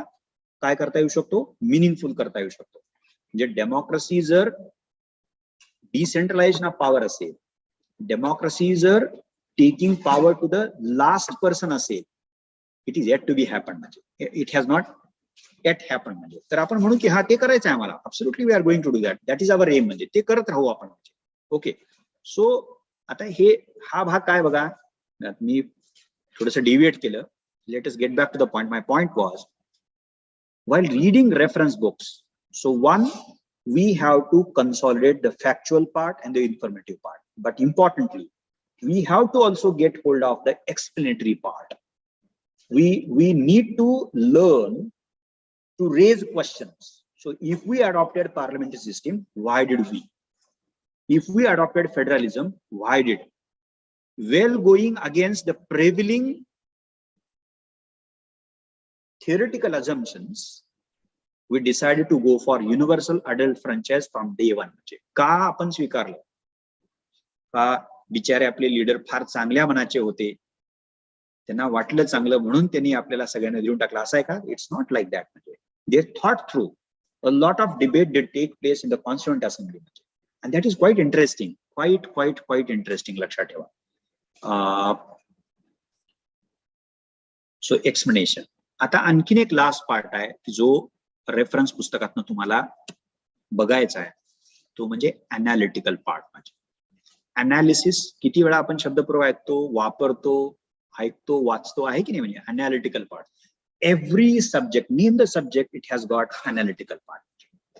काय करता येऊ शकतो, मिनिंगफुल करता येऊ शकतो. म्हणजे डेमोक्रेसी जर डिसेंट्रलाइजेशन ऑफ पॉवर असेल, डेमोक्रेसी जर taking power to the last person असेल, it is yet to be happen. म्हणजे it has not yet happen. म्हणजे तर आपण म्हणू की हा ते करायचं आहे आम्हाला, absolutely we are going to do that, that is our aim. म्हणजे ते करत राहू आपण. ओके, सो आता हे हा भाग काय बघा, मी थोडस डिव्हिएट केलं. Let us get back to the point. My point was, while reading reference books, so one, we have to consolidate the factual part and the informative part, but importantly we have to also get hold of the explanatory part. We need to learn to raise questions. So if we adopted parliamentary system, why did we? If we adopted federalism, why did? Well, going against the prevailing theoretical assumptions, we decided to go for universal adult franchise from day one. म्हणजे का आपण स्वीकारलं? का बिचारे आपले लीडर फार चांगल्या मनाचे होते, त्यांना वाटलं चांगलं म्हणून त्यांनी आपल्याला सगळ्यांना देऊन टाकलं, असं आहे का? It's not like that. म्हणजे they thought through, a lot of debate did take place in the constituent assembly, and that is quite interesting, quite interesting. लक्षात ठेवा. So explanation. आता आणखीन एक लास्ट पार्ट आहे जो रेफरन्स पुस्तकातनं तुम्हाला बघायचा आहे, तो म्हणजे अनालिटिकल पार्ट. म्हणजे अनालिसिस, किती वेळा आपण शब्दप्रयोग ऐकतो, वापरतो, ऐकतो, वाचतो, आहे की नाही? म्हणजे analytical part. Every subject, name the subject, it has got analytical part.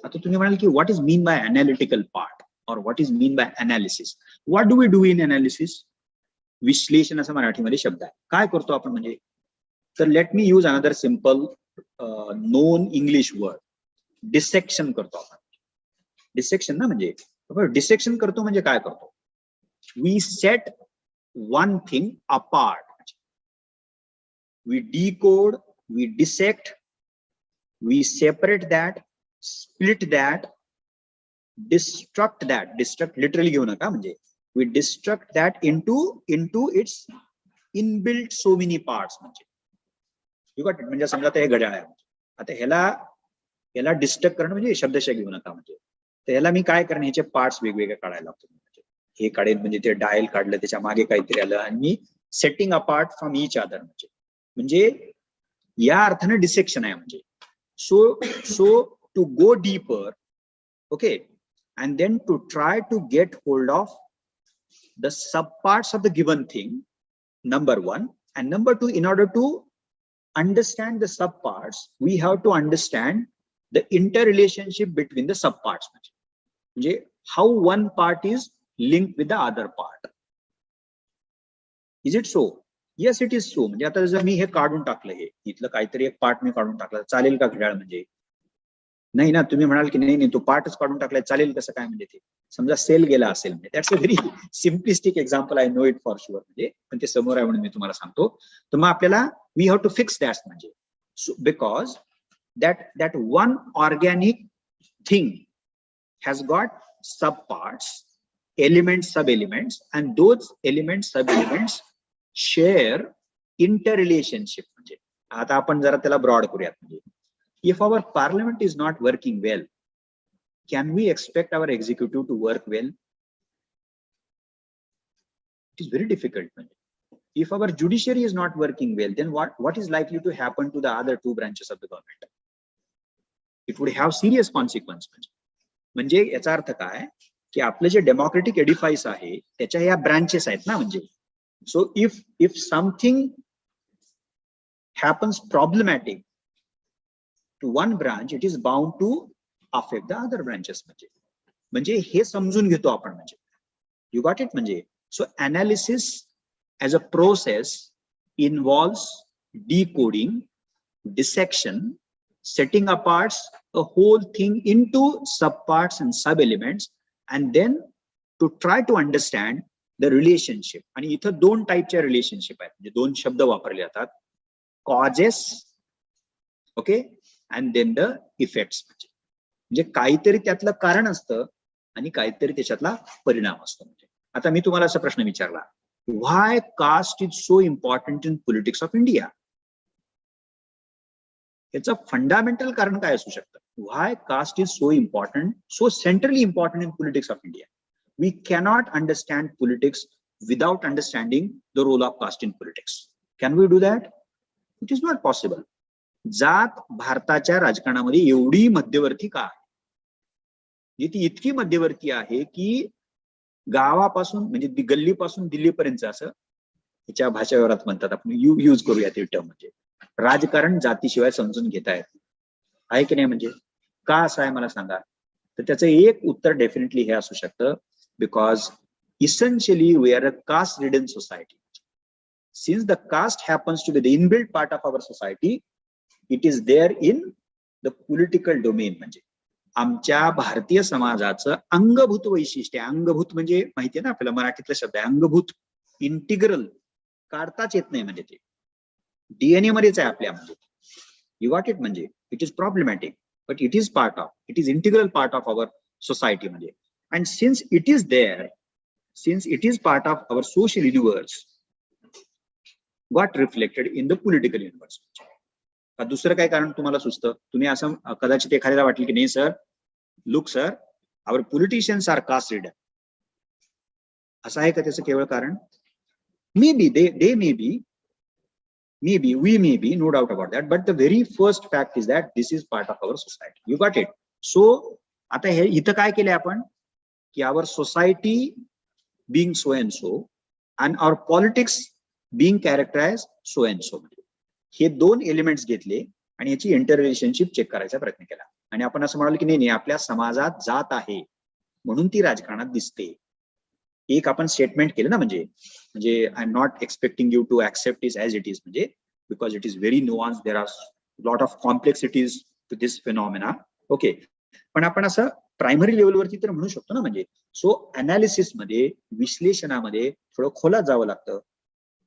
आता तुम्ही म्हणाल की what is mean bye analytical part? or what is mean by analysis. What do we do in analysis? विश्लेषण असा मराठीमध्ये शब्द आहे. काय करतो आपण म्हणजे? तर late me use another simple non English word. Dissection करतो आपण. डिसेक्शन ना म्हणजे डिसेक्शन करतो म्हणजे काय करतो? We set one thing apart. We decode, we dissect, we separate that, split that, destruct that. Destruct literally घेऊ नका म्हणजे we destruct that into its inbuilt so many parts म्हणजे. You got it? म्हणजे समजा आता हे घड्याळ आहे. आता ह्याला डिस्ट्रक्ट करणं म्हणजे शब्दशः घेऊ नका म्हणजे. तर ह्याला मी काय करणं, ह्याचे पार्ट्स वेगवेगळे काढायला लागतो. म्हणजे हे काढेल म्हणजे ते डायल काढलं, त्याच्या मागे काहीतरी आलं आणि मी setting apart from each other म्हणजे या अर्थाने डिसेक्शन आहे म्हणजे. So to go deeper, okay, and then to try to get hold of the subparts of the given thing, number one, and number two, in order to understand the subparts, we have to understand the interrelationship between the subparts. म्हणजे how one part is linked with the other part. Is it so? Yes, it is so. म्हणजे आता जर मी हे काढून टाकलं, हे इथलं काहीतरी एक पार्ट मी काढून टाकला, चालेल का घड्याळ म्हणजे? नाही ना. तुम्ही म्हणाल की नाही तो पार्टच काढून टाकलाय, चालेल कसं काय म्हणजे? ते समजा सेल गेला असेल म्हणजे. That's a very simplistic example, I know it for sure म्हणजे, पण ते समोर आहे म्हणून मी तुम्हाला सांगतो. तर मग आपल्याला we have to fix that म्हणजे, because that one organic thing has got sub parts, elements, sub elements, and those elements, sub elements share interrelationship. म्हणजे आता आपण जरा त्याला ब्रॉड करूयात. म्हणजे if our parliament is not working well, can we expect our executive to work well? It is very difficult. If our judiciary is not working well, then what is likely to happen to the other two branches of the government? It would have serious consequences. म्हणजे याचा अर्थ काय की आपलं जे डेमोक्रेटिक एडिफाइस आहे त्याच्या या ब्रांचेस आहेत ना. म्हणजे so if something happens problematic to one branch, it is bound to affect the other branches. म्हणजे हे समजून घेतो आपण म्हणजे. You got it? म्हणजे so analysis as a process involves decoding, dissection, setting apart a whole thing into subparts and sub elements, and then to try to understand the relationship. आणि इथं दोन टाईपच्या रिलेशनशिप आहेत, म्हणजे दोन शब्द वापरले जातात, causes, okay, and then the effects. म्हणजे काहीतरी त्यातलं कारण असतं आणि काहीतरी त्याच्यातला परिणाम असतो. म्हणजे आता मी तुम्हाला असा प्रश्न विचारला, why caste is so important in politics of India? याचं फंडामेंटल कारण काय असू शकतं? why caste is so important, so centrally important in politics of India? We cannot understand politics without understanding the role of caste in politics. Can we do that? It is not possible. जात भारताच्या राजकारणामध्ये एवढी मध्यवर्ती का आहे? ती इतकी मध्यवर्ती आहे की गावापासून म्हणजे गल्लीपासून दिल्लीपर्यंत, असं त्याच्या भाषा व्यवहारात म्हणतात, आपण यूज करूया ते टर्म. म्हणजे राजकारण जातीशिवाय समजून घेता येत आहे की नाही? म्हणजे का असं आहे मला सांगा. तर त्याचं एक उत्तर डेफिनेटली हे असू शकतं, because essentially we are a caste ridden society. Since the caste happens to be the inbuilt part of our society, it is there in the political domain. म्हणजे आमच्या भारतीय समाजाचं अंगभूत वैशिष्ट्य. अंगभूत म्हणजे माहितीये ना आपल्याला, मराठीतला शब्द आहे अंगभूत. इंटिग्रल काढताच येत नाही म्हणजे, ते डीएनए मध्येच आहे आपल्या. म्हणजे यू गॉट इट? म्हणजे it is problematic, but it is part of, it is integral part of our society. म्हणजे and since it is there, since it is part of our social universe, got reflected in the political universe. दुसरं काय कारण तुम्हाला सुचतं? तुम्ही असं कदाचित एखाद्याला वाटलं की नाही सर, लुक सर, आवर पॉलिटिशियन्स आर कास्ट रिडन, असं आहे का त्याचं केवळ कारण? May be they may be, we may be, no doubt about that, but the very first fact is that this is part of our society. You got it? So आता हे इथं काय केलंय आपण की our society being so and so and our politics being characterized so and so, हे दोन एलिमेंट्स घेतले आणि याची इंटर रिलेशनशिप चेक करायचा प्रयत्न केला. आणि आपण असं म्हणाल की नाही आपल्या समाजात जात आहे, म्हणून ती राजकारणात दिसते. एक आपण स्टेटमेंट केलं ना, म्हणजे I am not expecting you to accept it as it is, म्हणजे because it is very nuance, there are lot of complexities to this phenomena. Okay, पण आपण असं प्रायमरी लेवलवरती तर म्हणू शकतो ना, म्हणजे सो अनालिसिस मध्ये, विश्लेषणामध्ये थोडं खोलात जावं लागतं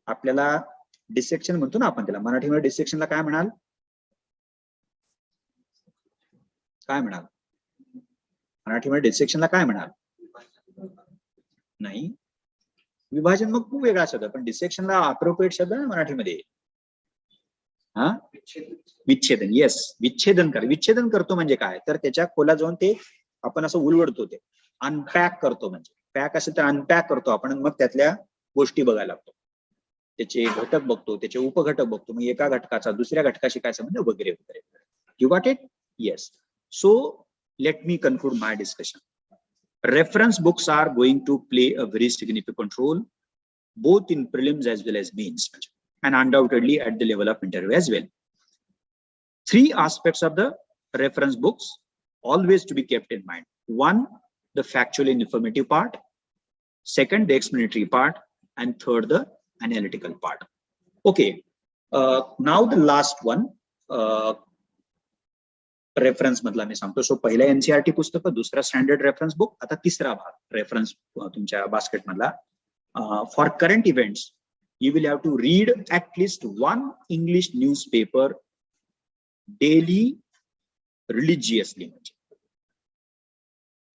आपल्याला. डिसेक्शन म्हणतो ना आपण त्याला, मराठीमध्ये डिसेक्शनला काय म्हणाल, काय म्हणाल मराठीमध्ये डिसेक्शनला काय म्हणाल? नाही, विभाजन मग खूप वेगळा शब्द, पण डिसेक्शनला अप्रोप्रिएट शब्द ना मराठीमध्ये, हा, विच्छेदन. येस, विच्छेदन करतो म्हणजे काय, तर त्याच्या खोला जाऊन ते आपण असं उलगडतो, ते अनपॅक करतो. म्हणजे पॅक असेल तर अनपॅक करतो आपण, मग त्यातल्या गोष्टी बघायला लागतो, त्याचे घटक बघतो, त्याचे उपघटक बघतो, मग एका घटकाचा दुसऱ्या घटकाशी काय संबंध वगैरे वगैरे. You got it? Yes. So let me conclude my discussion. Reference books are going to play a very significant role both in prelims as well as mains, and undoubtedly at the level of interview as well. Three aspects of the reference books always to be kept in mind. One, the factual and informative part. Second, the explanatory part. And third, the analytical part. Okay, now the last one, reference मधला मी सांगतो. सो पहिला एनसीईआरटी पुस्तक, दुसरा स्टँडर्ड रेफरन्स बुक, आता तिसरा भाग रेफरन्स तुमच्या बास्केट मधला. For current events you will have to read at least one English newspaper daily religiously, म्हणजे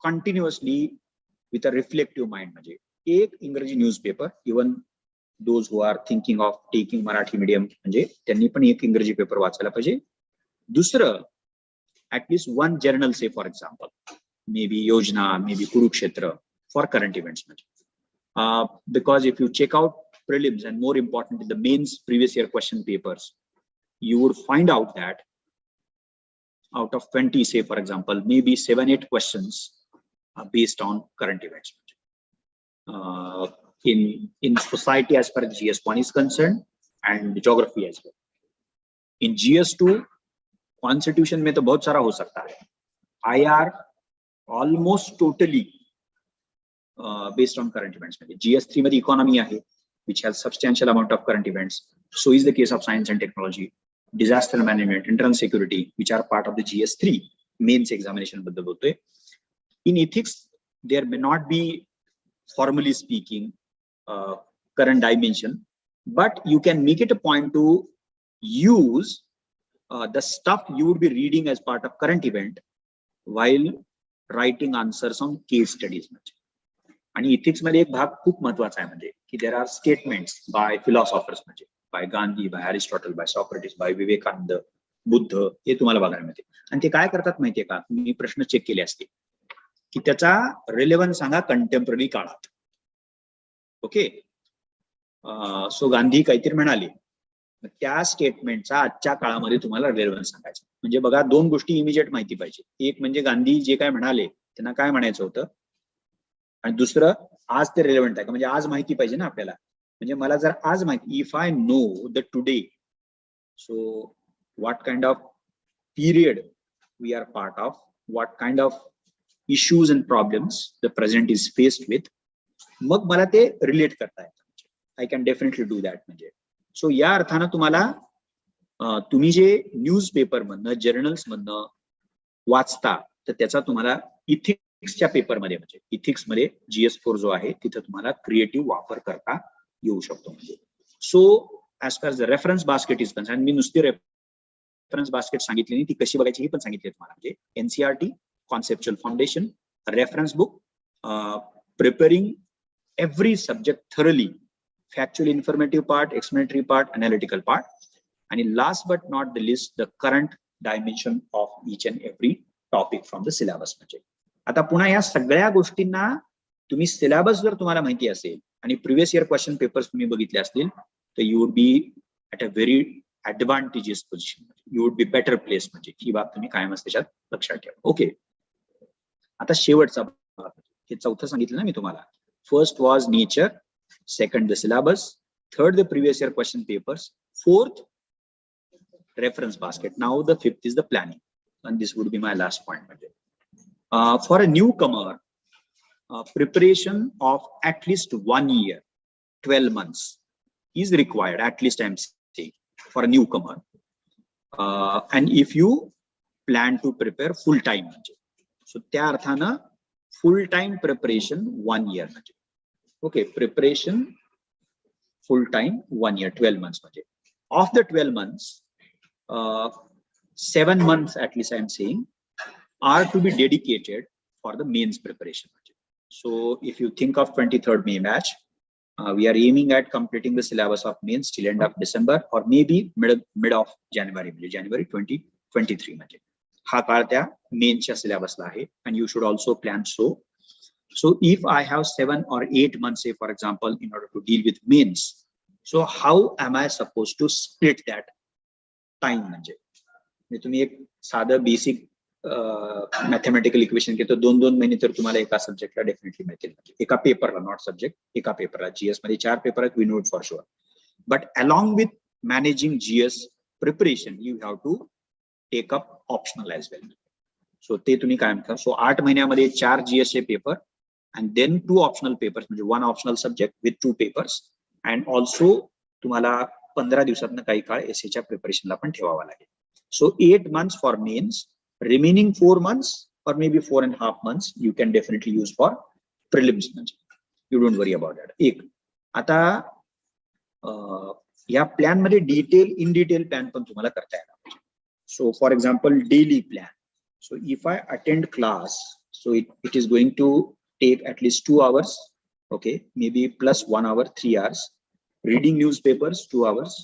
continuously with a reflective mind. म्हणजे एक इंग्रजी newspaper, even those who are thinking of taking Marathi medium, म्हणजे त्यांनी पण एक इंग्रजी पेपर वाचायला पाहिजे. दुसरं, at least one journal, say for example, maybe Yojana, maybe Kurukshetra, for current events. Because if you check out prelims and more importantly the mains previous year question papers, you would find out that out of 20, say for example, maybe 7-8 questions are based on current events. In society as far as GS1 is concerned, and geography as well. In GS2, constitution में तो बहुत सारा हो सकता है. IR almost totally based on current events. मध्ये GS3 मध्ये इकॉनॉमी आहे, which has substantial amount of current events. So is the case of science and technology, disaster management, internal security, which are part of the GS3 mains examination बद्दल बोलतोय. In ethics there may not be formally speaking current dimension, but you can make it a point to use the stuff you would be reading as part of current event while writing answers on case studies. आणि इथिक्स मध्ये एक भाग खूप महत्वाचा आहे, म्हणजे की there are statements by philosophers, म्हणजे by Gandhi, by Aristotle, by Socrates, by Vivekananda, Buddha, हे तुम्हाला बघायला मिळते. आणि ते काय करतात माहितीये का, तुम्ही प्रश्न चेक केले असते की त्याचा रिलेव्हन्स सांगा कंटेम्पररी काळात. ओके, सो गांधी काहीतरी म्हणाले, त्या स्टेटमेंटचा आजच्या काळामध्ये तुम्हाला रेलेव्हन्स सांगायचं. म्हणजे बघा, दोन गोष्टी इमिजिएट माहिती पाहिजे. एक म्हणजे गांधी जे काय म्हणाले त्यांना काय म्हणायचं होतं, आणि दुसरं आज ते रेलेव्हंट आहे का, म्हणजे आज माहिती पाहिजे ना आपल्याला. म्हणजे मला जर आज माहिती, if I know the today, so what kind of period we are part of, what kind of issues and problems the present is faced with, मग मला ते रिलेट करता येतं. I can definitely do that. म्हणजे सो या अर्थानं तुम्हाला तुम्ही जे न्यूजपेपर मधनं, जर्नल्स मधनं वाचता, तर त्याचा तुम्हाला इथिक्सच्या पेपरमध्ये, म्हणजे इथिक्स मध्ये GS4 जो आहे तिथं तुम्हाला क्रिएटिव्ह वापर करता येऊ शकतो. म्हणजे so as per the reference basket is concern, मी नुसती रेफरन्स बास्केट सांगितली नाही, ती कशी बघायची ही पण सांगितली तुम्हाला. म्हणजे NCERT, conceptual foundation, reference book, preparing every subject thoroughly, factual informative part, explanatory part, analytical part, and last but not the least, the current dimension of each and every topic from the syllabus. म्हणजे आता पुन्हा या सगळ्या गोष्टींना तुम्ही सिलेबस जर तुम्हाला माहिती असेल आणि प्रिव्हियस इयर क्वेश्चन पेपर्स तुम्ही बघितले असतील, तर you would be at a very advantageous position, you would be better place. म्हणजे ही बाब तुम्ही कायमच त्याच्यात लक्षात ठेवा. ओके, आता शेवटचा भाग, हे चौथं सांगितलं ना मी तुम्हाला. First was nature, second the syllabus, third the previous year question papers, fourth reference basket. Now the fifth is the planning, and this would be my last point. For a newcomer, preparation of at least 1 year, 12 months is required, at least I'm saying, for a newcomer. And if you plan to prepare full time, so त्या अर्थानं full time preparation 1 year. Okay, preparation full time 1 year, 12 months. Of the 12 months, 7 months at least I'm saying are to be dedicated for the mains preparation. So if you think of 23rd May batch, we are aiming at completing the syllabus of mains till end of December or maybe mid of January, January 2023. हा काळ त्या मेनच्या सिलेबसला आहे, and you should also plan so. So if I have 7 or 8 months, say for example, in order to deal with mains, so how am I supposed to split that time? म्हणजे तुम्ही एक साधं बेसिक मॅथमॅटिकल इक्वेशन घेतो, 2-2 महिने तर तुम्हाला एका सब्जेक्टला डेफिनेटली मिळतील, एका पेपरला, नॉट सब्जेक्ट, एका पेपरला. जीएस मध्ये 4 पेपर आहेत, we know it for sure. But along with managing GS preparation you have to take up optional as well. सो ते तुम्ही काय म्हणता, सो 8 महिन्यामध्ये 4 जीएस चे paper and then 2 optional papers, म्हणजे 1 optional subject with 2 papers, and also तुम्हाला 15 दिवसातनं काही काळ एसएच्या प्रिपरेशनला पण ठेवावा लागेल. So 8 months for mains, remaining 4 months or maybe 4.5 months you can definitely use for prelims. You don't worry about that. एक आता या प्लॅन मध्ये इन डिटेल प्लॅन पण तुम्हाला करता येणार. So for example, daily plan. So if I attend class, so it is going to take at least 2 hours, okay, maybe plus 1 hour, 3 hours. Reading newspapers 2 hours,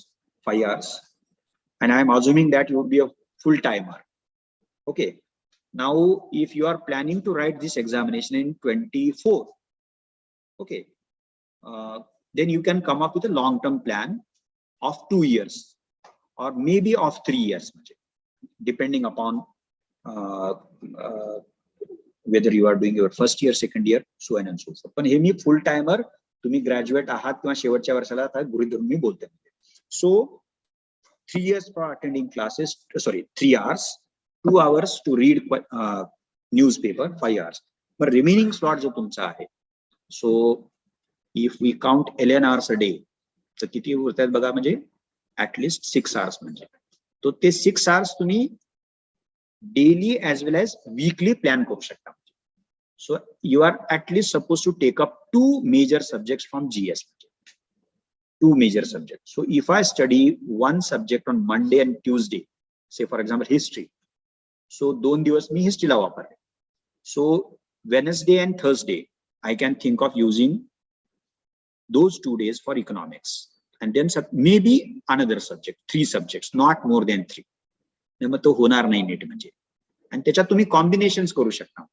5 hours, and I am assuming that you would be a full timer. Okay, now if you are planning to write this examination in 24, okay, then you can come up with a long-term plan of 2 years or maybe of 3 years, depending upon whether you are doing your first year, second year, so on and so forth. पण हे मी फुल टाइमर, तुम्ही ग्रॅज्युएट आहात किंवा शेवटच्या वर्षाला गृहीत धरून मी बोलते. So 3 years for attending classes, 3 hours, 2 hours to read newspaper, 5 hours. but remaining slot जो तुमचा आहे, so if we count 11 hours a day, तर किती होतात बघा, म्हणजे at least 6 hours. म्हणजे तो ते 6 hours तुम्ही daily as well as weekly plan करू शकता. So you are at least supposed to take up 2 major subjects from GS. 2 major subjects. So if I study one subject on Monday and Tuesday, say for example history, so 2 दिवस मी हिस्ट्रीला वापरले. So Wednesday and Thursday I can think of using those 2 days for economics, and then maybe another subject, 3 subjects, not more than 3. मग तो होणार नाही नीट म्हणजे, आणि त्याच्यात तुम्ही कॉम्बिनेशन्स करू शकता.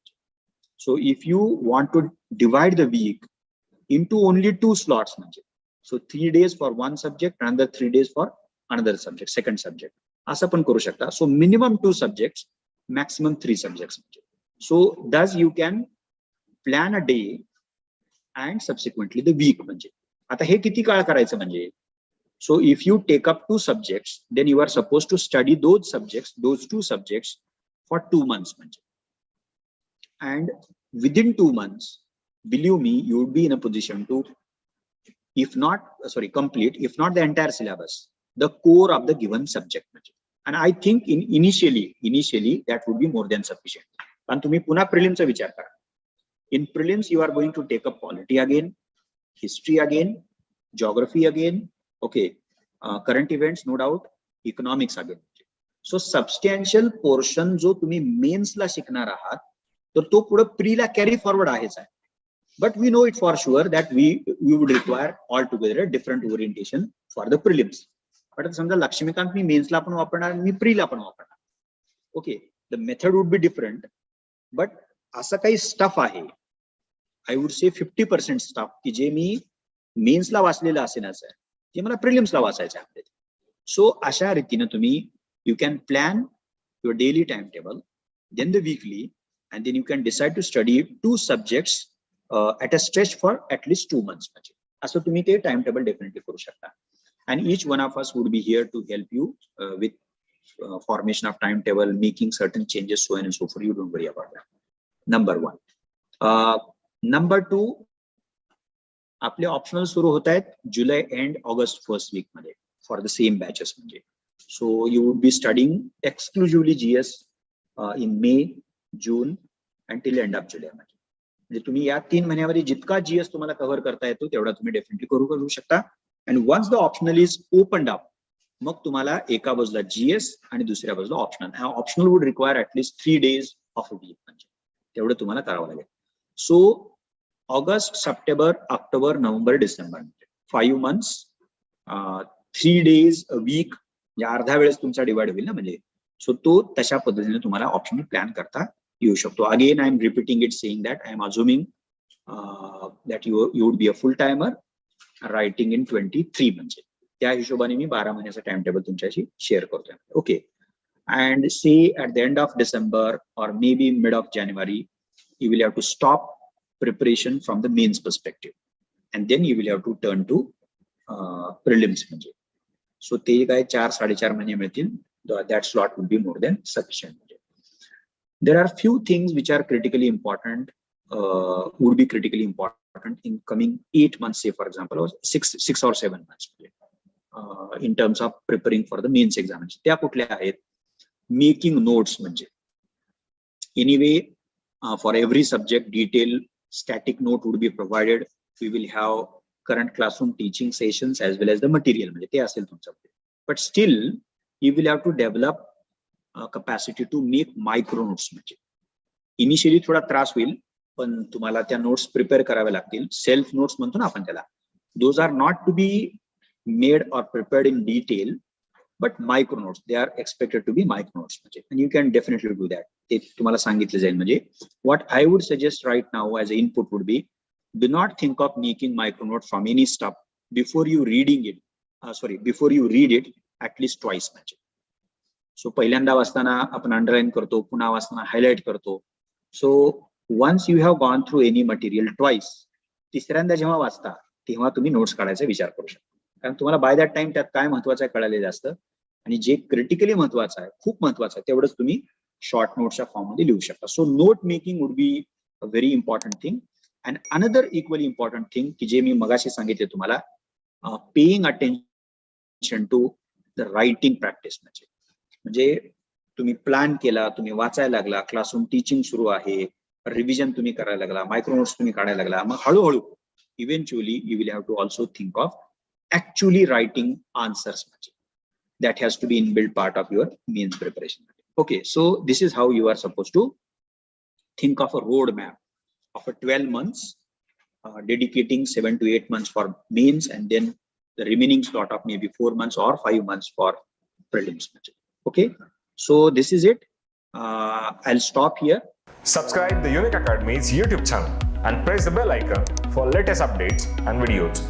So if you want to divide the week into only 2 slots, so 3 days for one subject, another 3 days for another subject, second subject, असं पण करू शकता. So minimum 2 subjects, maximum 3 subjects. So thus you can plan a day and subsequently the week. म्हणजे आता हे किती काळ करायचं म्हणजे, so if you take up 2 subjects, then you are supposed to study those subjects, those 2 subjects for 2 months. And within 2 months, believe me, you would be in a position to, if not complete, if not the entire syllabus, the core of the given subject. And I think initially that would be more than sufficient. And तुम्ही पुन्हा prelims चा विचार करा. In prelims you are going to take up polity again, history again, geography again, okay, current events no doubt, economics again. So substantial portion जो तुम्ही मेन्स ला शिकणार आहात, तर तो पुढे प्रीला कॅरी फॉरवर्ड आहेच आहे. But we know it for sure that we would require altogether a different orientation for the prelims. But समजा लक्ष्मीकांत मी मेन्सला पण वापरणार आणि मी प्रीला पण वापरणार. Okay, the method would be different, but असं काही स्टफ आहे, I would say 50% स्टफ की जे मी मेन्सला वाचलेलं असेलच आहे, ते मला प्रिलिम्सला वाचायचं आहे. सो अशा रीतीने तुम्ही you can plan your daily timetable, then the weekly, and then you can decide to study 2 subjects at a stretch for at least 2 months. असं तुम्ही ते टाइमटेबल डेफिनेटली करू शकता. And each one of us would be here to help you with formation of timetable, making certain changes, so on and so forth. You don't worry about that. Number 1. Number 2, आपले ऑप्शनल सुरू होत आहेत July end August first week मध्ये फॉर द सेम बॅचेस. म्हणजे so you would be studying exclusively GS in May, June and till end of July. म्हणजे तुम्ही या 3 महिन्यामध्ये जितका GS तुम्हाला कव्हर करता येतो तेवढा तुम्ही डेफिनेटली करू शकता. And once the optional is opened up, मग तुम्हाला एका बाजूला GS आणि दुसऱ्या बाजूला ऑप्शनल. हा optional would require at least 3 days of a week. म्हणजे तेवढं तुम्हाला करावं लागेल. So August, September, October, November, December 5 months, 3 days a week, म्हणजे अर्धा वेळेस तुमचा डिवाइड होईल ना. म्हणजे सो तो तशा पद्धतीने तुम्हाला ऑप्शनल प्लॅन करता येऊ शकतो. Again I am repeating it, saying that I am assuming that you would be a full timer writing in 23. म्हणजे त्या हिशोबाने मी 12 महिन्याचा टाइम टेबल तुमच्याशी शेअर करतोय. Okay. And say at the end of December or maybe mid of January, you will have to stop preparation from the mains perspective, and then you will have to turn to prelims. म्हणजे सो ते काय 4-4.5 महिने मिळतील. That slot would be more than sufficient. There are few things which are critically important, would be critically important in coming 8 months, say for example, or 6 or 7 months, in terms of preparing for the mains examination. त्या कुठल्या आहेत? Making notes. म्हणजे anyway, for every subject, detailed static note would be provided. We will have current classroom teaching sessions as well as the material. म्हणजे ते असेल तुमच्याकडे. But still, you will have to develop capacity to make micro notes. म्हणजे इनिशियली थोडा त्रास होईल, पण तुम्हाला त्या नोट्स प्रिपेअर कराव्या लागतील. सेल्फ नोट्स म्हणतो ना आपण त्याला. Those are not to be made or prepared in detail, but micro notes. They are expected to be micro notes. And you can definitely do that. ते तुम्हाला सांगितलं जाईल. म्हणजे what I would suggest right now as an input would be, do not think of making micro notes from any stuff before you reading it. Before you read it at least twice. म्हणजे सो पहिल्यांदा वाचताना आपण अंडरलाईन करतो, पुन्हा वाचताना हायलाइट करतो. So once you have gone through any material twice, तिसऱ्यांदा जेव्हा वाचता तेव्हा तुम्ही नोट्स काढायचा विचार करू शकता. कारण तुम्हाला बाय दॅट टाइम त्यात काय महत्वाचं आहे कळालेलं असतं, आणि जे क्रिटिकली महत्वाचं आहे, खूप महत्वाचं आहे, तेवढंच तुम्ही शॉर्ट नोट्सच्या फॉर्म मध्ये लिहू शकता. So note making would be a very important thing. And another equally important thing की जे मी मगाशी सांगितले तुम्हाला, paying attention to the writing practice. म्हणजे तुम्ही प्लॅन केला, तुम्ही वाचायला लागला, क्लासरूम टीचिंग सुरू आहे, रिव्हिजन तुम्ही करायला लागला, मायक्रो नोट्स तुम्ही काढायला लागला, मग हळूहळू eventually you will have to also think of actually writing answers. That has to be inbuilt part of your mains preparation. Okay, so this is how you are supposed to think of a roadmap of a 12 months, dedicating 7 to 8 months for mains, and then the remaining slot of maybe 4 months or 5 months for prelims. Okay, so this is it. I'll stop here. Subscribe the Unique Academy's YouTube channel and press the bell icon for latest updates and videos.